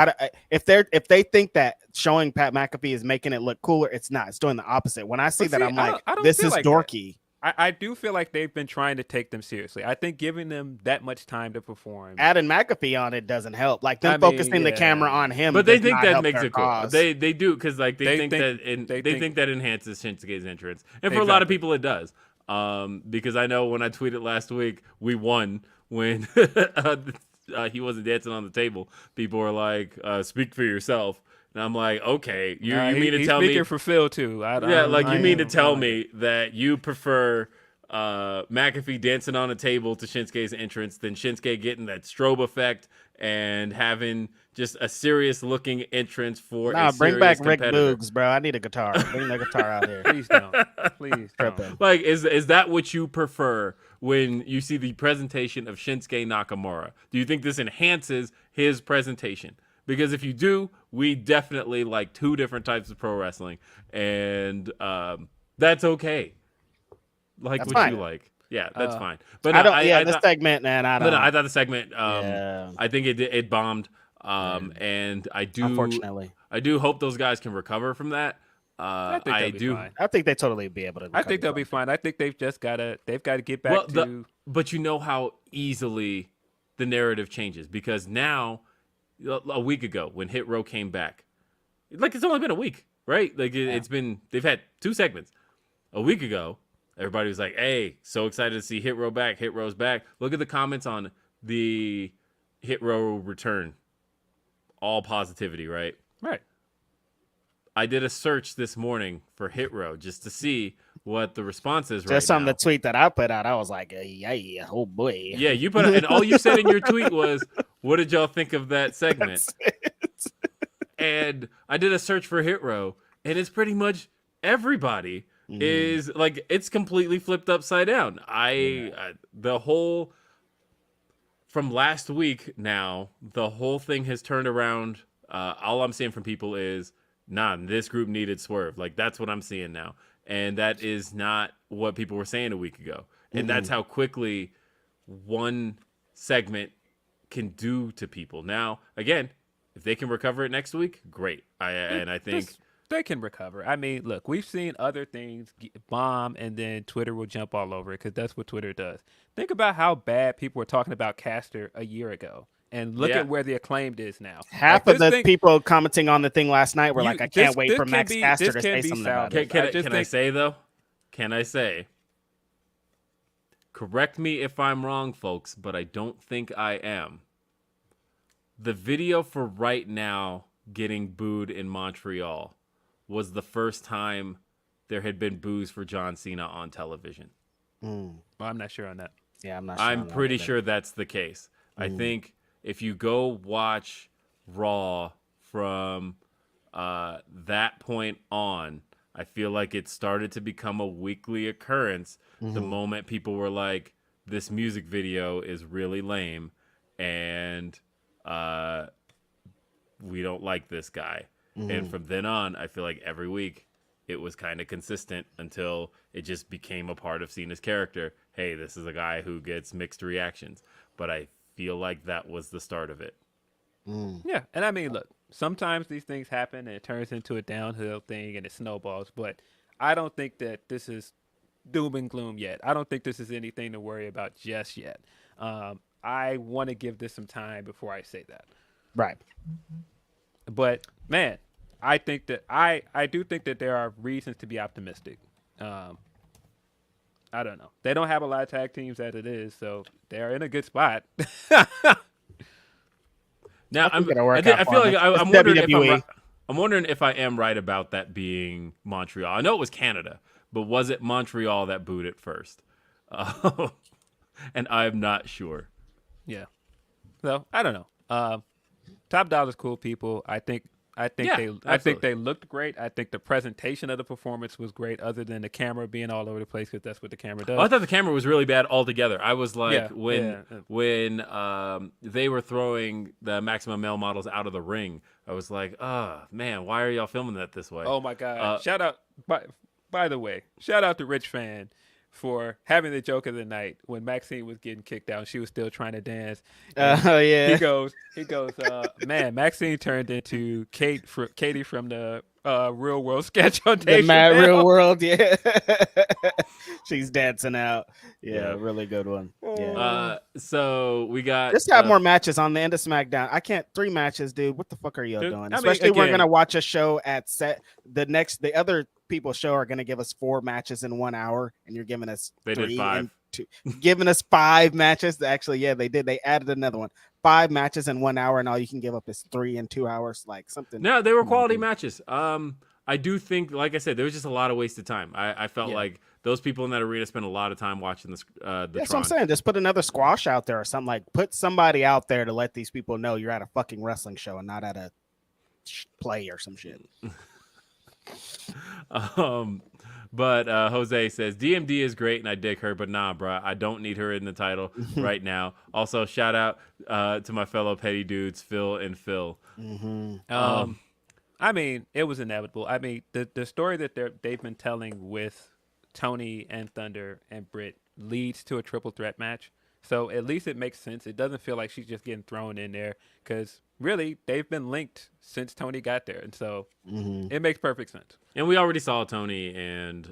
if they think that showing Pat McAfee is making it look cooler, it's not. It's doing the opposite. When I see that, I'm like, this is dorky. I do feel like they've been trying to take them seriously. I think giving them that much time to perform, adding McAfee on it doesn't help. Like them focusing the camera on him, but they think that makes it cool. They do, because like they think that enhances Shinsuke's entrance, and for a lot of people it does. Because I know when I tweeted last week, we won when he wasn't dancing on the table. People were like, "Speak for yourself." And I'm like, okay, you mean to tell me? He's speaking for Phil too. You mean to tell me that you prefer McAfee dancing on a table to Shinsuke's entrance than Shinsuke getting that strobe effect and having just a serious looking entrance for a bring back competitor. Rick Boogs, bro. I need a guitar. Bring the guitar out here. Please don't. Please don't. Like, is that what you prefer when you see the presentation of Shinsuke Nakamura? Do you think this enhances his presentation? Because if you do, we definitely like two different types of pro wrestling, and that's okay. Like that's what fine. You like, yeah, that's fine. But the segment, man, I don't. But I thought the segment, I think it bombed, and I do. Unfortunately, I do hope those guys can recover from that. I do. I think they totally be able to. I think they'll be fine. I think they've got to get back to. But you know how easily the narrative changes, because now. A week ago when Hit Row came back, like it's only been a week. right? Like it's been, they've had 2 segments. A week ago, everybody was like, hey, so excited to see Hit Row back. Hit Row's back. Look at the comments on the Hit Row return. All positivity, right? Right. I did a search this morning for Hit Row just to see what the response is Just right on now. the tweet that I put out, I was like, yeah, oh boy. Yeah, you put and all you said in your tweet was, what did y'all think of that segment? And I did a search for Hit Row, and it's pretty much everybody is like, it's completely flipped upside down. The whole, from last week now, the whole thing has turned around. All I'm seeing from people is, nah, this group needed Swerve. Like, that's what I'm seeing now. And that is not what people were saying a week ago. And that's how quickly one segment can do to people. Now, again, if they can recover it next week, great. I think they can recover. I mean, look, we've seen other things bomb, and then Twitter will jump all over it because that's what Twitter does. Think about how bad people were talking about Caster a year ago. And look at where the Acclaimed is now. Half of the people commenting on the thing last night were like, I can't wait for Max Caster to say something about it. Can I say, though? Can I say? Correct me if I'm wrong, folks, but I don't think I am. The video for Right Now getting booed in Montreal was the first time there had been boos for John Cena on television. Well, I'm not sure on that. Yeah, I'm not sure. I'm pretty sure that's the case. I think if you go watch Raw from that point on, I feel like it started to become a weekly occurrence the moment people were like, this music video is really lame and we don't like this guy. And from then on, I feel like every week it was kind of consistent until it just became a part of Cena's character. Hey, this is a guy who gets mixed reactions. But I feel like that was the start of it. Yeah, and I mean, look, sometimes these things happen and it turns into a downhill thing and it snowballs, but I don't think that this is doom and gloom yet. I don't think this is anything to worry about just yet. I want to give this some time before I say that. Right. But, man, I think that I do think that there are reasons to be optimistic. I don't know. They don't have a lot of tag teams as it is, so they're in a good spot. Now I feel like I'm wondering if I am right about that being Montreal. I know it was Canada, but was it Montreal that booed it first? And I'm not sure. Yeah. So I don't know. Top Dollar's cool people. I think they looked great. I think the presentation of the performance was great, other than the camera being all over the place, because that's what the camera does. Oh, I thought the camera was really bad altogether. I was like, when they were throwing the Maximum Male models out of the ring, I was like, oh man, why are y'all filming that this way? Oh my god! Shout out! By the way, shout out to Rich Fan for having the joke of the night when Maxine was getting kicked out and she was still trying to dance. Oh yeah. He goes, man, Maxine turned into Katie from the Real World sketch on Dave The Mad Real World, yeah. She's dancing out. Yeah, really good one. Yeah. So we got just have more matches on the end of SmackDown. I can't 3 matches, dude. What the fuck are y'all doing? Especially we're gonna watch a show at the other people's show are gonna give us 4 matches in 1 hour, and you're giving us they 3 did 5. Giving us 5 matches. Actually, yeah, they did. They added another one. 5 matches in 1 hour, and all you can give up is 3 in 2 hours. Like something. No, they were quality matches. I do think, like I said, there was just a lot of wasted time. I felt like those people in that arena spent a lot of time watching the That's what I'm saying. Just put another squash out there or something. Like, put somebody out there to let these people know you're at a fucking wrestling show and not at a play or some shit. But Jose says DMD is great and I dig her, but nah, bro, I don't need her in the title right now. Also, shout out to my fellow petty dudes, Phil and Phil. I mean, it was inevitable. I mean, the story that they've been telling with Tony and Thunder and Britt leads to a triple threat match. So at least it makes sense. It doesn't feel like she's just getting thrown in there, because really they've been linked since Tony got there, and so it makes perfect sense. And we already saw Tony and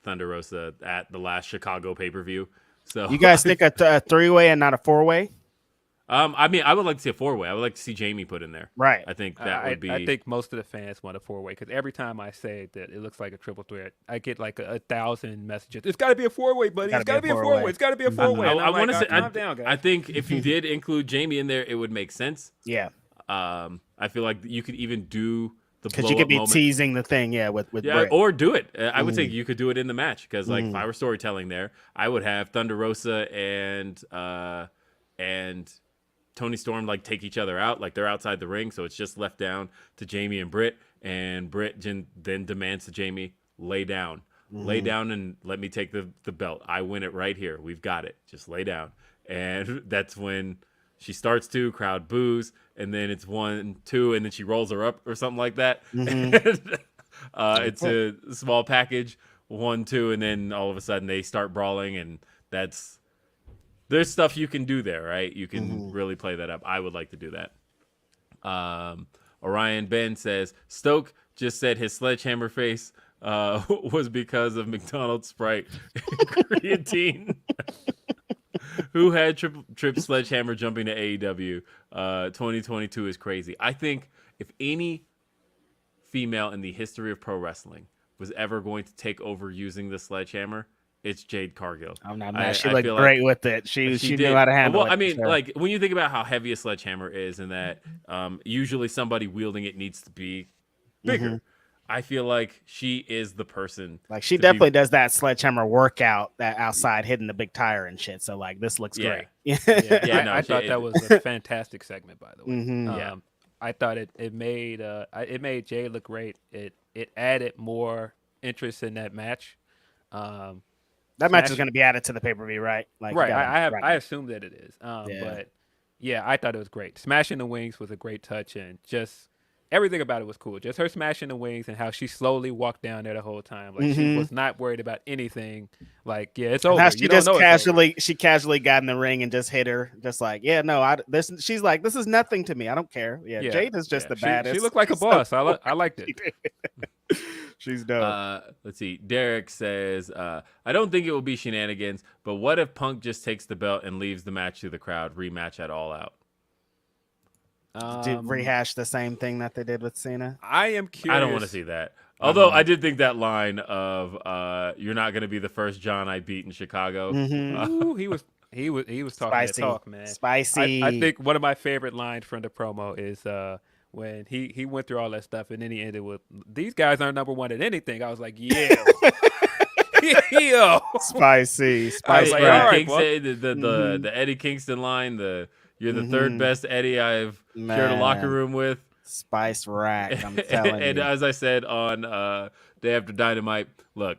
Thunder Rosa at the last Chicago pay-per-view. So you guys think a 3-way and not a 4-way? I mean, I would like to see a 4-way. I would like to see Jamie put in there. Right. I think that would be. I think most of the fans want a 4-way because every time I say that it looks like a triple threat, I get like 1,000 messages. It's got to be a 4-way, buddy. It's got to be a 4-way. It's got to be a 4-way. I want to say. Calm down, guys. I think if you did include Jamie in there, it would make sense. Yeah. I feel like you could even do the because you could be teasing the thing, with Britt. or do it. I would say you could do it in the match because like if I were storytelling there, I would have Thunder Rosa and Tony Storm like take each other out, like they're outside the ring, so it's just left down to Jamie and Britt, and Britt then demands to Jamie lay down, and let me take the belt. I win it right here. We've got it. Just lay down, and that's when she starts to crowd boos, and then it's 1, 2, and then she rolls her up or something like that. It's a small package, 1, 2, and then all of a sudden they start brawling, and there's stuff you can do there, right? You can really play that up. I would like to do that. Orion Ben says, Stoke just said his sledgehammer face was because of McDonald's Sprite creatine. Who had Trip Sledgehammer jumping to AEW? 2022 is crazy. I think if any female in the history of pro wrestling was ever going to take over using the sledgehammer, it's Jade Cargill. I'm not mad. She looked great with it. She knew how to handle it. Well, I mean, like when you think about how heavy a sledgehammer is, and that usually somebody wielding it needs to be bigger. I feel like she is the person. Like she definitely does that sledgehammer workout that outside hitting the big tire and shit. So like this looks great. I thought that was a fantastic segment, by the way. I thought it made Jay look great. It added more interest in that match. That match is going to be added to the pay-per-view, right? Like, right. I assume that it is. But yeah, I thought it was great. Smashing the wings was a great touch, and just everything about it was cool. Just her smashing the wings and how she slowly walked down there the whole time. Like she was not worried about anything. Like, yeah, it's over. How she casually got in the ring and just hit her, just like, she's like, this is nothing to me. I don't care. Yeah. Jade is just the baddest. She looked like a boss. I liked it. She's dope. Let's see. Derek says, I don't think it will be shenanigans, but what if Punk just takes the belt and leaves the match to the crowd, rematch at All Out? Did rehash the same thing that they did with Cena? I am curious. I don't want to see that. Although I did think that line of "You're not going to be the first John I beat in Chicago." Ooh, he was talking that talk, man. Spicy. I think one of my favorite lines from the promo is when he went through all that stuff and then he ended with, "These guys aren't number one at anything." I was like, yeah. Yo. Spicy. Like, the Eddie Kingston line, you're the third best Eddie I've shared a locker room with. Spice rack, I'm telling you. And as I said on Day After Dynamite, look,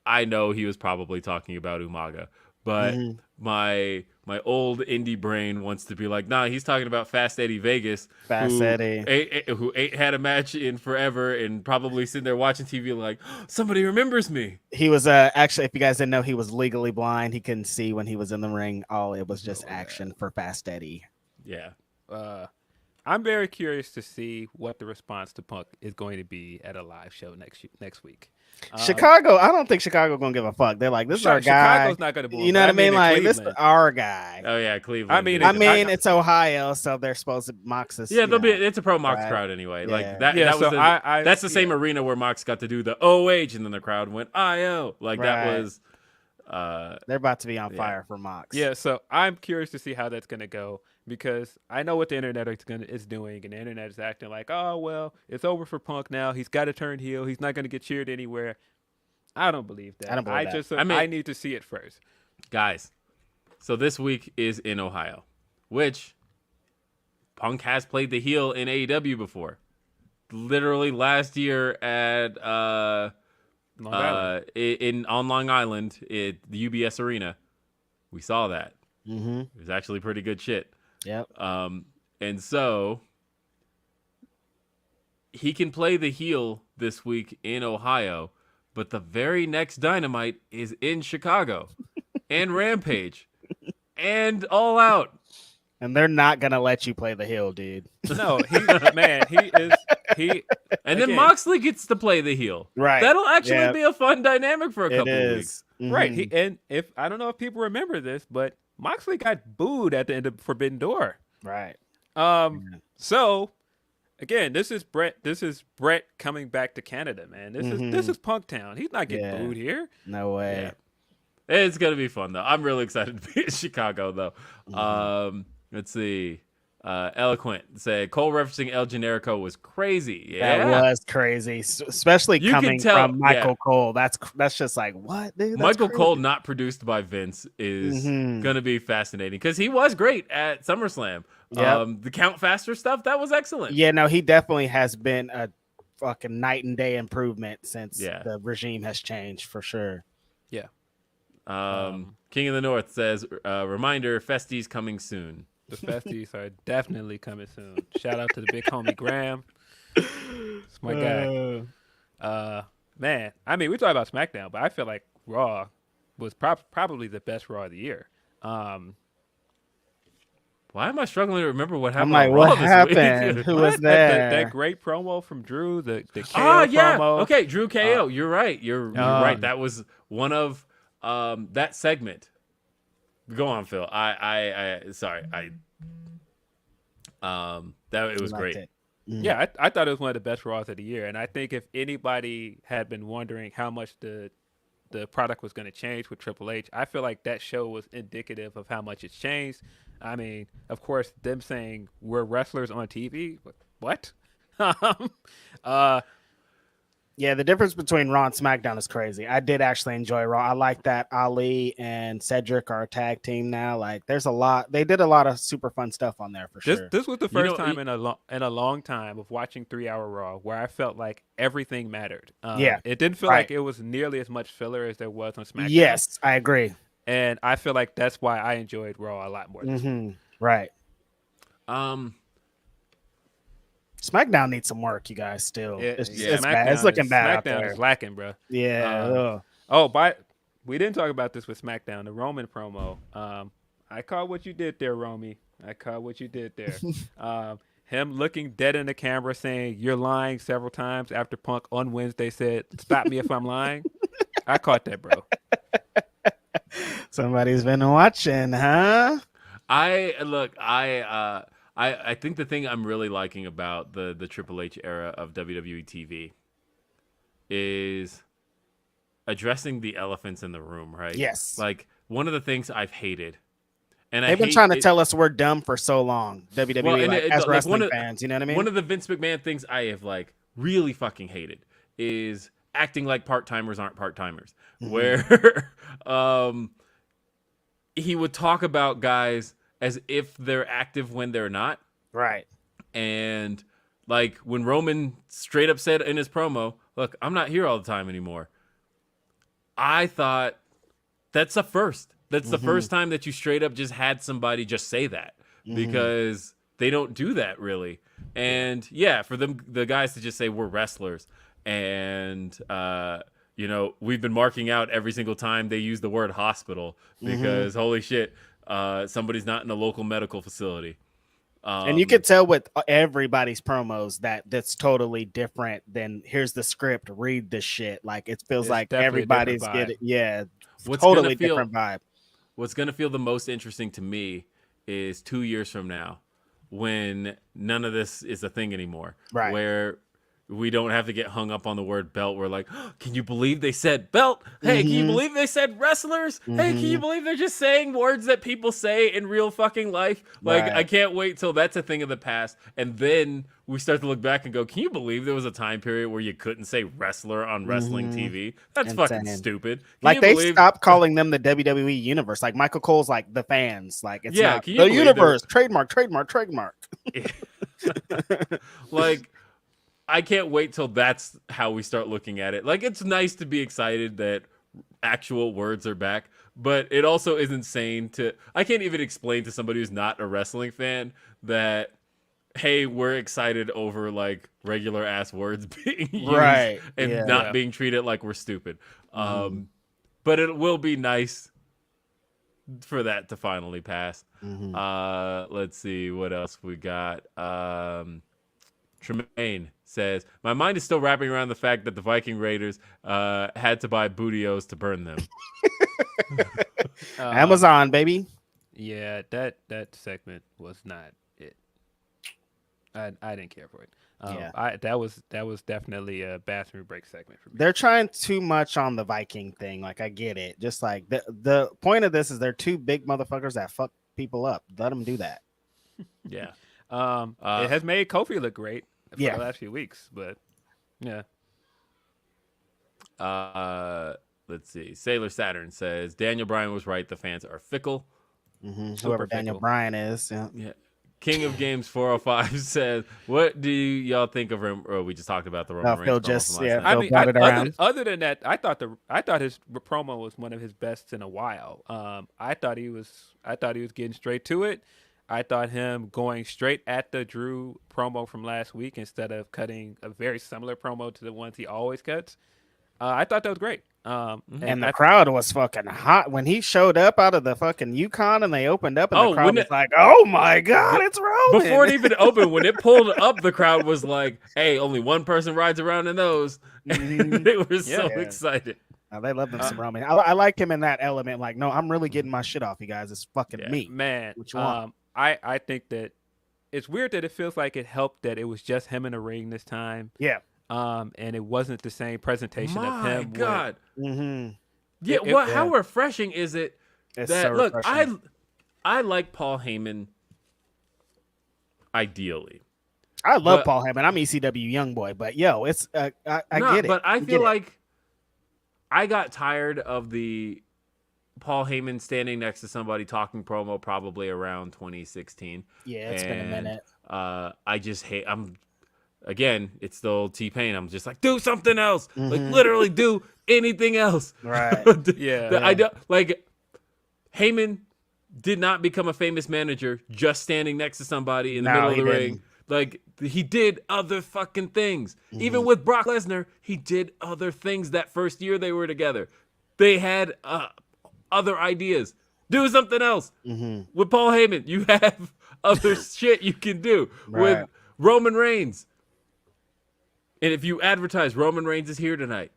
I know he was probably talking about Umaga, but my old indie brain wants to be like, nah, he's talking about Fast Eddie Vegas, who ain't had a match in forever and probably sitting there watching TV like, somebody remembers me. He was actually, if you guys didn't know, he was legally blind. He couldn't see when he was in the ring. It was just action for Fast Eddie. Yeah. I'm very curious to see what the response to Punk is going to be at a live show next week. Chicago, I don't think Chicago gonna give a fuck. They're like, this is our guy. Chicago's not gonna. You know what I mean? Like, this is our guy. Oh yeah, Cleveland. I mean, it's Ohio, so they're supposed to Mox is. Yeah, it's a pro Mox crowd anyway. Yeah. Like that. Yeah, that's the same arena where Mox got to do the OH, and then the crowd went IO. Like that was. They're about to be on fire for Mox. Yeah, so I'm curious to see how that's gonna go because I know what the internet is doing, and the internet is acting like, oh well, it's over for Punk now. He's got to turn heel. He's not gonna get cheered anywhere. I don't believe that. I need to see it first. Guys, so this week is in Ohio, which Punk has played the heel in AEW before. Literally last year at on Long Island at the UBS Arena. We saw that. It was actually pretty good shit. Yep. And so he can play the heel this week in Ohio. But the very next Dynamite is in Chicago and Rampage and All Out. And they're not going to let you play the heel, dude. No, and then Moxley gets to play the heel. Right. That'll actually be a fun dynamic for a couple of weeks. Right. And I don't know if people remember this, but Moxley got booed at the end of Forbidden Door. Right. So again, this is Brett coming back to Canada, man. This is Punk Town. He's not getting booed here. No way. Yeah. It's gonna be fun though. I'm really excited to be in Chicago though. Let's see. Eloquent said Cole referencing El Generico was crazy. Yeah, that was crazy, especially coming from Michael Cole. That's just like, what, dude? That's Michael crazy. Cole, not produced by Vince, is gonna be fascinating because he was great at SummerSlam. Yep. The Count Faster stuff, that was excellent. Yeah, no, he definitely has been a fucking night and day improvement since the regime has changed for sure. Yeah. King of the North says, reminder, Festies coming soon. The Festies are definitely coming soon. Shout out to the big homie Graham. It's my guy. Man, I mean, we talk about SmackDown, but I feel like Raw was probably the best Raw of the year. Why am I struggling to remember what happened? I'm like, what happened? Who was there? That great promo from Drew, the KO promo. Okay, Drew KO. You're right. You're right. That was one of that segment. Go on, Phil. Sorry. That it was great. Yeah, I thought it was one of the best Raws of the year, and I think if anybody had been wondering how much the product was going to change with Triple H, I feel like that show was indicative of how much it's changed. I mean, of course, them saying we're wrestlers on TV. What? Yeah, the difference between Raw and SmackDown is crazy. I did actually enjoy Raw. I like that Ali and Cedric are a tag team now. Like, there's a lot. They did a lot of super fun stuff on there for sure. This was the first time in a long time of watching 3-hour Raw where I felt like everything mattered. It didn't feel like it was nearly as much filler as there was on SmackDown. Yes, I agree. And I feel like that's why I enjoyed Raw a lot more. Right. SmackDown needs some work, you guys. Still, it's bad. It's looking bad. SmackDown is lacking, bro. Yeah. We didn't talk about this with SmackDown. The Roman promo. I caught what you did there, Romy. I caught what you did there. Him looking dead in the camera, saying "You're lying" several times after Punk on Wednesday said, "Stop me if I'm lying." I caught that, bro. Somebody's been watching, huh? I think the thing I'm really liking about the Triple H era of WWE TV is addressing the elephants in the room, right? Yes. Like, one of the things I've hated, and they've been trying to tell us we're dumb for so long, WWE, as wrestling fans, you know what I mean? One of the Vince McMahon things I have, like, really fucking hated is acting like part-timers aren't part-timers, where he would talk about guys as if they're active when they're not. Right. And like when Roman straight up said in his promo, look, I'm not here all the time anymore. I thought that's a first. That's the first time that you straight up just had somebody just say that, because they don't do that really. And yeah, for them, the guys to just say we're wrestlers and, we've been marking out every single time they use the word hospital because holy shit, somebody's not in a local medical facility. And you could tell with everybody's promos that's totally different than here's the script, read this shit. Like, it feels like everybody's getting, totally different vibe. What's going to feel the most interesting to me is 2 years from now when none of this is a thing anymore. Right. Where we don't have to get hung up on the word belt. We're like, oh, can you believe they said belt? Hey, can you believe they said wrestlers? Hey, can you believe they're just saying words that people say in real fucking life? Like, I can't wait till that's a thing of the past. And then we start to look back and go, can you believe there was a time period where you couldn't say wrestler on wrestling TV? That's fucking stupid. Like, they stopped calling them the WWE universe. Like, Michael Cole's like the fans. Like, it's not the universe. Trademark. Like, I can't wait till that's how we start looking at it. Like, it's nice to be excited that actual words are back, but it also is insane I can't even explain to somebody who's not a wrestling fan that, hey, we're excited over like regular ass words being used and not being treated like we're stupid. But it will be nice for that to finally pass. Let's see what else we got. Tremaine says, my mind is still wrapping around the fact that the Viking Raiders had to buy Bootios to burn them. Amazon, baby. Yeah, that segment was not I didn't care for it. Yeah. That was definitely a bathroom break segment for me. They're trying too much on the Viking thing. Like, I get it. Just like the point of this is they're two big motherfuckers that fuck people up. Let them do that. Yeah. It has made Kofi look great for Yeah. the last few weeks, but yeah. Let's see. Sailor Saturn says Daniel Bryan was right. The fans are fickle. Whoever Daniel Bryan is. Yeah. King of Games 405 says, "What do y'all think of him?" Oh, we just talked about the Roman Reigns Phil promo just from last night. I Phil mean, brought it around. other than that, I thought his promo was one of his best in a while. I thought he was getting straight to it. I thought him going straight at the Drew promo from last week instead of cutting a very similar promo to the ones he always cuts. I thought that was great. And the crowd was fucking hot when he showed up out of the fucking Yukon and they opened up and the crowd was like, "Oh my God, it's Roman!" Before it even opened, when it pulled up, the crowd was like, "Hey, only one person rides around in those." They were so excited. They love them some Roman. I like him in that element. Like, no, I'm really getting my shit off, you guys. It's fucking me, man. What you want? I think that it's weird that it feels like it helped that it was just him in the ring this time. Yeah. And it wasn't the same presentation of him. My God. Yeah. How refreshing is it It's that so look? refreshing. I like Paul Heyman. Ideally, I love Paul Heyman. I'm ECW young boy, but yo, it's I get it. But I feel like I got tired of the Paul Heyman standing next to somebody talking promo probably around 2016. Yeah, it's been a minute. I just hate. Again, it's the old T-Pain. I'm just like, do something else. Like, literally do anything else. Right. I don't like. Heyman did not become a famous manager just standing next to somebody in the middle of the ring. Like, he did other fucking things. Even with Brock Lesnar, he did other things that first year they were together. They had other ideas. Do something else. With Paul Heyman, you have other shit you can do. Right. With Roman Reigns. And if you advertise Roman Reigns is here tonight,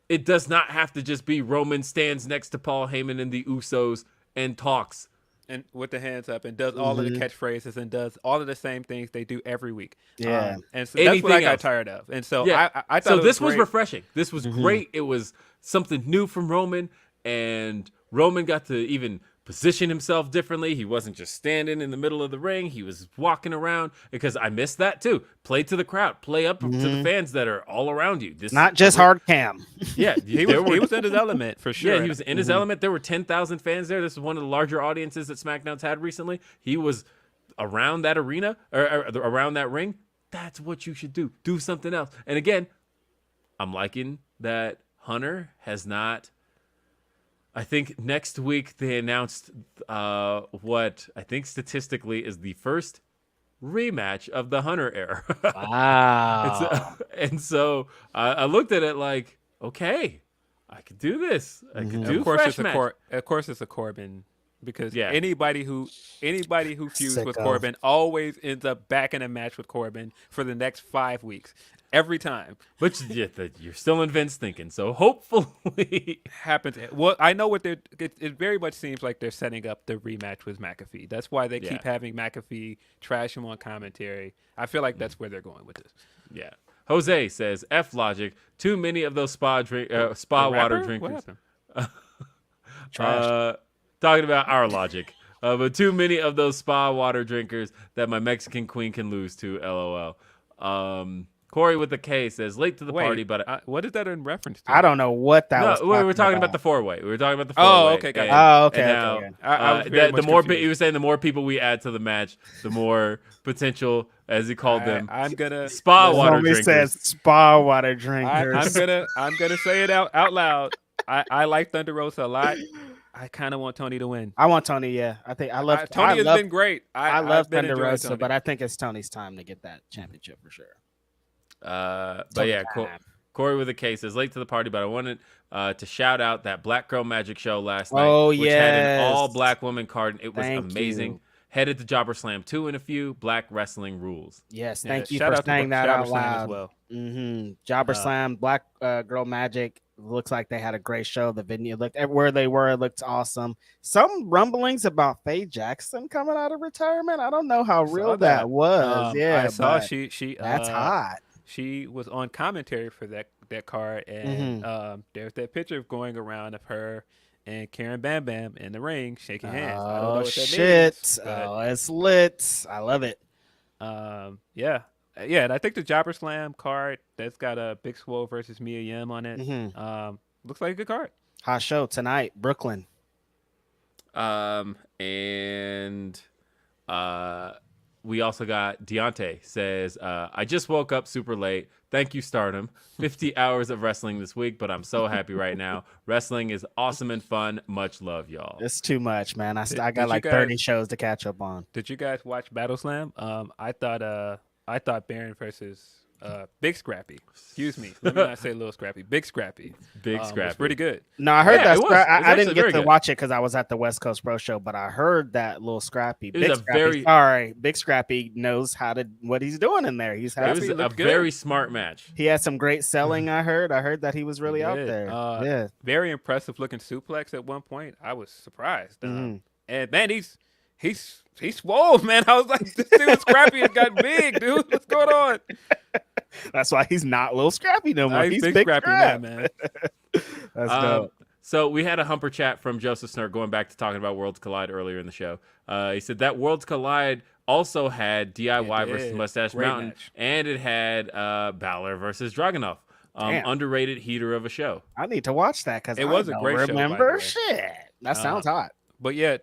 it does not have to just be Roman stands next to Paul Heyman and the Usos and talks. And with the hands up and does all of the catchphrases and does all of the same things they do every week. Yeah. And so that's what I got tired of. And so I thought this was refreshing. This was great. It was something new from Roman, and Roman got to even position himself differently. He wasn't just standing in the middle of the ring. He was walking around, because I missed that too. Play to the crowd. Play up to the fans that are all around you. Not just hard cam. Yeah. he was in his element for sure. Yeah, he was in his element. There were 10,000 fans there. This is one of the larger audiences that SmackDown's had recently. He was around that arena or around that ring. That's what you should do. Do something else. And again, I'm liking that Hunter has not. I think next week they announced what I think statistically is the first rematch of the Hunter era. Wow. And so I looked at it like, okay, I could do this. I could do fresh match. Of course, it's a Corbin, because anybody who feuds with Corbin always ends up back in a match with Corbin for the next 5 weeks. Every time. But you're still in Vince thinking, so hopefully happens. Well, I know what it very much seems like they're setting up the rematch with McAfee. That's why they keep having McAfee trash him on commentary. I feel like that's where they're going with this. Yeah. Jose says, F Logic, too many of those spa water drinkers. What happened? Talking about our Logic. But too many of those spa water drinkers that my Mexican queen can lose to, LOL. Corey with the K says, late to the party, but what is that in reference to? I don't know what that was. We were talking about the four-way. We were talking about the four-way. Oh, okay, got it. Now, the more he was saying, the more people we add to the match, the more potential, as he called them. I'm gonna spa water drinkers. Says spa water drinkers. I'm gonna say it out loud. I like Thunder Rosa a lot. I kind of want Tony to win. I want Tony. Yeah, I think I love Tony. Has been great. I love Thunder Rosa, but I think it's Tony's time to get that championship for sure. But yeah, Corey with a K says, late to the party, but I wanted to shout out that Black Girl Magic show last night, which had an all-black woman card, and it was amazing. Headed to Jobber Slam 2 in a few. Black Wrestling rules. Yes, thank you for saying that out loud. As well. Jobber Slam, Black Girl Magic, looks like they had a great show. The venue looked where they were, it looked awesome. Some rumblings about Faye Jackson coming out of retirement. I don't know how real that was. I saw she that's hot. She was on commentary for that card, and there's that picture going around of her and Karen Bam Bam in the ring shaking hands. I don't know what that shit! means, Oh, it's lit. I love it. Yeah, and I think the Jobber Slam card that's got a Big Swole versus Mia Yim on it. Looks like a good card. Hot show tonight, Brooklyn. We also got Deontay says, I just woke up super late. Thank you, Stardom. 50 hours of wrestling this week, but I'm so happy right now. Wrestling is awesome and fun. Much love, y'all. It's too much, man. I got like 30 shows to catch up on. Did you guys watch Battle Slam? I thought Baron versus Big Scrappy. Excuse me. Let me not say Little Scrappy. Big Scrappy. Big Scrappy. Was pretty good. No, I heard that. It was I didn't get to good. watch it because I was at the West Coast Pro Show, but I heard that Little Scrappy. Big Scrappy knows what he's doing in there. It was a very smart match. He had some great selling. I heard that he was really out there. Very impressive looking suplex at one point. I was surprised. And man, he's swole, man. I was like, this dude Scrappy has got big, dude. What's going on? That's why he's not Little Scrappy no more. He's Big Scrappy now, man. That's dope. So we had a humper chat from Joseph Snurk going back to talking about Worlds Collide earlier in the show. He said that Worlds Collide also had DIY versus Mustache Mountain, match. And it had Balor versus Dragunov. Underrated heater of a show. I need to watch that because it was a great show. Remember? Shit. That sounds hot. But yeah,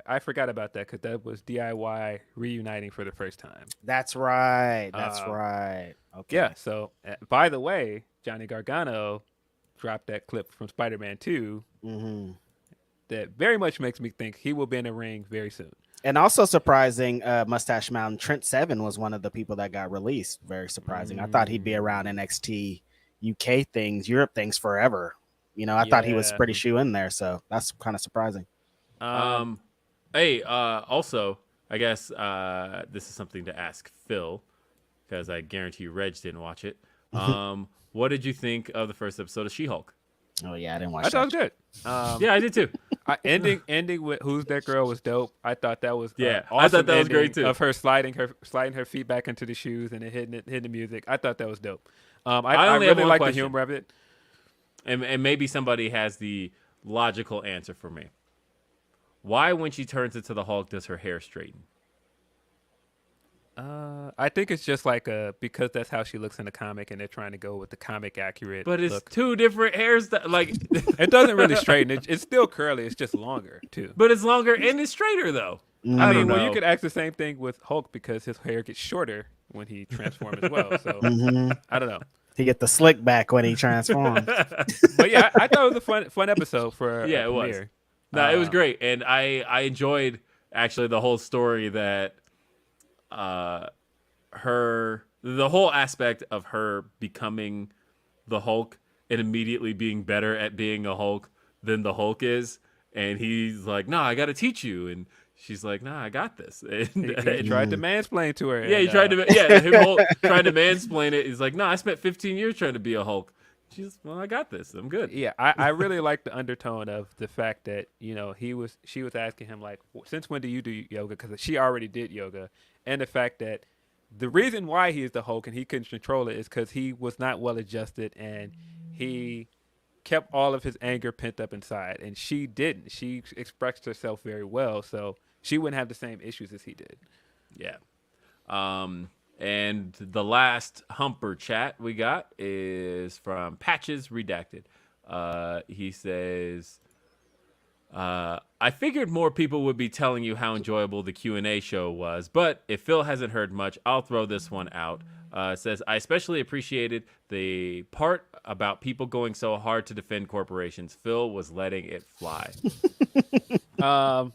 I forgot about that because that was DIY reuniting for the first time. That's right. Okay. Yeah. So, by the way, Johnny Gargano dropped that clip from Spider-Man 2 that very much makes me think he will be in the ring very soon. And also surprising, Mustache Mountain, Trent Seven was one of the people that got released. Very surprising. I thought he'd be around NXT UK things, Europe things forever. You know, I thought he was pretty shoe in there. So that's kind of surprising. Also, I guess this is something to ask Phil, because I guarantee you Reg didn't watch it. What did you think of the first episode of She-Hulk? Oh yeah, I didn't watch. I thought it was good. Yeah, I did too. Ending with "Who's That Girl" was dope. I thought that was awesome. I thought that was great too. Of her sliding her feet back into the shoes and then hitting the music. I thought that was dope. I really like the humor of it. And maybe somebody has the logical answer for me. Why, when she turns into the Hulk, does her hair straighten? I think it's just like because that's how she looks in the comic, and they're trying to go with the comic accurate. But it's two different hairs. Like it doesn't really straighten. It's still curly. It's just longer too. But it's longer and it's straighter though. I mean, well, you could ask the same thing with Hulk because his hair gets shorter when he transforms as well. So I don't know. He get the slick back when he transforms. But yeah, I thought it was a fun episode for it was. No, it was great, and I enjoyed actually the whole story that the whole aspect of her becoming the Hulk and immediately being better at being a Hulk than the Hulk is, and he's like, "No, I got to teach you," and she's like, "Nah, I got this." And he tried to mansplain to her. Yeah, he tried to. Trying to mansplain it. He's like, "No, I spent 15 years trying to be a Hulk." She's, well, I got this. I'm good. Yeah, I really like the undertone of the fact that, you know, she was asking him, like, since when do you do yoga? Because she already did yoga. And the fact that the reason why he is the Hulk and he couldn't control it is because he was not well adjusted and he kept all of his anger pent up inside. And she didn't. She expressed herself very well, so she wouldn't have the same issues as he did. Yeah. And the last humper chat we got is from Patches Redacted. He says, I figured more people would be telling you how enjoyable the Q&A show was, but if Phil hasn't heard much, I'll throw this one out. It says, I especially appreciated the part about people going so hard to defend corporations. Phil was letting it fly. Yeah.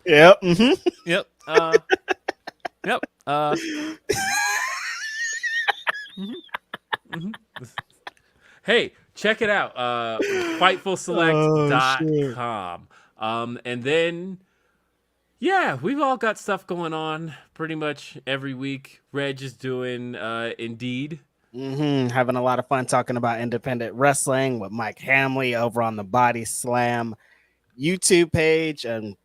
Yep. Yep. Yep. Hey, check it out. Fightfulselect.com. And then, yeah, we've all got stuff going on pretty much every week. Reg is doing Indeed. Having a lot of fun talking about independent wrestling with Mike Hamley over on the Body Slam YouTube page and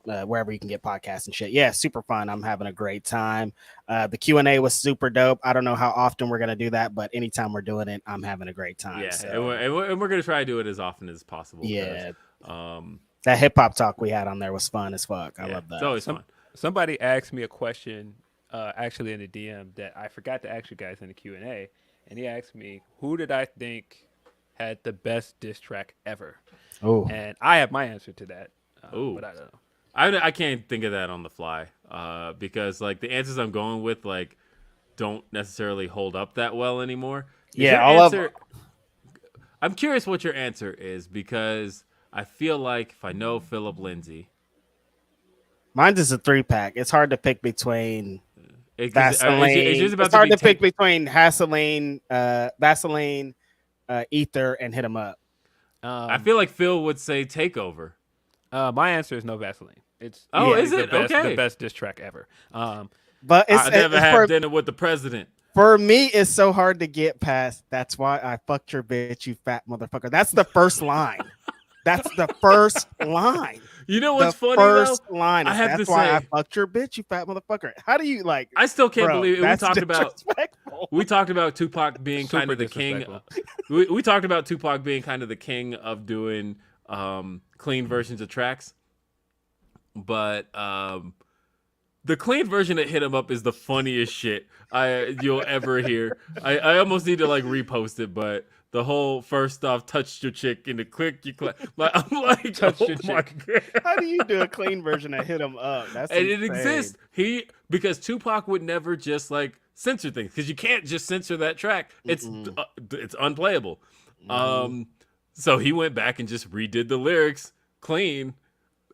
wherever you can get podcasts and shit. Yeah, super fun. I'm having a great time. The Q&A was super dope. I don't know how often we're going to do that, but anytime we're doing it, I'm having a great time. Yeah, so. and we're going to try to do it as often as possible. Yeah. That hip-hop talk we had on there was fun as fuck. I love that. It's always fun. Somebody asked me a question actually in the DM that I forgot to ask you guys in the Q&A, and he asked me, who did I think had the best diss track ever? Oh, and I have my answer to that. But I don't know. I can't think of that on the fly because like the answers I'm going with like don't necessarily hold up that well anymore. I'm curious what your answer is because I feel like if I know Philip Lindsey, mine's is a 3-pack. It's hard to pick between Vaseline. It's hard to pick between Vaseline, Ether, and Hit 'Em Up. I feel like Phil would say Takeover. My answer is no Vaseline. It's is it the best diss track ever. But I never had dinner with the president. For me, it's so hard to get past. That's why I fucked your bitch, you fat motherfucker. That's the first line. That's the first line. You know what's funny first though? Line. That's why I fucked your bitch, you fat motherfucker. How do you like? I still can't believe it. We talked about Tupac Tupac being kind of the king. We talked about Tupac being kind of the king of doing clean versions of tracks, but the clean version of Hit 'Em Up is the funniest shit you'll ever hear. I almost need to like repost it, but the whole first off, touched your chick in the click you clap. Like I'm like, touched your chick. God. How do you do a clean version of Hit 'Em Up? That's and insane. It exists. Because Tupac would never just like censor things because you can't just censor that track. It's unplayable. So he went back and just redid the lyrics clean,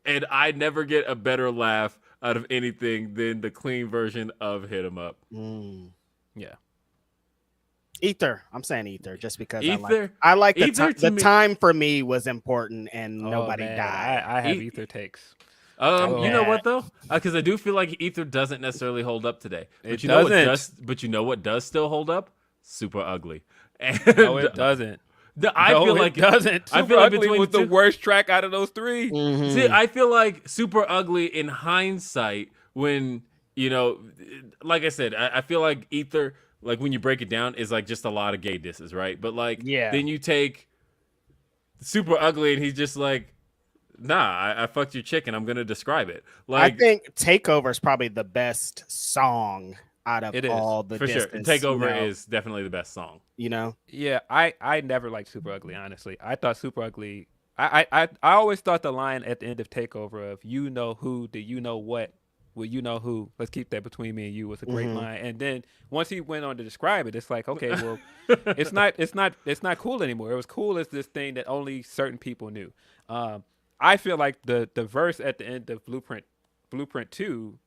and I never get a better laugh out of anything than the clean version of Hit 'Em Up. Yeah. Ether. I'm saying Ether just because Ether, I like the time for me was important and nobody died. I have Ether takes. You know what though? Because I do feel like Ether doesn't necessarily hold up today. But you know what does still hold up? Super Ugly. And no, it doesn't. I feel like it doesn't. I feel like Ugly was the worst track out of those three. See, I feel like Super Ugly in hindsight, when like I said, I feel like Ether, like when you break it down, is like just a lot of gay disses, right? But like, then you take Super Ugly, and he's just like, nah, I fucked your chick, and I'm gonna describe it. Like, I think Takeover is probably the best song out of all the distance. Sure. Takeover is definitely the best song. Yeah, I never liked Super Ugly, honestly. I thought Super Ugly. I always thought the line at the end of Takeover of "You know who, do you know what, well you know who, let's keep that between me and you" was a great line. And then once he went on to describe it, it's like, okay, well, it's not cool anymore. It was cool as this thing that only certain people knew. I feel like the verse at the end of Blueprint 2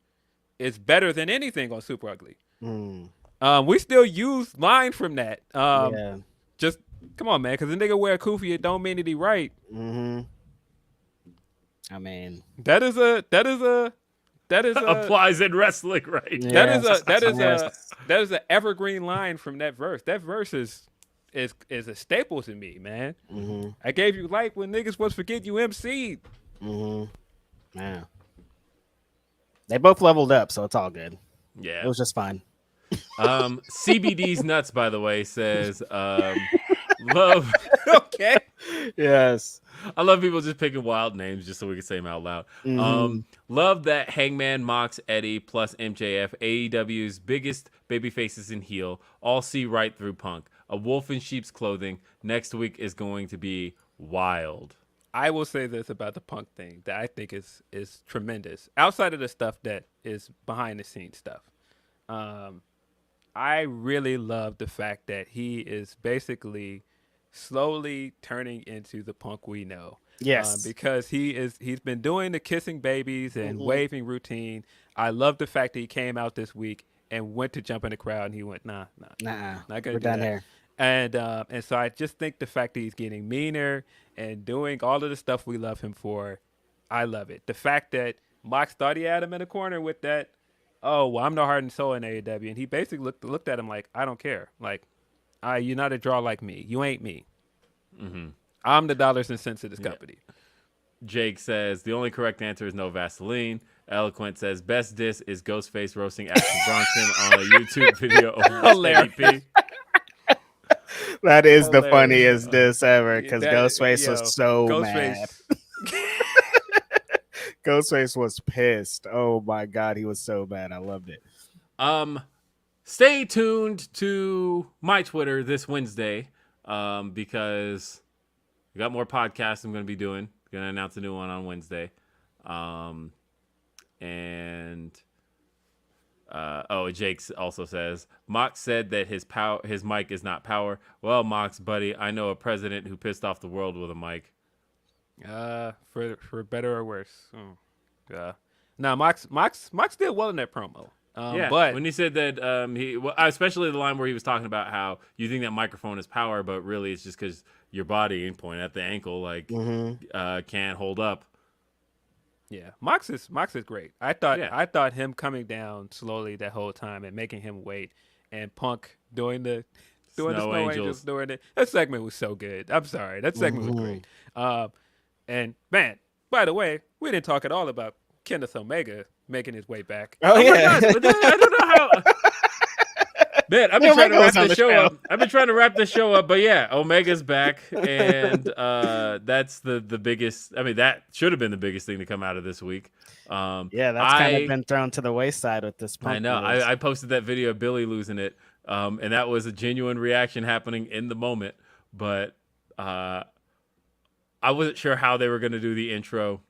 is better than anything on Super Ugly. We still use line from that. Just come on, man, because the nigga wear a kufi, it don't mean that he right. I mean, that is applies in wrestling, right? Yeah. That is an evergreen line from that verse. That verse is a staple to me, man. I gave you life when niggas was forget you MC'd. Yeah. They both leveled up, so it's all good. Yeah. It was just fine. CBD's Nuts, by the way, says love. Okay. Yes. I love people just picking wild names just so we can say them out loud. Love that Hangman, Mox, Eddie, plus MJF, AEW's biggest baby faces in heel, all see right through Punk. A wolf in sheep's clothing. Next week is going to be wild. I will say this about the Punk thing that I think is tremendous. Outside of the stuff that is behind the scenes stuff, I really love the fact that he is basically slowly turning into the Punk we know. Yes. Because he's been doing the kissing babies and waving routine. I love the fact that he came out this week and went to jump in the crowd and he went, nah, not gonna we're do done that. here. And so I just think the fact that he's getting meaner and doing all of the stuff we love him for, I love it. The fact that Mox thought he had him in a corner with that, oh, well, I'm no heart and soul in AEW. And he basically looked at him like, I don't care. Like, You're not a draw like me. You ain't me. Mm-hmm. I'm the dollars and cents of this company. Jake says the only correct answer is no Vaseline. Eloquent says best diss is Ghostface roasting Action Bronson on a YouTube video over Hilarious. That is Hilarious. the funniest diss ever because That- Ghostface yo, was so mad. Ghostface was pissed. Oh my god, he was so mad. I loved it. Stay tuned to my Twitter this Wednesday because we got more podcasts I'm going to be doing. Going to announce a new one on Wednesday. Jake also says Mox said that his mic is not power. Well, Mox, buddy, I know a president who pissed off the world with a mic. For better or worse. Now Mox did well in that promo. But when he said that, especially the line where he was talking about how you think that microphone is power, but really it's just because your body ain't pointing at the ankle, can't hold up. Yeah, Mox is great. I thought him coming down slowly that whole time and making him wait, and Punk doing the Snow Angels doing it. That segment was so good. I'm sorry, that segment was great. And man, by the way, we didn't talk at all about Kenneth Omega making his way back. Oh yeah, I don't know how. Man, I've been trying to wrap the show up. I've been trying to wrap the show up, but yeah, Omega's back, and that's the biggest. I mean, that should have been the biggest thing to come out of this week. That's kind of been thrown to the wayside with this. I know. I posted that video of Billy losing it, and that was a genuine reaction happening in the moment. But I wasn't sure how they were going to do the intro.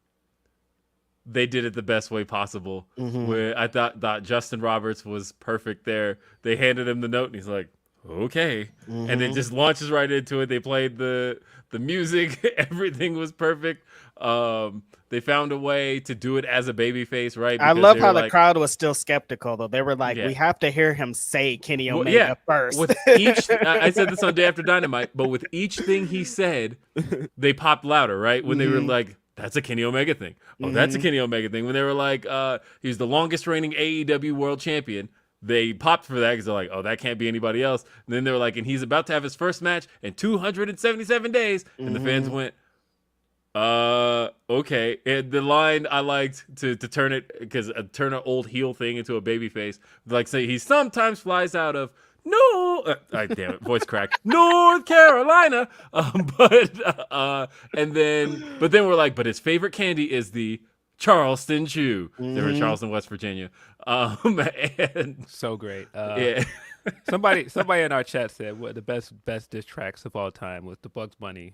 They did it the best way possible. Where I thought Justin Roberts was perfect there. They handed him the note, and he's like, "Okay," and then just launches right into it. They played the music. Everything was perfect. They found a way to do it as a babyface, right? I love how the crowd was still skeptical, though. They were like, "We have to hear him say Kenny Omega first." With each, I said this on Day After Dynamite, but with each thing he said, they popped louder, right? When they were like, "That's a Kenny Omega thing." Oh, that's a Kenny Omega thing. When they were like, he's the longest reigning AEW world champion, they popped for that because they're like, oh, that can't be anybody else. And then they were like, and he's about to have his first match in 277 days. And the fans went, okay. And the line I liked to turn it, because turn an old heel thing into a baby face, like say he sometimes flies out of damn it, voice crack. North Carolina. But then we're like, but his favorite candy is the Charleston Chew. They're in Charleston, West Virginia. And so great. yeah. Somebody in our chat said what the best diss tracks of all time was the Bugs Bunny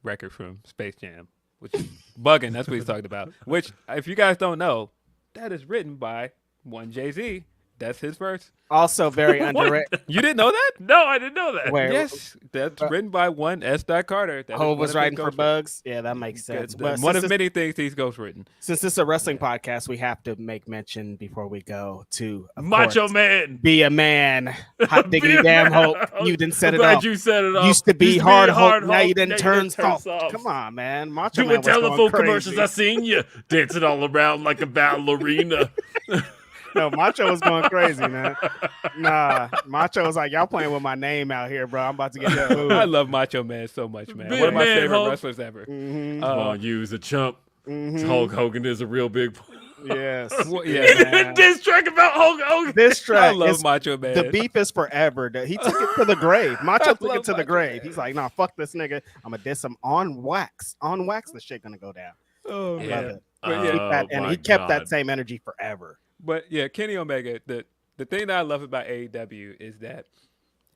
record from Space Jam, which is bugging. That's what he's talking about. Which, if you guys don't know, that is written by one Jay-Z. That's his verse. Also very underrated. You didn't know that? No, I didn't know that. Yes, that's written by one S. Carter. Hov was writing for Bugs. Yeah, that makes sense. But one of many things he's ghostwritten. Since it's a wrestling podcast, we have to make mention before we go to Macho Man. Be a man. Hot diggity damn Hulk. You didn't set it Glad up. You set it up. Used to be hard Hulk. Now you didn't turn soft. Come on, man. Macho Man was telephone going commercials. crazy. I seen you dancing all around like a ballerina. No, Macho was going crazy, man. Nah, Macho was like, y'all playing with my name out here, bro. I'm about to get that food. I love Macho Man so much, man. Big One of my man, favorite Hulk. wrestlers ever. Come on, use a chump. Hulk Hogan is a real big. Yes. Well, yeah, man. Diss track about Hulk Hogan. This track, I love Macho Man. The beef is forever. He took it to the grave. Macho took it to the Macho grave. Man. He's like, nah, fuck this nigga. I'm gonna diss him on wax. On wax, the shit gonna go down. Oh, Love man. it. But yeah, And he kept that same energy forever. But yeah, Kenny Omega, the thing that I love about AEW is that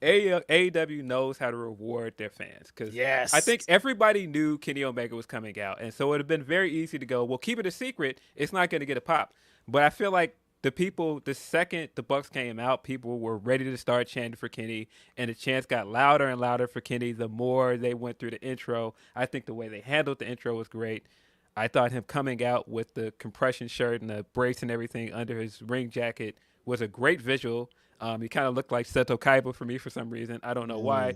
AEW knows how to reward their fans. Because yes, I think everybody knew Kenny Omega was coming out. And so it would have been very easy to go, well, keep it a secret. It's not going to get a pop. But I feel like the second the Bucks came out, people were ready to start chanting for Kenny. And the chants got louder and louder for Kenny the more they went through the intro. I think the way they handled the intro was great. I thought him coming out with the compression shirt and the brace and everything under his ring jacket was a great visual. He kind of looked like Seto Kaiba for me for some reason. I don't know why.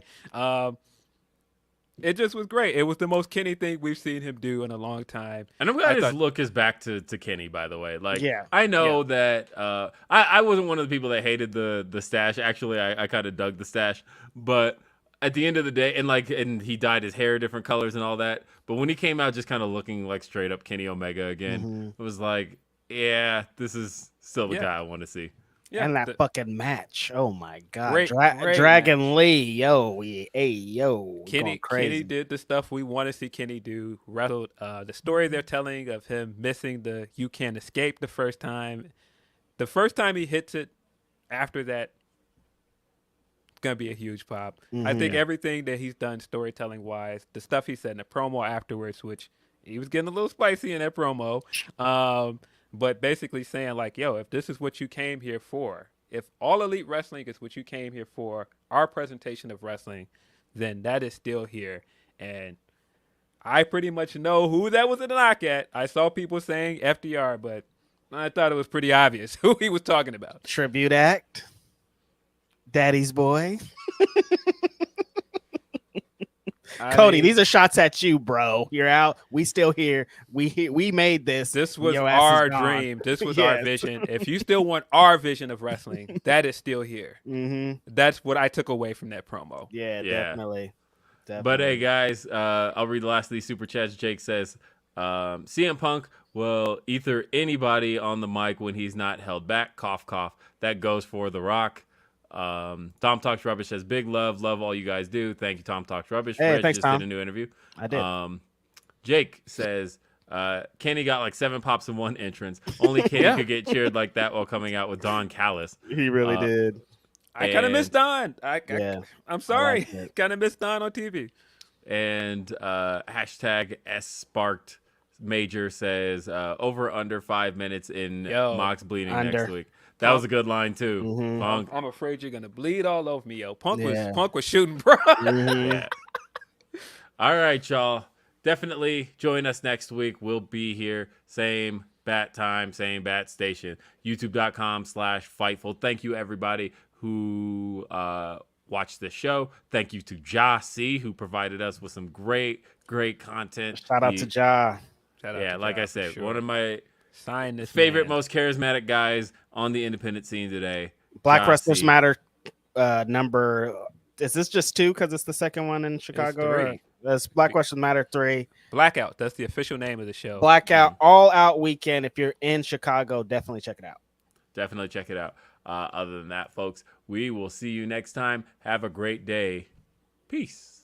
It just was great. It was the most Kenny thing we've seen him do in a long time. And I'm glad his look is back to Kenny, by the way. Like, yeah. I know that I wasn't one of the people that hated the stash. Actually, I kind of dug the stash. But at the end of the day, and he dyed his hair different colors and all that. But when he came out just kind of looking like straight up Kenny Omega again, it was like, yeah, this is still the guy I want to see. Yeah, and that fucking match. Oh my god. Great Dragon match. Lee. Yo. Kenny did the stuff we want to see Kenny do. Wrestled the story they're telling of him missing the "you can't escape" the first time. The first time he hits it, after that, it's gonna be a huge pop. I think everything that he's done storytelling wise, the stuff he said in the promo afterwards, which he was getting a little spicy in that promo. But basically saying like, yo, if this is what you came here for, if All Elite Wrestling is what you came here for, our presentation of wrestling, then that is still here. And I pretty much know who that was a knock at. I saw people saying FDR, but I thought it was pretty obvious who he was talking about. Tribute act. Daddy's boy. Cody, these are shots at you, bro. You're out. We still here. We made this. This was our dream. This was our vision. If you still want our vision of wrestling, that is still here. That's what I took away from that promo. Yeah, definitely. But hey, guys, I'll read the last of these super chats. Jake says, CM Punk will ether anybody on the mic when he's not held back. Cough, cough. That goes for The Rock. Tom Talks Rubbish says, big love all you guys do. Thank you, Tom Talks Rubbish. Hey, Fred thanks, just Tom. did a new interview. I did. Jake says, Kenny got like 7 pops in one entrance. Only Kenny could get cheered like that while coming out with Don Callis. He really did. I kind of missed Don. I'm sorry. Kind of missed Don on TV. And hashtag @SParked Major says, over under 5 minutes in Mox bleeding next week. That was a good line too. Punk. I'm afraid you're gonna bleed all over me, yo. Punk was shooting, bro. All right, y'all. Definitely join us next week. We'll be here, same bat time, same bat station. YouTube.com/Fightful. Thank you everybody who watched this show. Thank you to Jah-C who provided us with some great content. Shout out to Jah. Like I said, one of my favorite, most charismatic guys on the independent scene today. Black Wrestlers Matter number. Is this just 2 because it's the second one in Chicago? That's Black Wrestlers Matter 3. Blackout. That's the official name of the show. Blackout all out weekend. If you're in Chicago, definitely check it out. Definitely check it out. Other than that, folks, we will see you next time. Have a great day. Peace.